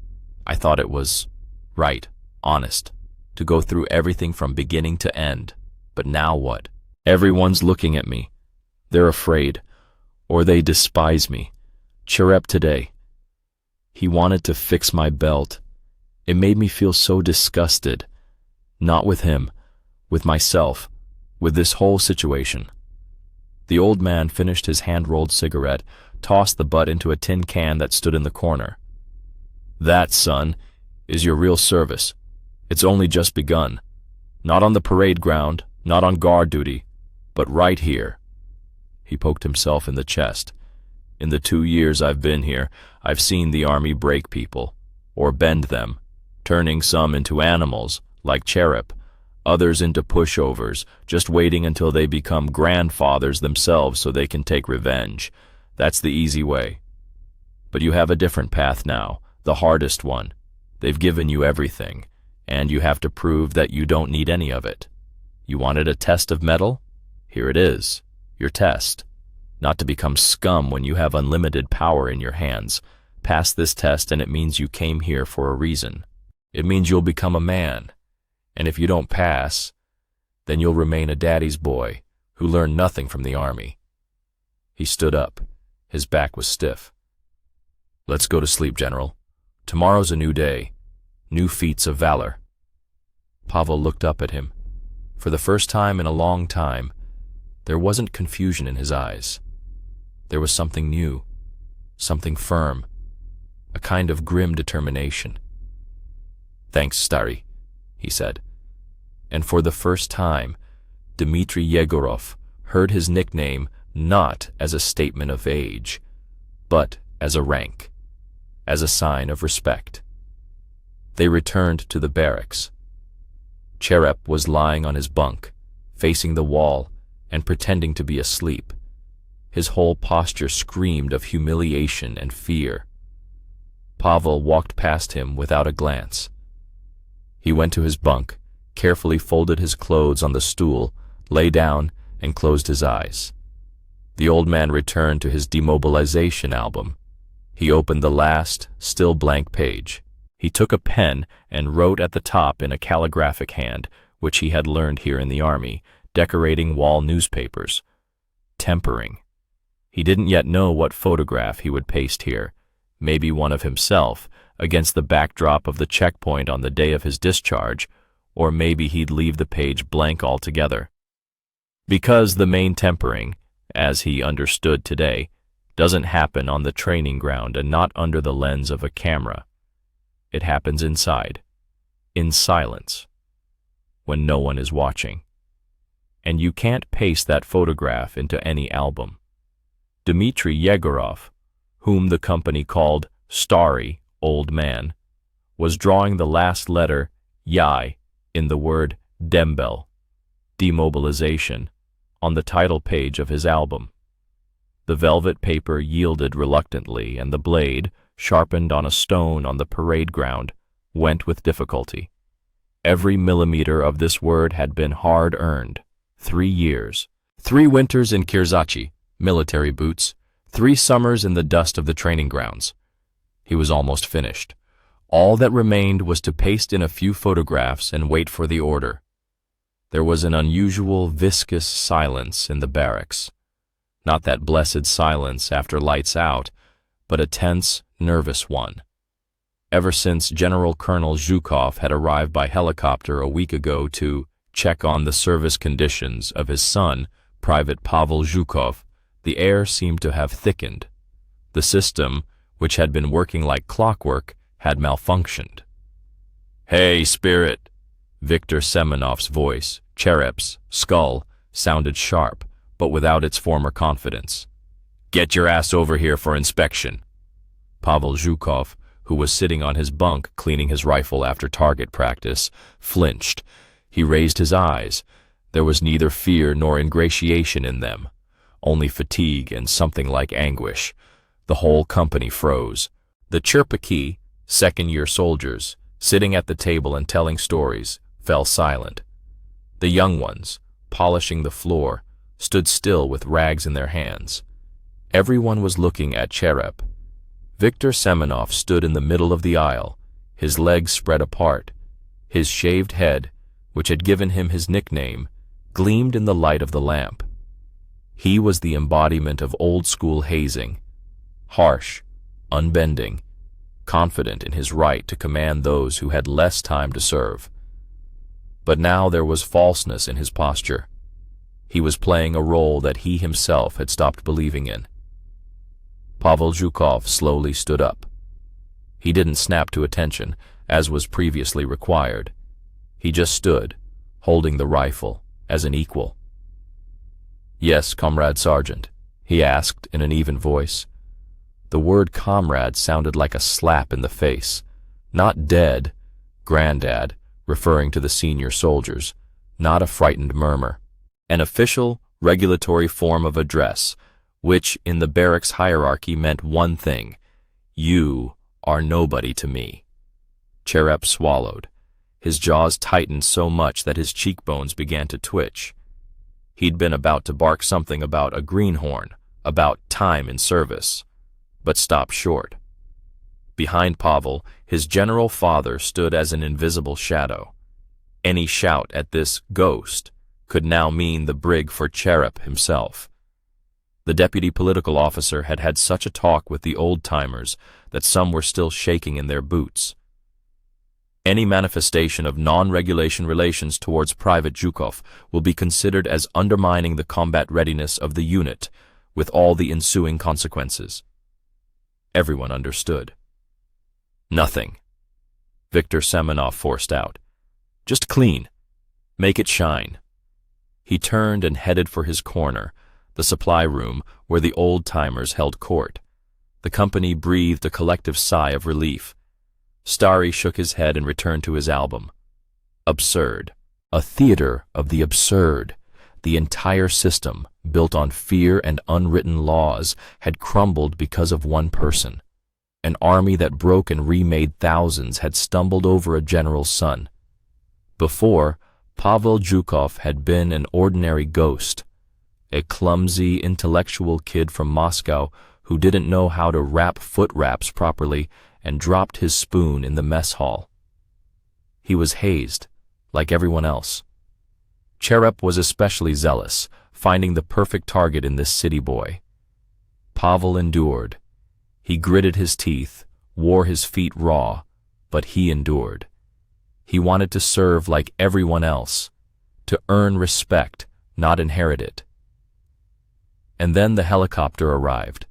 I thought it was right, honest, to go through everything from beginning to end. But now what? Everyone's looking at me. They're afraid, or they despise me. Cherep today. He wanted to fix my belt. It made me feel so disgusted. Not with him, with myself, with this whole situation. The old man finished his hand-rolled cigarette, tossed the butt into a tin can that stood in the corner. That, son, is your real service. It's only just begun. Not on the parade ground, not on guard duty, but right here. He poked himself in the chest. In the 2 years I've been here, I've seen the army break people, or bend them, turning some into animals, like Cherep, others into pushovers, just waiting until they become grandfathers themselves so they can take revenge. That's the easy way. But you have a different path now, the hardest one. They've given you everything, and you have to prove that you don't need any of it. You wanted a test of mettle? Here it is, your test. Not to become scum when you have unlimited power in your hands. Pass this test and it means you came here for a reason. It means you'll become a man. And if you don't pass, then you'll remain a daddy's boy who learned nothing from the army. He stood up. His back was stiff. Let's go to sleep, General. Tomorrow's a new day, new feats of valor. Pavel looked up at him. For the first time in a long time, there wasn't confusion in his eyes. There was something new, something firm, a kind of grim determination. Thanks, Starry, he said. And for the first time, Dmitry Yegorov heard his nickname not as a statement of age, but as a rank, as a sign of respect. They returned to the barracks. Cherep was lying on his bunk, facing the wall and pretending to be asleep. His whole posture screamed of humiliation and fear. Pavel walked past him without a glance. He went to his bunk, carefully folded his clothes on the stool, lay down, and closed his eyes. The old man returned to his demobilization album. He opened the last, still blank page. He took a pen and wrote at the top in a calligraphic hand, which he had learned here in the army, decorating wall newspapers. Tempering. He didn't yet know what photograph he would paste here, maybe one of himself, against the backdrop of the checkpoint on the day of his discharge, or maybe he'd leave the page blank altogether. Because the main tempering, as he understood today, doesn't happen on the training ground and not under the lens of a camera. It happens inside, in silence, when no one is watching. And you can't paste that photograph into any album. Dmitry Yegorov, whom the company called Starry Old Man, was drawing the last letter Yai in the word Dembel, demobilization, on the title page of his album. The velvet paper yielded reluctantly, and the blade, sharpened on a stone on the parade ground, went with difficulty. Every millimeter of this word had been hard-earned. 3 years. 3 winters in Kirzachi, military boots, 3 summers in the dust of the training grounds. He was almost finished. All that remained was to paste in a few photographs and wait for the order. There was an unusual, viscous silence in the barracks. Not that blessed silence after lights out, but a tense, nervous one. Ever since General Colonel Zhukov had arrived by helicopter a week ago to check on the service conditions of his son, Private Pavel Zhukov, the air seemed to have thickened. The system, which had been working like clockwork, had malfunctioned. "Hey, Spirit!" Viktor Semenov's voice, Cherep's skull, sounded sharp, but without its former confidence. "Get your ass over here for inspection." Pavel Zhukov, who was sitting on his bunk cleaning his rifle after target practice, flinched. He raised his eyes. There was neither fear nor ingratiation in them, only fatigue and something like anguish. The whole company froze. The Cherpaki, second-year soldiers, sitting at the table and telling stories, fell silent. The young ones, polishing the floor, stood still with rags in their hands. Everyone was looking at Cherep. Viktor Semenov stood in the middle of the aisle, his legs spread apart. His shaved head, which had given him his nickname, gleamed in the light of the lamp. He was the embodiment of old-school hazing, harsh, unbending, confident in his right to command those who had less time to serve. But now there was falseness in his posture. He was playing a role that he himself had stopped believing in. Pavel Zhukov slowly stood up. He didn't snap to attention, as was previously required. He just stood, holding the rifle, as an equal. "Yes, Comrade Sergeant," he asked in an even voice. The word comrade sounded like a slap in the face. Not dead, Grandad, referring to the senior soldiers, not a frightened murmur. An official, regulatory form of address, which in the barracks hierarchy meant one thing: you are nobody to me. Cherep swallowed. His jaws tightened so much that his cheekbones began to twitch. He'd been about to bark something about a greenhorn, about time in service, but stopped short. Behind Pavel, his general father stood as an invisible shadow. Any shout at this ghost could now mean the brig for Cherep himself. The deputy political officer had had such a talk with the old-timers that some were still shaking in their boots. Any manifestation of non-regulation relations towards Private Zhukov will be considered as undermining the combat readiness of the unit, with all the ensuing consequences. Everyone understood. "Nothing," Viktor Semenov forced out. "Just clean. Make it shine." He turned and headed for his corner, the supply room where the old-timers held court. The company breathed a collective sigh of relief. Starry shook his head and returned to his album. Absurd. A theater of the absurd. The entire system, built on fear and unwritten laws, had crumbled because of one person. An army that broke and remade thousands had stumbled over a general's son. Before, Pavel Zhukov had been an ordinary ghost, a clumsy, intellectual kid from Moscow who didn't know how to wrap foot wraps properly and dropped his spoon in the mess hall. He was hazed, like everyone else. Cherep was especially zealous, finding the perfect target in this city boy. Pavel endured. He gritted his teeth, wore his feet raw, but he endured. He wanted to serve like everyone else, to earn respect, not inherit it. And then the helicopter arrived.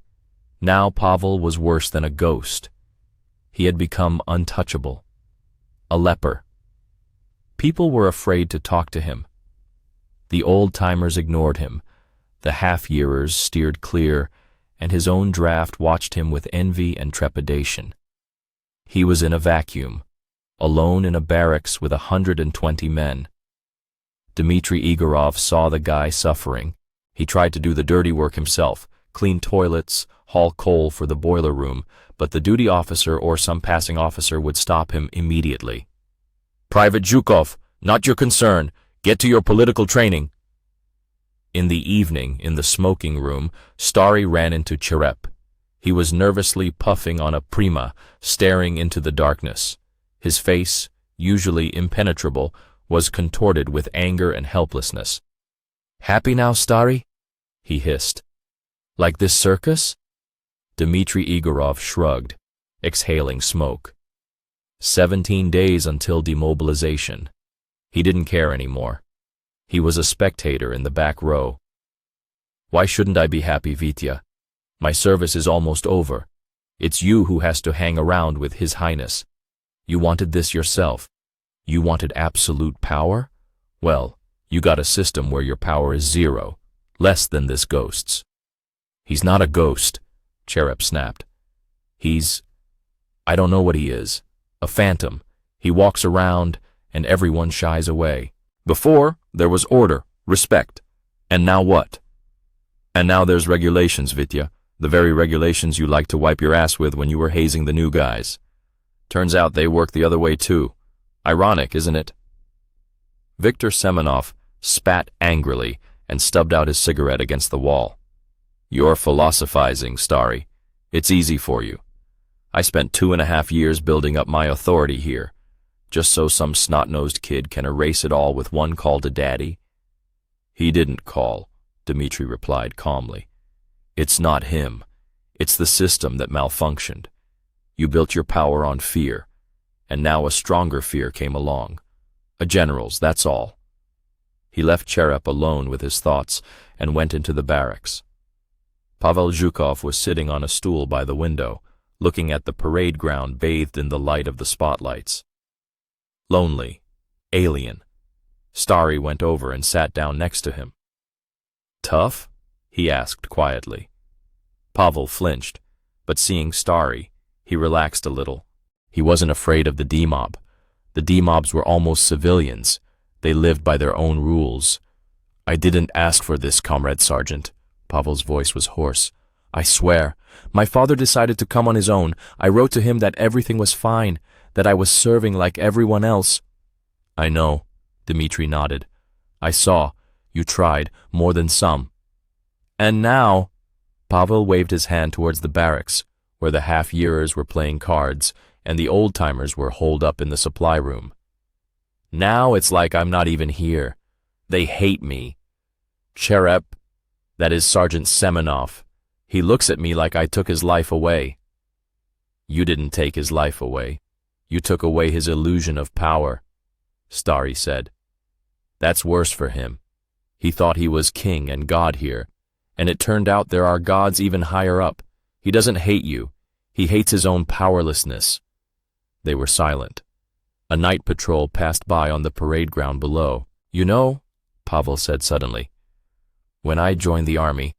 Now Pavel was worse than a ghost. He had become untouchable. A leper. People were afraid to talk to him. The old-timers ignored him. The half-yearers steered clear, and his own draft watched him with envy and trepidation. He was in a vacuum, alone in a barracks with 120 men. Dmitry Igorov saw the guy suffering. He tried to do the dirty work himself, clean toilets, haul coal for the boiler room, but the duty officer or some passing officer would stop him immediately. "Private Zhukov, not your concern. Get to your political training." In the evening, in the smoking room, Stary ran into Cherep. He was nervously puffing on a prima, staring into the darkness. His face, usually impenetrable, was contorted with anger and helplessness. "Happy now, Stary?" he hissed. "Like this circus?" Dmitry Igorov shrugged, exhaling smoke. 17 days until demobilization. He didn't care anymore. He was a spectator in the back row. "Why shouldn't I be happy, Vitya? My service is almost over. It's you who has to hang around with His Highness. You wanted this yourself. You wanted absolute power? Well, you got a system where your power is zero, less than this ghost's." "He's not a ghost," Cherep snapped. I don't know what he is. A phantom. He walks around, and everyone shies away. Before, there was order, respect. And now what? And now there's regulations, Vitya. The very regulations you like to wipe your ass with when you were hazing the new guys. Turns out they work the other way too. Ironic, isn't it? Viktor Semenov spat angrily and stubbed out his cigarette against the wall. "You're philosophizing, Stary. It's easy for you. I spent 2.5 years building up my authority here, just so some snot-nosed kid can erase it all with one call to Daddy." "He didn't call," Dmitry replied calmly. "It's not him. It's the system that malfunctioned. You built your power on fear, and now a stronger fear came along. A general's, that's all." He left Cherep alone with his thoughts and went into the barracks. Pavel Zhukov was sitting on a stool by the window, looking at the parade ground bathed in the light of the spotlights. Lonely. Alien. Stary went over and sat down next to him. "Tough?" he asked quietly. Pavel flinched, but seeing Stary, he relaxed a little. He wasn't afraid of the D-mob. The D-mobs were almost civilians. They lived by their own rules. "I didn't ask for this, Comrade Sergeant." Pavel's voice was hoarse. "I swear. My father decided to come on his own. I wrote to him that everything was fine, that I was serving like everyone else." "I know," Dmitry nodded. "I saw. You tried, more than some." "And now," Pavel waved his hand towards the barracks, where the half-yearers were playing cards, and the old-timers were holed up in the supply room. "Now it's like I'm not even here. They hate me. Cherep, that is Sergeant Semenov, he looks at me like I took his life away." "You didn't take his life away. You took away his illusion of power," Stary said. "That's worse for him. He thought he was king and god here, and it turned out there are gods even higher up. He doesn't hate you. He hates his own powerlessness." They were silent. A night patrol passed by on the parade ground below. "You know," Pavel said suddenly, "when I joined the army,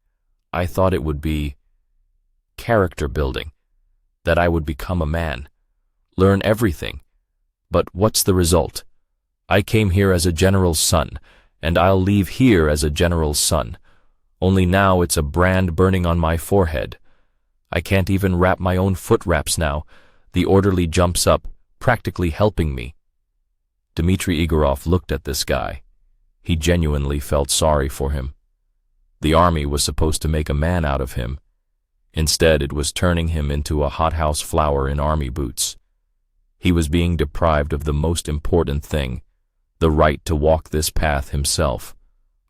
I thought it would be character building, that I would become a man, learn everything. But what's the result? I came here as a general's son, and I'll leave here as a general's son. Only now it's a brand burning on my forehead. I can't even wrap my own foot wraps now. The orderly jumps up, practically helping me." Dmitry Igorov looked at this guy. He genuinely felt sorry for him. The army was supposed to make a man out of him. Instead, it was turning him into a hothouse flower in army boots. He was being deprived of the most important thing, the right to walk this path himself,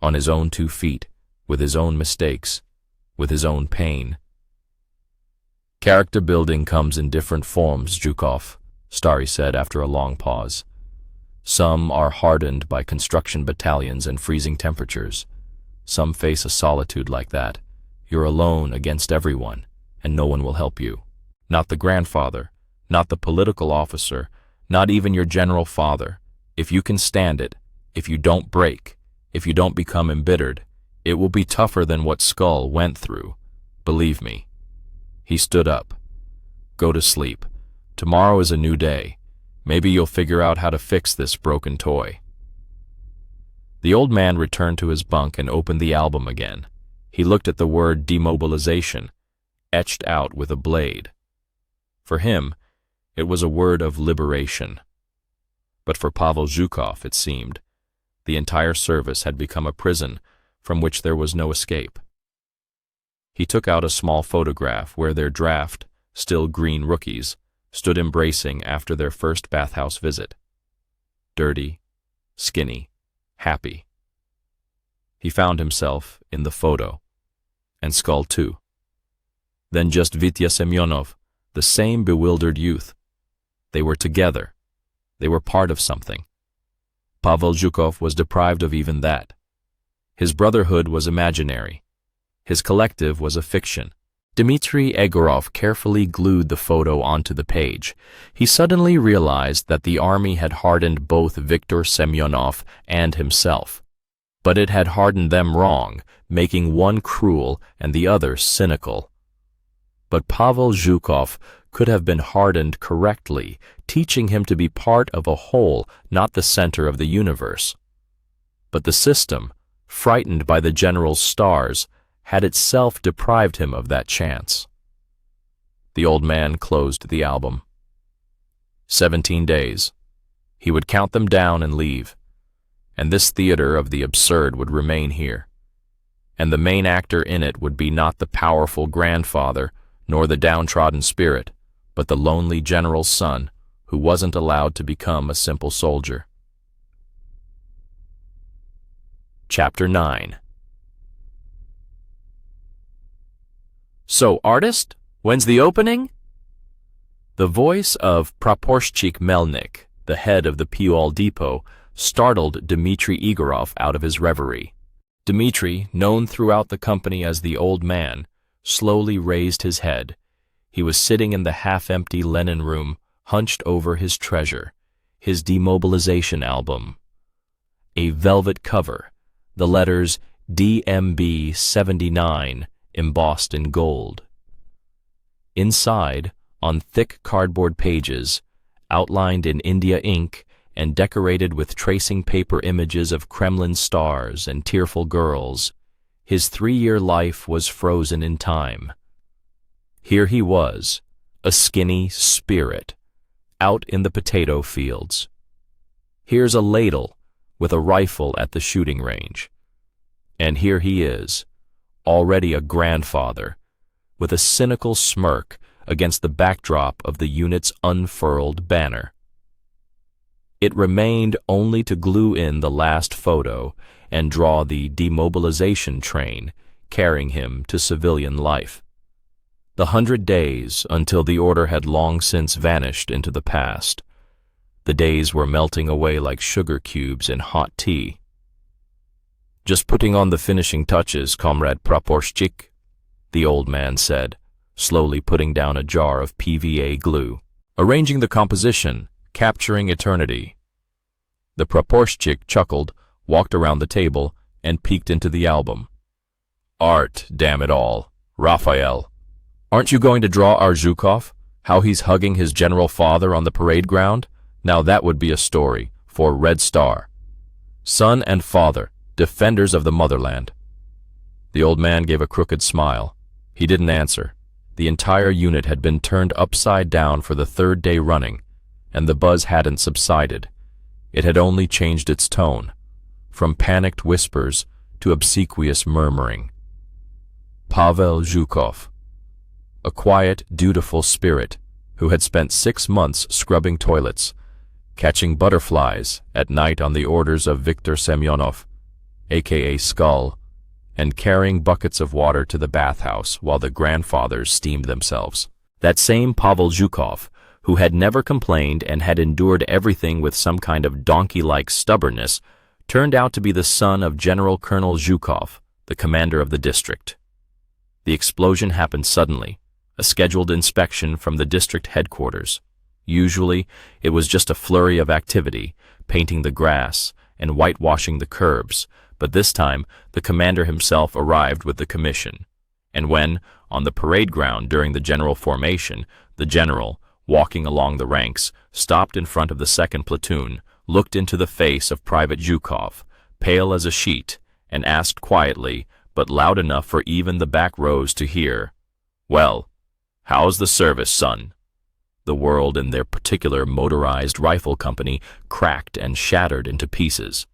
on his own 2 feet, with his own mistakes, with his own pain. "Character building comes in different forms, Zhukov," Stary said after a long pause. "Some are hardened by construction battalions and freezing temperatures. Some face a solitude like that, You're alone against everyone, and no one will help you. Not the grandfather, not the political officer, not even your general father. If you can stand it, if you don't break, if you don't become embittered, it will be tougher than what Skull went through. Believe me." He stood up. "Go to sleep. Tomorrow is a new day. Maybe you'll figure out how to fix this broken toy." The old man returned to his bunk and opened the album again. He looked at the word demobilization, etched out with a blade. For him, it was a word of liberation. But for Pavel Zhukov, it seemed, the entire service had become a prison from which there was no escape. He took out a small photograph where their draft, still green rookies, stood embracing after their first bathhouse visit. Dirty, skinny, happy. He found himself in the photo, and Skull too. Then just Vitya Semyonov, the same bewildered youth. They were together. They were part of something. Pavel Zhukov was deprived of even that. His brotherhood was imaginary. His collective was a fiction. Dmitry Egorov carefully glued the photo onto the page. He suddenly realized that the army had hardened both Viktor Semyonov and himself. But it had hardened them wrong, making one cruel and the other cynical. But Pavel Zhukov could have been hardened correctly, teaching him to be part of a whole, not the center of the universe. But the system, frightened by the general's stars, had itself deprived him of that chance. The old man closed the album. 17 days. He would count them down and leave. And this theater of the absurd would remain here. And the main actor in it would be not the powerful grandfather, nor the downtrodden spirit, but the lonely general's son, who wasn't allowed to become a simple soldier. Chapter 9. "So, artist, when's the opening?" The voice of Praporshchik Melnik, the head of the Puyol depot, startled Dmitry Egorov out of his reverie. Dmitry, known throughout the company as the Old Man, slowly raised his head. He was sitting in the half-empty Lenin room, hunched over his treasure, his demobilization album. A velvet cover, the letters DMB 79 embossed in gold. Inside, on thick cardboard pages, outlined in India ink and decorated with tracing paper images of Kremlin stars and tearful girls, his 3-year life was frozen in time. Here he was, a skinny spirit, out in the potato fields. Here's a ladle with a rifle at the shooting range. And here he is, already a grandfather, with a cynical smirk against the backdrop of the unit's unfurled banner. It remained only to glue in the last photo and draw the demobilization train carrying him to civilian life. The 100 days until the order had long since vanished into the past. The days were melting away like sugar cubes in hot tea. "Just putting on the finishing touches, Comrade Praporshchik," the old man said, slowly putting down a jar of PVA glue. "Arranging the composition, capturing eternity." The Praporshchik chuckled, walked around the table, and peeked into the album. "Art, damn it all. Raphael. Aren't you going to draw our Zhukov? How he's hugging his general father on the parade ground? Now that would be a story for Red Star. Son and father, defenders of the motherland." The old man gave a crooked smile. He didn't answer. The entire unit had been turned upside down for the 3rd day running, and the buzz hadn't subsided. It had only changed its tone, from panicked whispers to obsequious murmuring. Pavel Zhukov, a quiet, dutiful spirit who had spent 6 months scrubbing toilets, catching butterflies at night on the orders of Viktor Semyonov, a.k.a. Skull, and carrying buckets of water to the bathhouse while the grandfathers steamed themselves. That same Pavel Zhukov, who had never complained and had endured everything with some kind of donkey-like stubbornness, turned out to be the son of General Colonel Zhukov, the commander of the district. The explosion happened suddenly, a scheduled inspection from the district headquarters. Usually, it was just a flurry of activity, painting the grass and whitewashing the curbs, but this time the commander himself arrived with the commission. And when, on the parade ground during the general formation, the general, walking along the ranks, stopped in front of the second platoon, looked into the face of Private Zhukov, pale as a sheet, and asked quietly, but loud enough for even the back rows to hear, "Well, how's the service, son?" The world and their particular motorized rifle company cracked and shattered into pieces.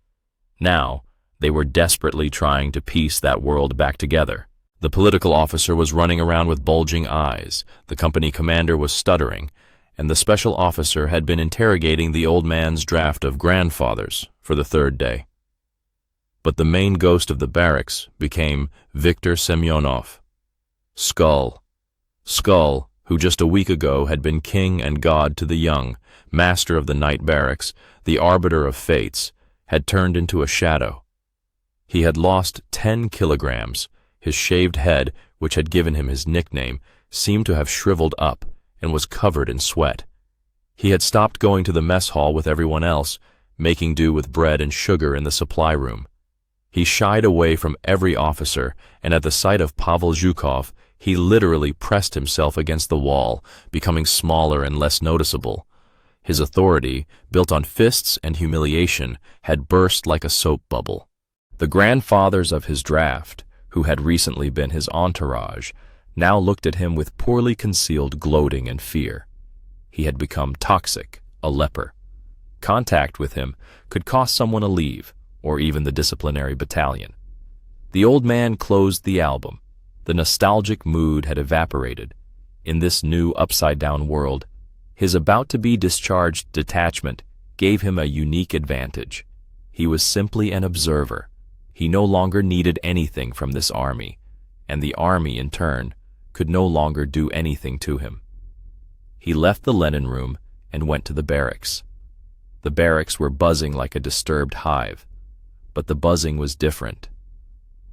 Now, they were desperately trying to piece that world back together. The political officer was running around with bulging eyes, the company commander was stuttering, and the special officer had been interrogating the old man's draft of grandfathers for the third day. But the main ghost of the barracks became Viktor Semyonov. Skull, who just a week ago had been king and god to the young, master of the night barracks, the arbiter of fates, had turned into a shadow. He had lost 10 kilograms. His shaved head, which had given him his nickname, seemed to have shriveled up and was covered in sweat. He had stopped going to the mess hall with everyone else, making do with bread and sugar in the supply room. He shied away from every officer, and at the sight of Pavel Zhukov, he literally pressed himself against the wall, becoming smaller and less noticeable. His authority, built on fists and humiliation, had burst like a soap bubble. The grandfathers of his draft, who had recently been his entourage, now looked at him with poorly concealed gloating and fear. He had become toxic, a leper. Contact with him could cost someone a leave, or even the disciplinary battalion. The old man closed the album. The nostalgic mood had evaporated. In this new upside-down world, his about-to-be-discharged detachment gave him a unique advantage. He was simply an observer. He no longer needed anything from this army, and the army, in turn, could no longer do anything to him. He left the Lenin room and went to the barracks. The barracks were buzzing like a disturbed hive, but the buzzing was different.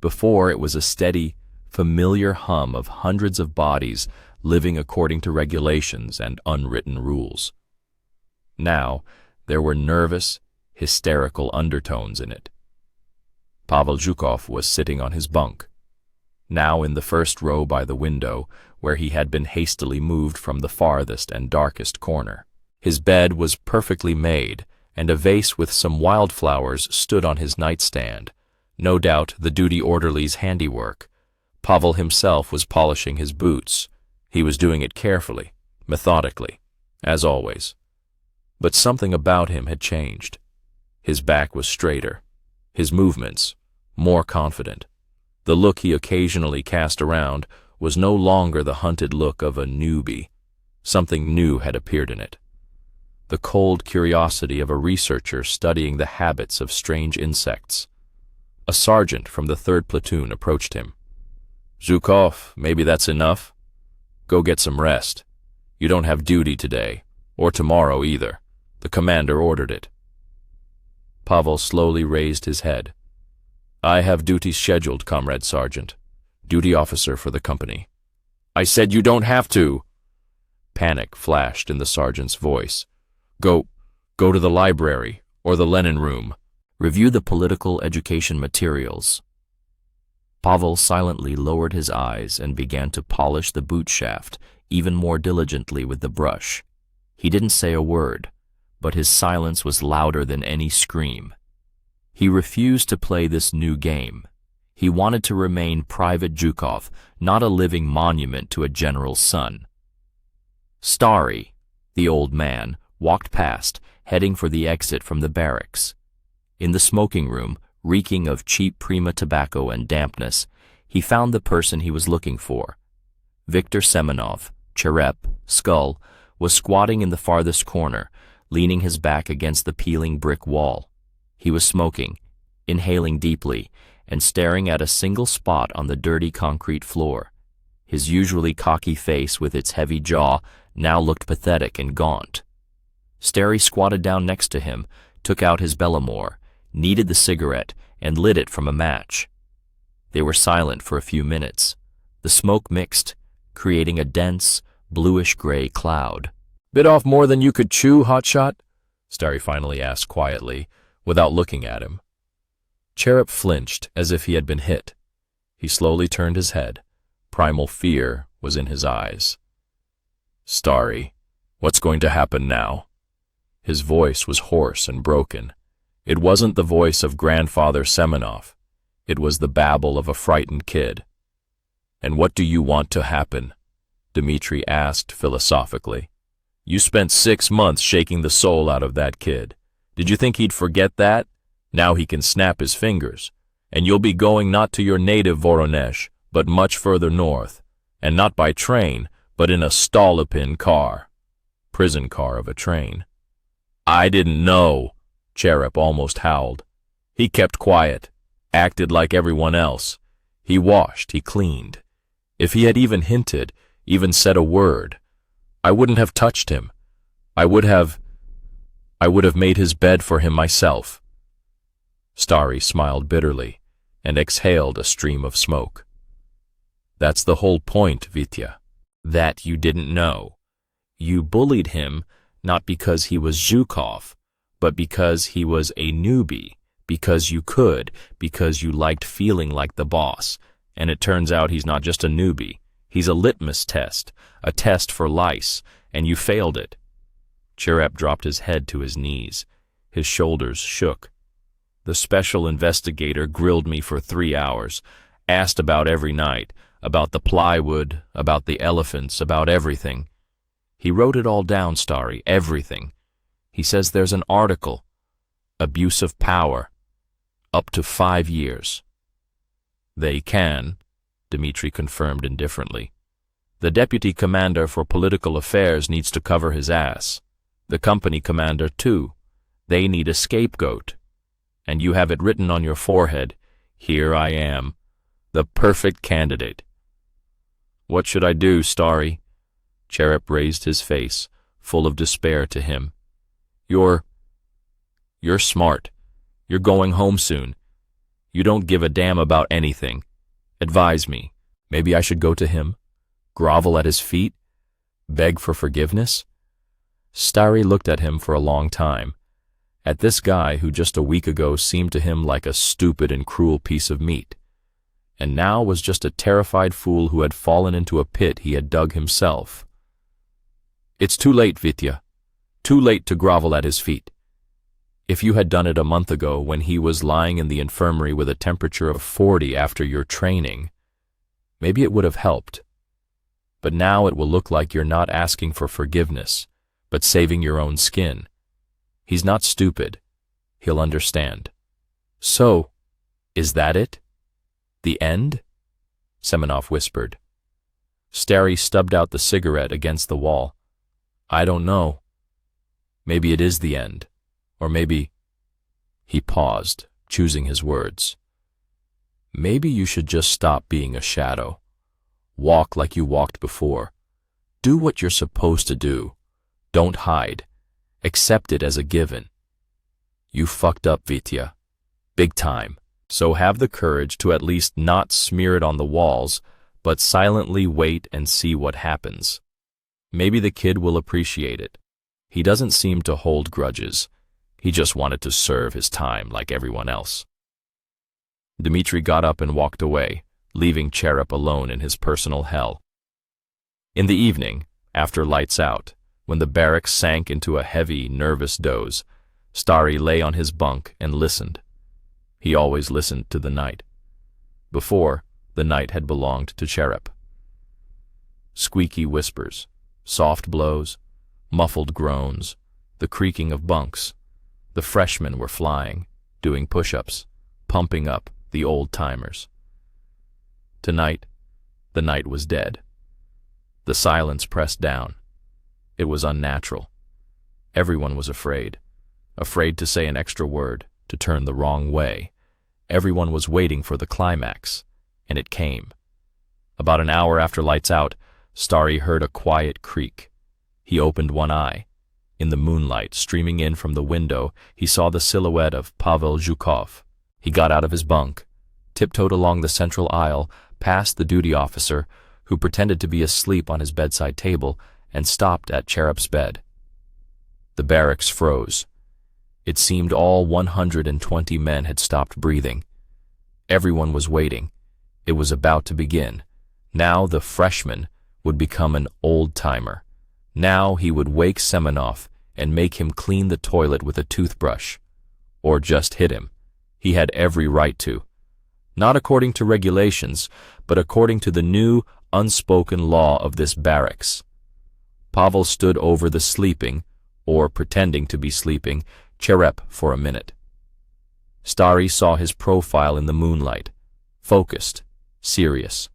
Before, it was a steady, familiar hum of hundreds of bodies living according to regulations and unwritten rules. Now, there were nervous, hysterical undertones in it. Pavel Zhukov was sitting on his bunk, now in the first row by the window, where he had been hastily moved from the farthest and darkest corner. His bed was perfectly made, and a vase with some wildflowers stood on his nightstand, no doubt the duty orderly's handiwork. Pavel himself was polishing his boots. He was doing it carefully, methodically, as always. But something about him had changed. His back was straighter, his movements more confident. The look he occasionally cast around was no longer the hunted look of a newbie. Something new had appeared in it. The cold curiosity of a researcher studying the habits of strange insects. A sergeant from the 3rd platoon approached him. "Zhukov, maybe that's enough? Go get some rest. You don't have duty today, or tomorrow either. The commander ordered it." Pavel slowly raised his head. "I have duty scheduled, Comrade Sergeant. Duty officer for the company." "I said you don't have to." Panic flashed in the sergeant's voice. Go to the library or the Lenin room. Review the political education materials." Pavel silently lowered his eyes and began to polish the boot shaft even more diligently with the brush. He didn't say a word, but his silence was louder than any scream. He refused to play this new game. He wanted to remain Private Zhukov, not a living monument to a general's son. Starry, the old man, walked past, heading for the exit from the barracks. In the smoking room, reeking of cheap Prima tobacco and dampness, he found the person he was looking for. Viktor Semyonov, Cherep, Skull, was squatting in the farthest corner, leaning his back against the peeling brick wall. He was smoking, inhaling deeply, and staring at a single spot on the dirty concrete floor. His usually cocky face with its heavy jaw now looked pathetic and gaunt. Starry squatted down next to him, took out his Bellamore, kneaded the cigarette, and lit it from a match. They were silent for a few minutes. The smoke mixed, creating a dense, bluish-gray cloud. "Bit off more than you could chew, hotshot?" Starry finally asked quietly, without looking at him. Cherub flinched as if he had been hit. He slowly turned his head. Primal fear was in his eyes. "Starry, what's going to happen now?" His voice was hoarse and broken. It wasn't the voice of Grandfather Semenov. It was the babble of a frightened kid. "And what do you want to happen?" Dmitri asked philosophically. "You spent 6 months shaking the soul out of that kid. Did you think he'd forget that? Now he can snap his fingers. And you'll be going not to your native Voronezh, but much further north. And not by train, but in a Stolypin car. Prison car of a train." "I didn't know," Cherub almost howled. "He kept quiet, acted like everyone else. He washed, he cleaned. If he had even hinted, even said a word, I wouldn't have touched him. I would have made his bed for him myself." Starry smiled bitterly and exhaled a stream of smoke. "That's the whole point, Vitya. That you didn't know. You bullied him not because he was Zhukov, but because he was a newbie, because you could, because you liked feeling like the boss. And it turns out he's not just a newbie. He's a litmus test, a test for lice, and you failed it." Cherub dropped his head to his knees. His shoulders shook. "The special investigator grilled me for 3 hours, asked about every night, about the plywood, about the elephants, about everything. He wrote it all down, Starry, everything. He says there's an article, abuse of power, up to 5 years. "They can," Dmitri confirmed indifferently. "The deputy commander for political affairs needs to cover his ass. The company commander, too. They need a scapegoat. And you have it written on your forehead, 'Here I am, the perfect candidate.'" "What should I do, Starry?" Cherub raised his face, full of despair to him. You're smart. You're going home soon. You don't give a damn about anything. Advise me. Maybe I should go to him? Grovel at his feet? Beg for forgiveness?" Starry looked at him for a long time. At this guy who just a week ago seemed to him like a stupid and cruel piece of meat, and now was just a terrified fool who had fallen into a pit he had dug himself. "It's too late, Vitya. Too late to grovel at his feet. If you had done it a month ago when he was lying in the infirmary with a temperature of 40 after your training, maybe it would have helped. But now it will look like you're not asking for forgiveness, but saving your own skin. He's not stupid. He'll understand." "So, is that it? The end?" Semenov whispered. Starry stubbed out the cigarette against the wall. "I don't know. Maybe it is the end. Or maybe—" He paused, choosing his words. "Maybe you should just stop being a shadow. Walk like you walked before. Do what you're supposed to do. Don't hide. Accept it as a given. You fucked up, Vitya. Big time. So have the courage to at least not smear it on the walls, but silently wait and see what happens. Maybe the kid will appreciate it. He doesn't seem to hold grudges. He just wanted to serve his time like everyone else." Dmitri got up and walked away, leaving Cherub alone in his personal hell. In the evening, after lights out, when the barracks sank into a heavy, nervous doze, Starry lay on his bunk and listened. He always listened to the night. Before, the night had belonged to Cherub. Squeaky whispers, soft blows, muffled groans, the creaking of bunks. The freshmen were flying, doing push-ups, pumping up the old-timers. Tonight, the night was dead. The silence pressed down. It was unnatural. Everyone was afraid to say an extra word, to turn the wrong way. Everyone was waiting for the climax, and it came. About an hour after lights out, Starry heard a quiet creak. He opened one eye. In the moonlight streaming in from the window, he saw the silhouette of Pavel Zhukov. He got out of his bunk, tiptoed along the central aisle, past the duty officer, who pretended to be asleep on his bedside table, and stopped at Cherep's bed. The barracks froze. It seemed all 120 men had stopped breathing. Everyone was waiting. It was about to begin. Now the freshman would become an old-timer. Now he would wake Semenov and make him clean the toilet with a toothbrush. Or just hit him. He had every right to. Not according to regulations, but according to the new, unspoken law of this barracks. Pavel stood over the sleeping, or pretending to be sleeping, Cherep for a minute. Stary saw his profile in the moonlight, focused, serious.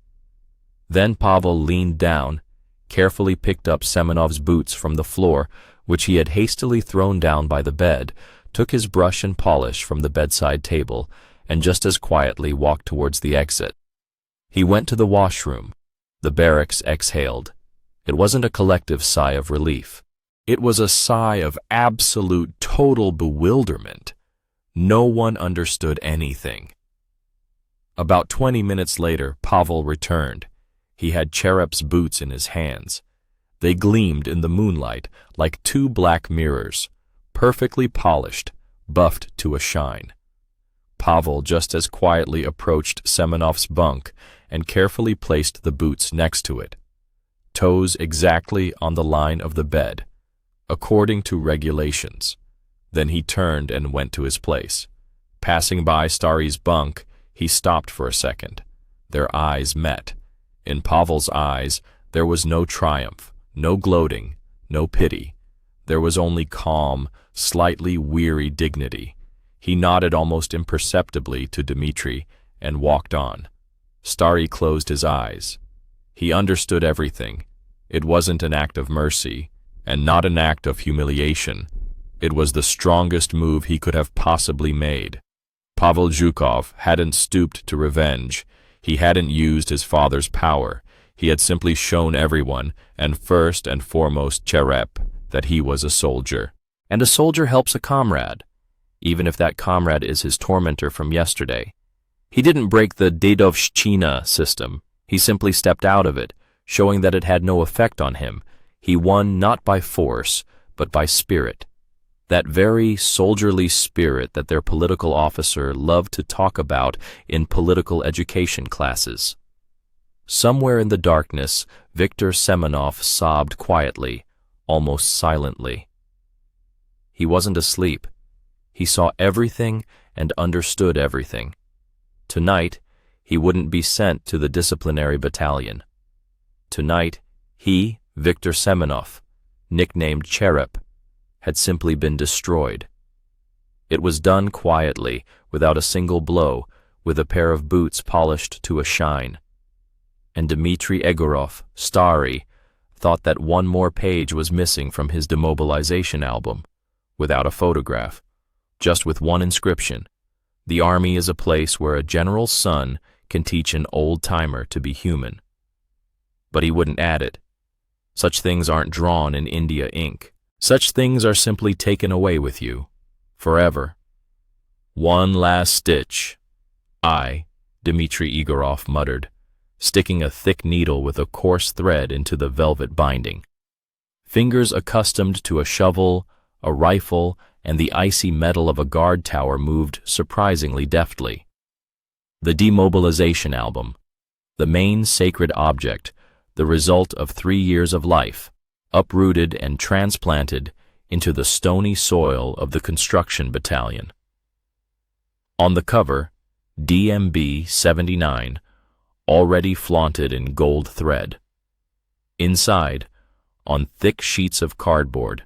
Then Pavel leaned down, carefully picked up Semenov's boots from the floor, which he had hastily thrown down by the bed, took his brush and polish from the bedside table, and just as quietly walked towards the exit. He went to the washroom. The barracks exhaled. It wasn't a collective sigh of relief. It was a sigh of absolute, total bewilderment. No one understood anything. About 20 minutes later, Pavel returned. He had Cherep's boots in his hands. They gleamed in the moonlight like two black mirrors, perfectly polished, buffed to a shine. Pavel just as quietly approached Semenov's bunk and carefully placed the boots next to it, toes exactly on the line of the bed, according to regulations. Then he turned and went to his place. Passing by Stary's bunk, he stopped for a second. Their eyes met. In Pavel's eyes, there was no triumph, no gloating, no pity. There was only calm, slightly weary dignity. He nodded almost imperceptibly to Dmitri and walked on. Stary closed his eyes. He understood everything. It wasn't an act of mercy, and not an act of humiliation. It was the strongest move he could have possibly made. Pavel Zhukov hadn't stooped to revenge. He hadn't used his father's power. He had simply shown everyone, and first and foremost Cherep, that he was a soldier. And a soldier helps a comrade, even if that comrade is his tormentor from yesterday. He didn't break the Dedovshchina system. He simply stepped out of it, showing that it had no effect on him. He won not by force, but by spirit. That very soldierly spirit that their political officer loved to talk about in political education classes. Somewhere in the darkness, Viktor Semenov sobbed quietly, almost silently. He wasn't asleep. He saw everything and understood everything. Tonight, he wouldn't be sent to the disciplinary battalion. Tonight, he, Viktor Semenov, nicknamed Cherep, had simply been destroyed. It was done quietly, without a single blow, with a pair of boots polished to a shine. And Dmitri Egorov, Stary, thought that one more page was missing from his demobilization album, without a photograph, just with one inscription: "The army is a place where a general's son can teach an old-timer to be human." But he wouldn't add it. Such things aren't drawn in India ink. Such things are simply taken away with you, forever. "One last stitch," Dmitri Egorov muttered, sticking a thick needle with a coarse thread into the velvet binding. Fingers accustomed to a shovel, a rifle, and the icy metal of a guard tower moved surprisingly deftly. The demobilization album, the main sacred object, the result of 3 years of life, uprooted and transplanted into the stony soil of the construction battalion. On the cover, DMB 79, already flaunted in gold thread. Inside, on thick sheets of cardboard,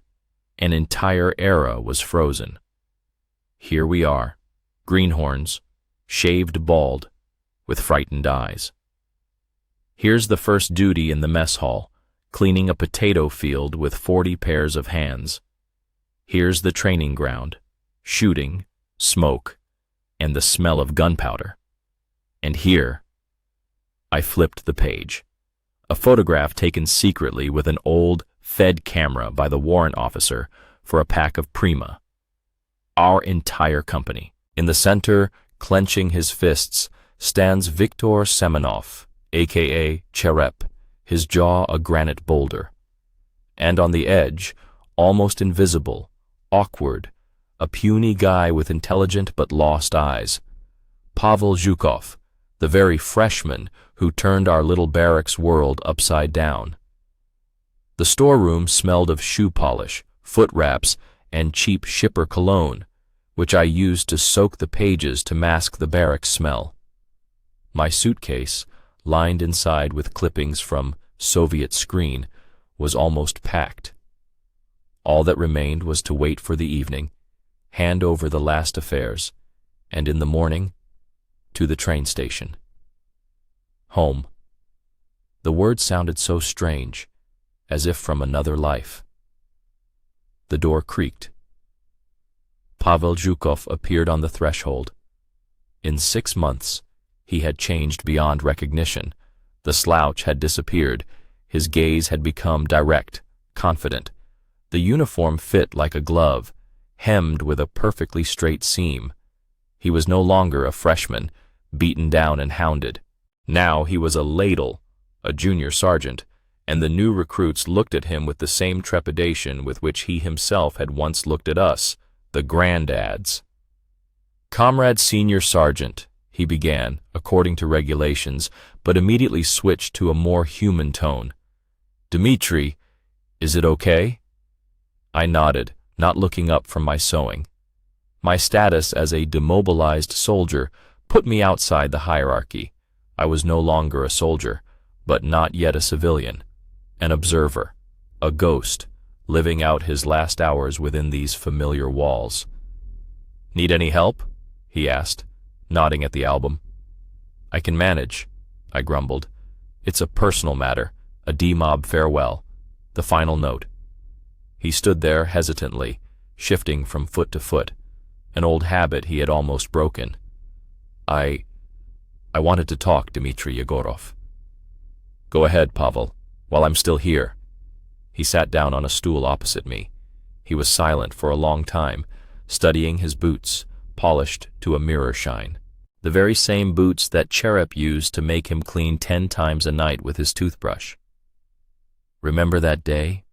an entire era was frozen. Here we are, greenhorns, shaved bald, with frightened eyes. Here's the first duty in the mess hall, cleaning a potato field with 40 pairs of hands. Here's the training ground, shooting, smoke, and the smell of gunpowder. And here, I flipped the page. A photograph taken secretly with an old Fed camera by the warrant officer for a pack of Prima. Our entire company. In the center, clenching his fists, stands Viktor Semenov, aka Cherep, his jaw a granite boulder. And on the edge, almost invisible, awkward, a puny guy with intelligent but lost eyes. Pavel Zhukov, the very freshman who turned our little barracks world upside down. The storeroom smelled of shoe polish, foot wraps, and cheap shipper cologne, which I used to soak the pages to mask the barracks smell. My suitcase, lined inside with clippings from Soviet Screen, was almost packed. All that remained was to wait for the evening, hand over the last affairs, and in the morning, to the train station. Home. The word sounded so strange, as if from another life. The door creaked. Pavel Zhukov appeared on the threshold. In 6 months, he had changed beyond recognition. The slouch had disappeared. His gaze had become direct, confident. The uniform fit like a glove, hemmed with a perfectly straight seam. He was no longer a freshman, beaten down and hounded. Now he was a ladle, a junior sergeant, and the new recruits looked at him with the same trepidation with which he himself had once looked at us, the granddads. "Comrade Senior Sergeant," he began, according to regulations, but immediately switched to a more human tone. "Dmitri, is it okay?" I nodded, not looking up from my sewing. My status as a demobilized soldier put me outside the hierarchy. I was no longer a soldier, but not yet a civilian. An observer, a ghost, living out his last hours within these familiar walls. "Need any help?" he asked, nodding at the album. "I can manage," I grumbled. "It's a personal matter, a D-mob farewell, the final note." He stood there hesitantly, shifting from foot to foot, an old habit he had almost broken. I wanted to talk, Dmitri Yegorov." "Go ahead, Pavel, while I'm still here." He sat down on a stool opposite me. He was silent for a long time, studying his boots, polished to a mirror shine. The very same boots that Cherep used to make him clean 10 times a night with his toothbrush. "Remember that day?"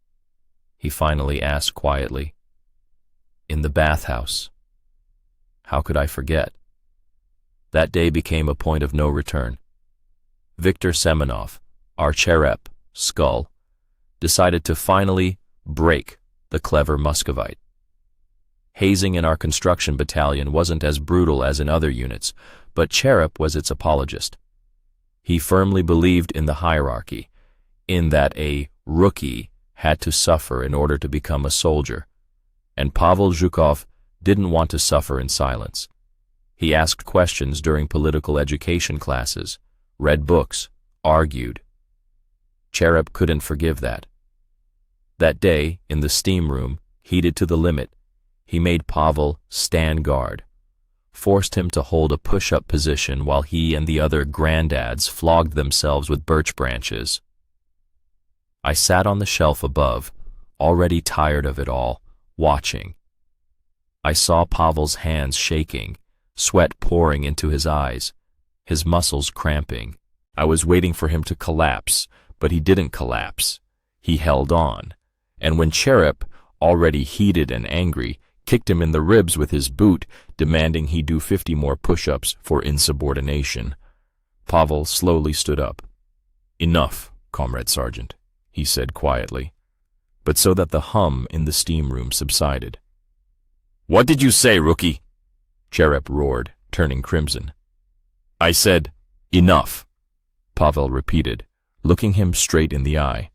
he finally asked quietly. "In the bathhouse." How could I forget? That day became a point of no return. Viktor Semenov, our Cherep, skull, decided to finally break the clever Muscovite. Hazing in our construction battalion wasn't as brutal as in other units, but Cherep was its apologist. He firmly believed in the hierarchy, in that a rookie had to suffer in order to become a soldier, and Pavel Zhukov didn't want to suffer in silence. He asked questions during political education classes, read books, argued. Cherep couldn't forgive that. That day, in the steam room, heated to the limit, he made Pavel stand guard, forced him to hold a push-up position while he and the other granddads flogged themselves with birch branches. I sat on the shelf above, already tired of it all, watching. I saw Pavel's hands shaking, sweat pouring into his eyes, his muscles cramping. I was waiting for him to collapse, but he didn't collapse. He held on, and when Cherep, already heated and angry, kicked him in the ribs with his boot, demanding he do 50 more push-ups for insubordination, Pavel slowly stood up. "Enough, Comrade Sergeant," he said quietly, but so that the hum in the steam room subsided. "What did you say, rookie?" Cherep roared, turning crimson. "I said, enough," Pavel repeated, looking him straight in the eye.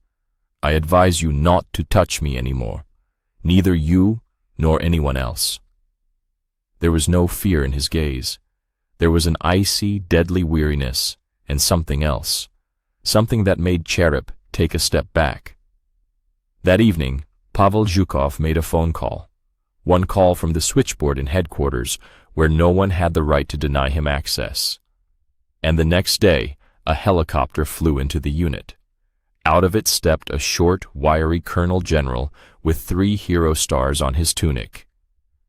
"I advise you not to touch me anymore, neither you nor anyone else." There was no fear in his gaze. There was an icy, deadly weariness and something else, something that made Cherep take a step back. That evening, Pavel Zhukov made a phone call. One call from the switchboard in headquarters, where no one had the right to deny him access. And the next day, a helicopter flew into the unit. Out of it stepped a short, wiry colonel general with 3 hero stars on his tunic.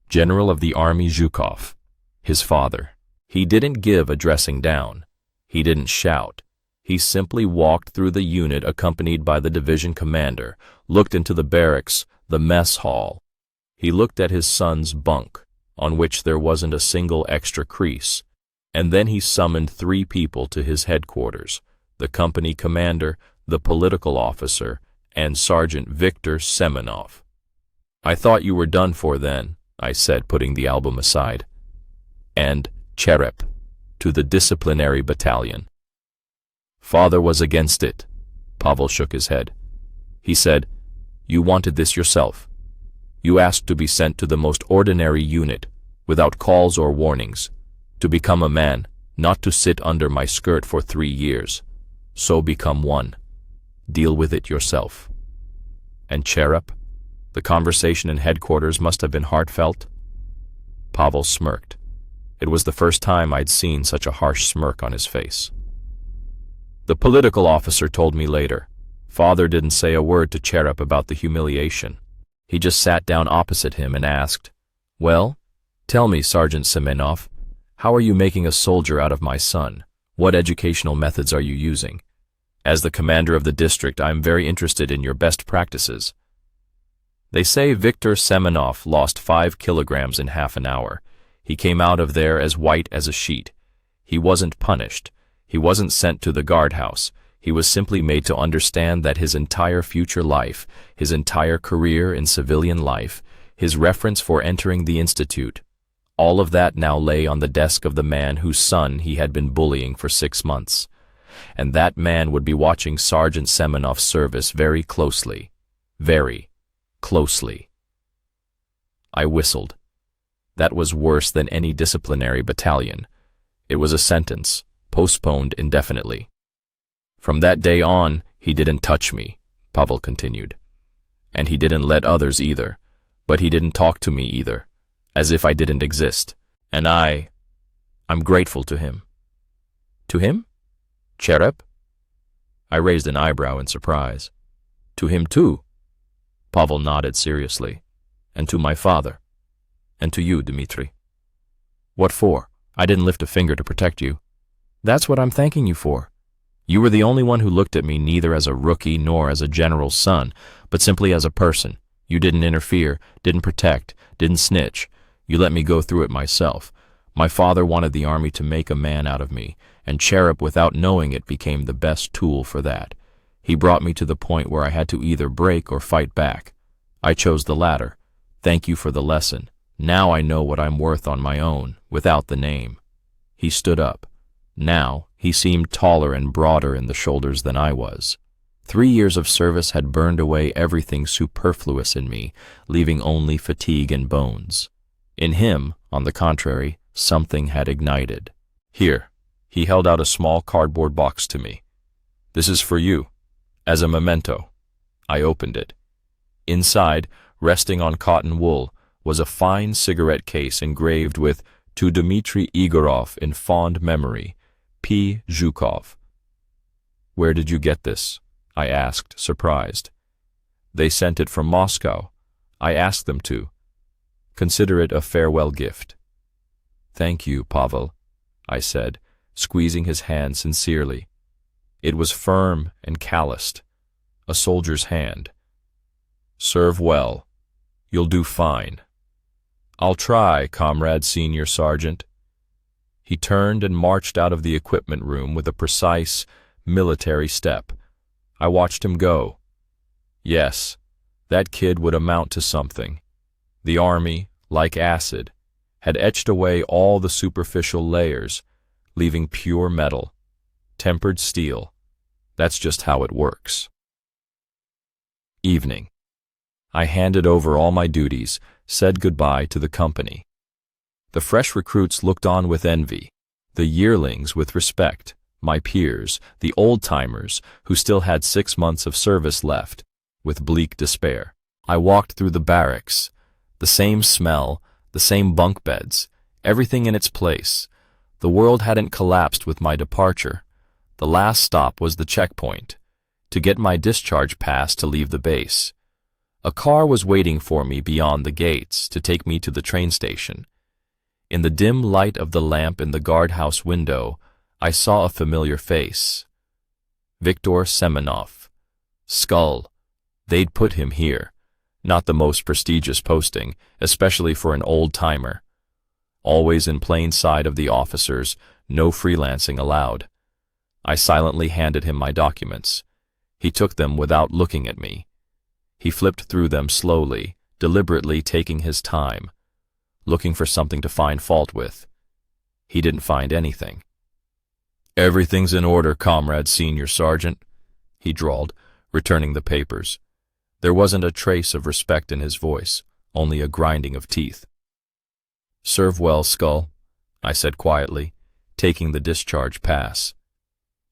General of the Army Zhukov, his father. He didn't give a dressing down. He didn't shout. He simply walked through the unit accompanied by the division commander, looked into the barracks, the mess hall. He looked at his son's bunk, on which there wasn't a single extra crease, and then he summoned 3 people to his headquarters, the company commander, the political officer, and Sergeant Viktor Semenov. "I thought you were done for then," I said, putting the album aside. "And Cherep, to the disciplinary battalion." Father was against it. Pavel shook his head. He said, "You wanted this yourself. You asked to be sent to the most ordinary unit, without calls or warnings, to become a man, not to sit under my skirt for 3 years. So become one. Deal with it yourself." And Cherep? The conversation in headquarters must have been heartfelt. Pavel smirked. It was the first time I'd seen such a harsh smirk on his face. The political officer told me later, Father didn't say a word to Cherep about the humiliation. He just sat down opposite him and asked, "Well, tell me, Sergeant Semenov, how are you making a soldier out of my son? What educational methods are you using? As the commander of the district, I am very interested in your best practices." They say Viktor Semenov lost 5 kilograms in half an hour. He came out of there as white as a sheet. He wasn't punished. He wasn't sent to the guardhouse. He was simply made to understand that his entire future life, his entire career in civilian life, his reference for entering the institute, all of that now lay on the desk of the man whose son he had been bullying for 6 months. And that man would be watching Sergeant Semenov's service very closely. Very closely. I whistled. That was worse than any disciplinary battalion. It was a sentence, postponed indefinitely. "From that day on, he didn't touch me," Pavel continued. "And he didn't let others either. But he didn't talk to me either, as if I didn't exist. And I'm grateful to him." "To him? Cherep?" I raised an eyebrow in surprise. "To him too." Pavel nodded seriously. "And to my father. And to you, Dmitri." "What for? I didn't lift a finger to protect you." "That's what I'm thanking you for. You were the only one who looked at me neither as a rookie nor as a general's son, but simply as a person. You didn't interfere, didn't protect, didn't snitch. You let me go through it myself. My father wanted the army to make a man out of me, and Cherep, without knowing it, became the best tool for that. He brought me to the point where I had to either break or fight back. I chose the latter. Thank you for the lesson. Now I know what I'm worth on my own, without the name." He stood up. Now he seemed taller and broader in the shoulders than I was. 3 years of service had burned away everything superfluous in me, leaving only fatigue and bones. In him, on the contrary, something had ignited. "Here." He held out a small cardboard box to me. "This is for you, as a memento." I opened it. Inside, resting on cotton wool, was a fine cigarette case engraved with "To Dmitry Igorov in fond memory, P. Zhukov." "Where did you get this?" I asked, surprised. "They sent it from Moscow. I asked them to. Consider it a farewell gift." "Thank you, Pavel," I said, squeezing his hand sincerely. It was firm and calloused, a soldier's hand. "Serve well. You'll do fine." "I'll try, Comrade Senior Sergeant." He turned and marched out of the equipment room with a precise, military step. I watched him go. Yes, that kid would amount to something. The army, like acid, had etched away all the superficial layers, leaving pure metal, tempered steel. That's just how it works. Evening. I handed over all my duties, said goodbye to the company. The fresh recruits looked on with envy, the yearlings with respect, my peers, the old-timers who still had 6 months of service left, with bleak despair. I walked through the barracks, the same smell, the same bunk beds, everything in its place. The world hadn't collapsed with my departure. The last stop was the checkpoint, to get my discharge pass to leave the base. A car was waiting for me beyond the gates to take me to the train station. In the dim light of the lamp in the guardhouse window, I saw a familiar face. Viktor Semenov. Skull. They'd put him here. Not the most prestigious posting, especially for an old-timer. Always in plain sight of the officers, no freelancing allowed. I silently handed him my documents. He took them without looking at me. He flipped through them slowly, deliberately taking his time, looking for something to find fault with. He didn't find anything. "Everything's in order, Comrade Senior Sergeant," he drawled, returning the papers. There wasn't a trace of respect in his voice, only a grinding of teeth. "Serve well, Skull," I said quietly, taking the discharge pass.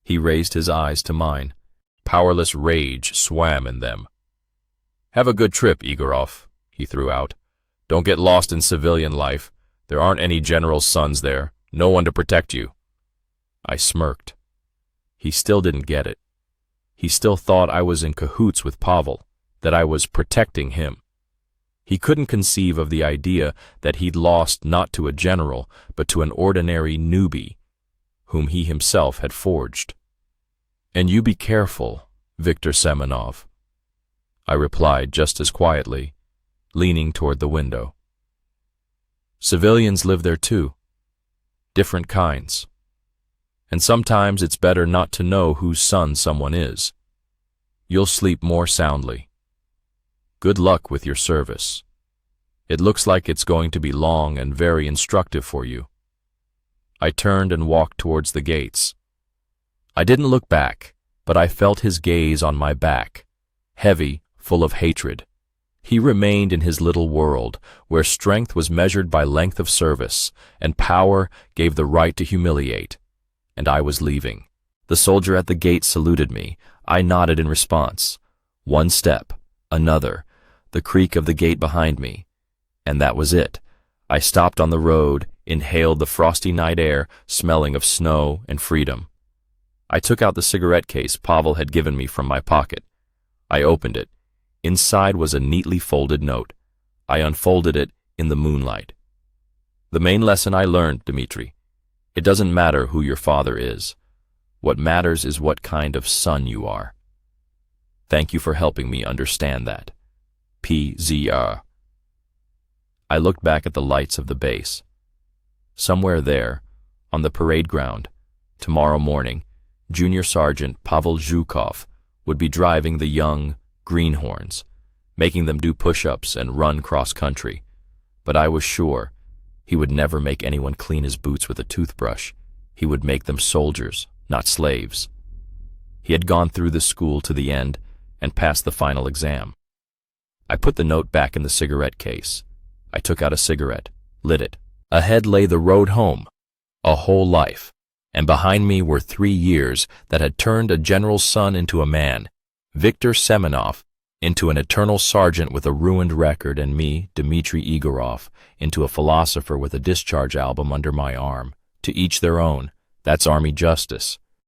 He raised his eyes to mine. Powerless rage swam in them. "Have a good trip, Igorov," he threw out. "Don't get lost in civilian life. There aren't any general's sons there, no one to protect you." I smirked. He still didn't get it. He still thought I was in cahoots with Pavel, that I was protecting him. He couldn't conceive of the idea that he'd lost not to a general, but to an ordinary newbie, whom he himself had forged. "And you be careful, Viktor Semenov," I replied just as quietly, leaning toward the window. "Civilians live there too. Different kinds. And sometimes it's better not to know whose son someone is. You'll sleep more soundly. Good luck with your service. It looks like it's going to be long and very instructive for you." I turned and walked towards the gates. I didn't look back, but I felt his gaze on my back, heavy, full of hatred. He remained in his little world, where strength was measured by length of service, and power gave the right to humiliate. And I was leaving. The soldier at the gate saluted me. I nodded in response. One step, another, the creak of the gate behind me. And that was it. I stopped on the road, inhaled the frosty night air, smelling of snow and freedom. I took out the cigarette case Pavel had given me from my pocket. I opened it. Inside was a neatly folded note. I unfolded it in the moonlight. "The main lesson I learned, Dmitri. It doesn't matter who your father is. What matters is what kind of son you are. Thank you for helping me understand that. PZR." I looked back at the lights of the base. Somewhere there, on the parade ground, tomorrow morning, Junior Sergeant Pavel Zhukov would be driving the young greenhorns, making them do push-ups and run cross-country. But I was sure he would never make anyone clean his boots with a toothbrush. He would make them soldiers, not slaves. He had gone through the school to the end and passed the final exam. I put the note back in the cigarette case. I took out a cigarette, lit it. Ahead lay the road home, a whole life, and behind me were 3 years that had turned a general's son into a man, Viktor Semenov, into an eternal sergeant with a ruined record, and me, Dmitri Igorov, into a philosopher with a discharge album under my arm. To each their own. That's Army justice.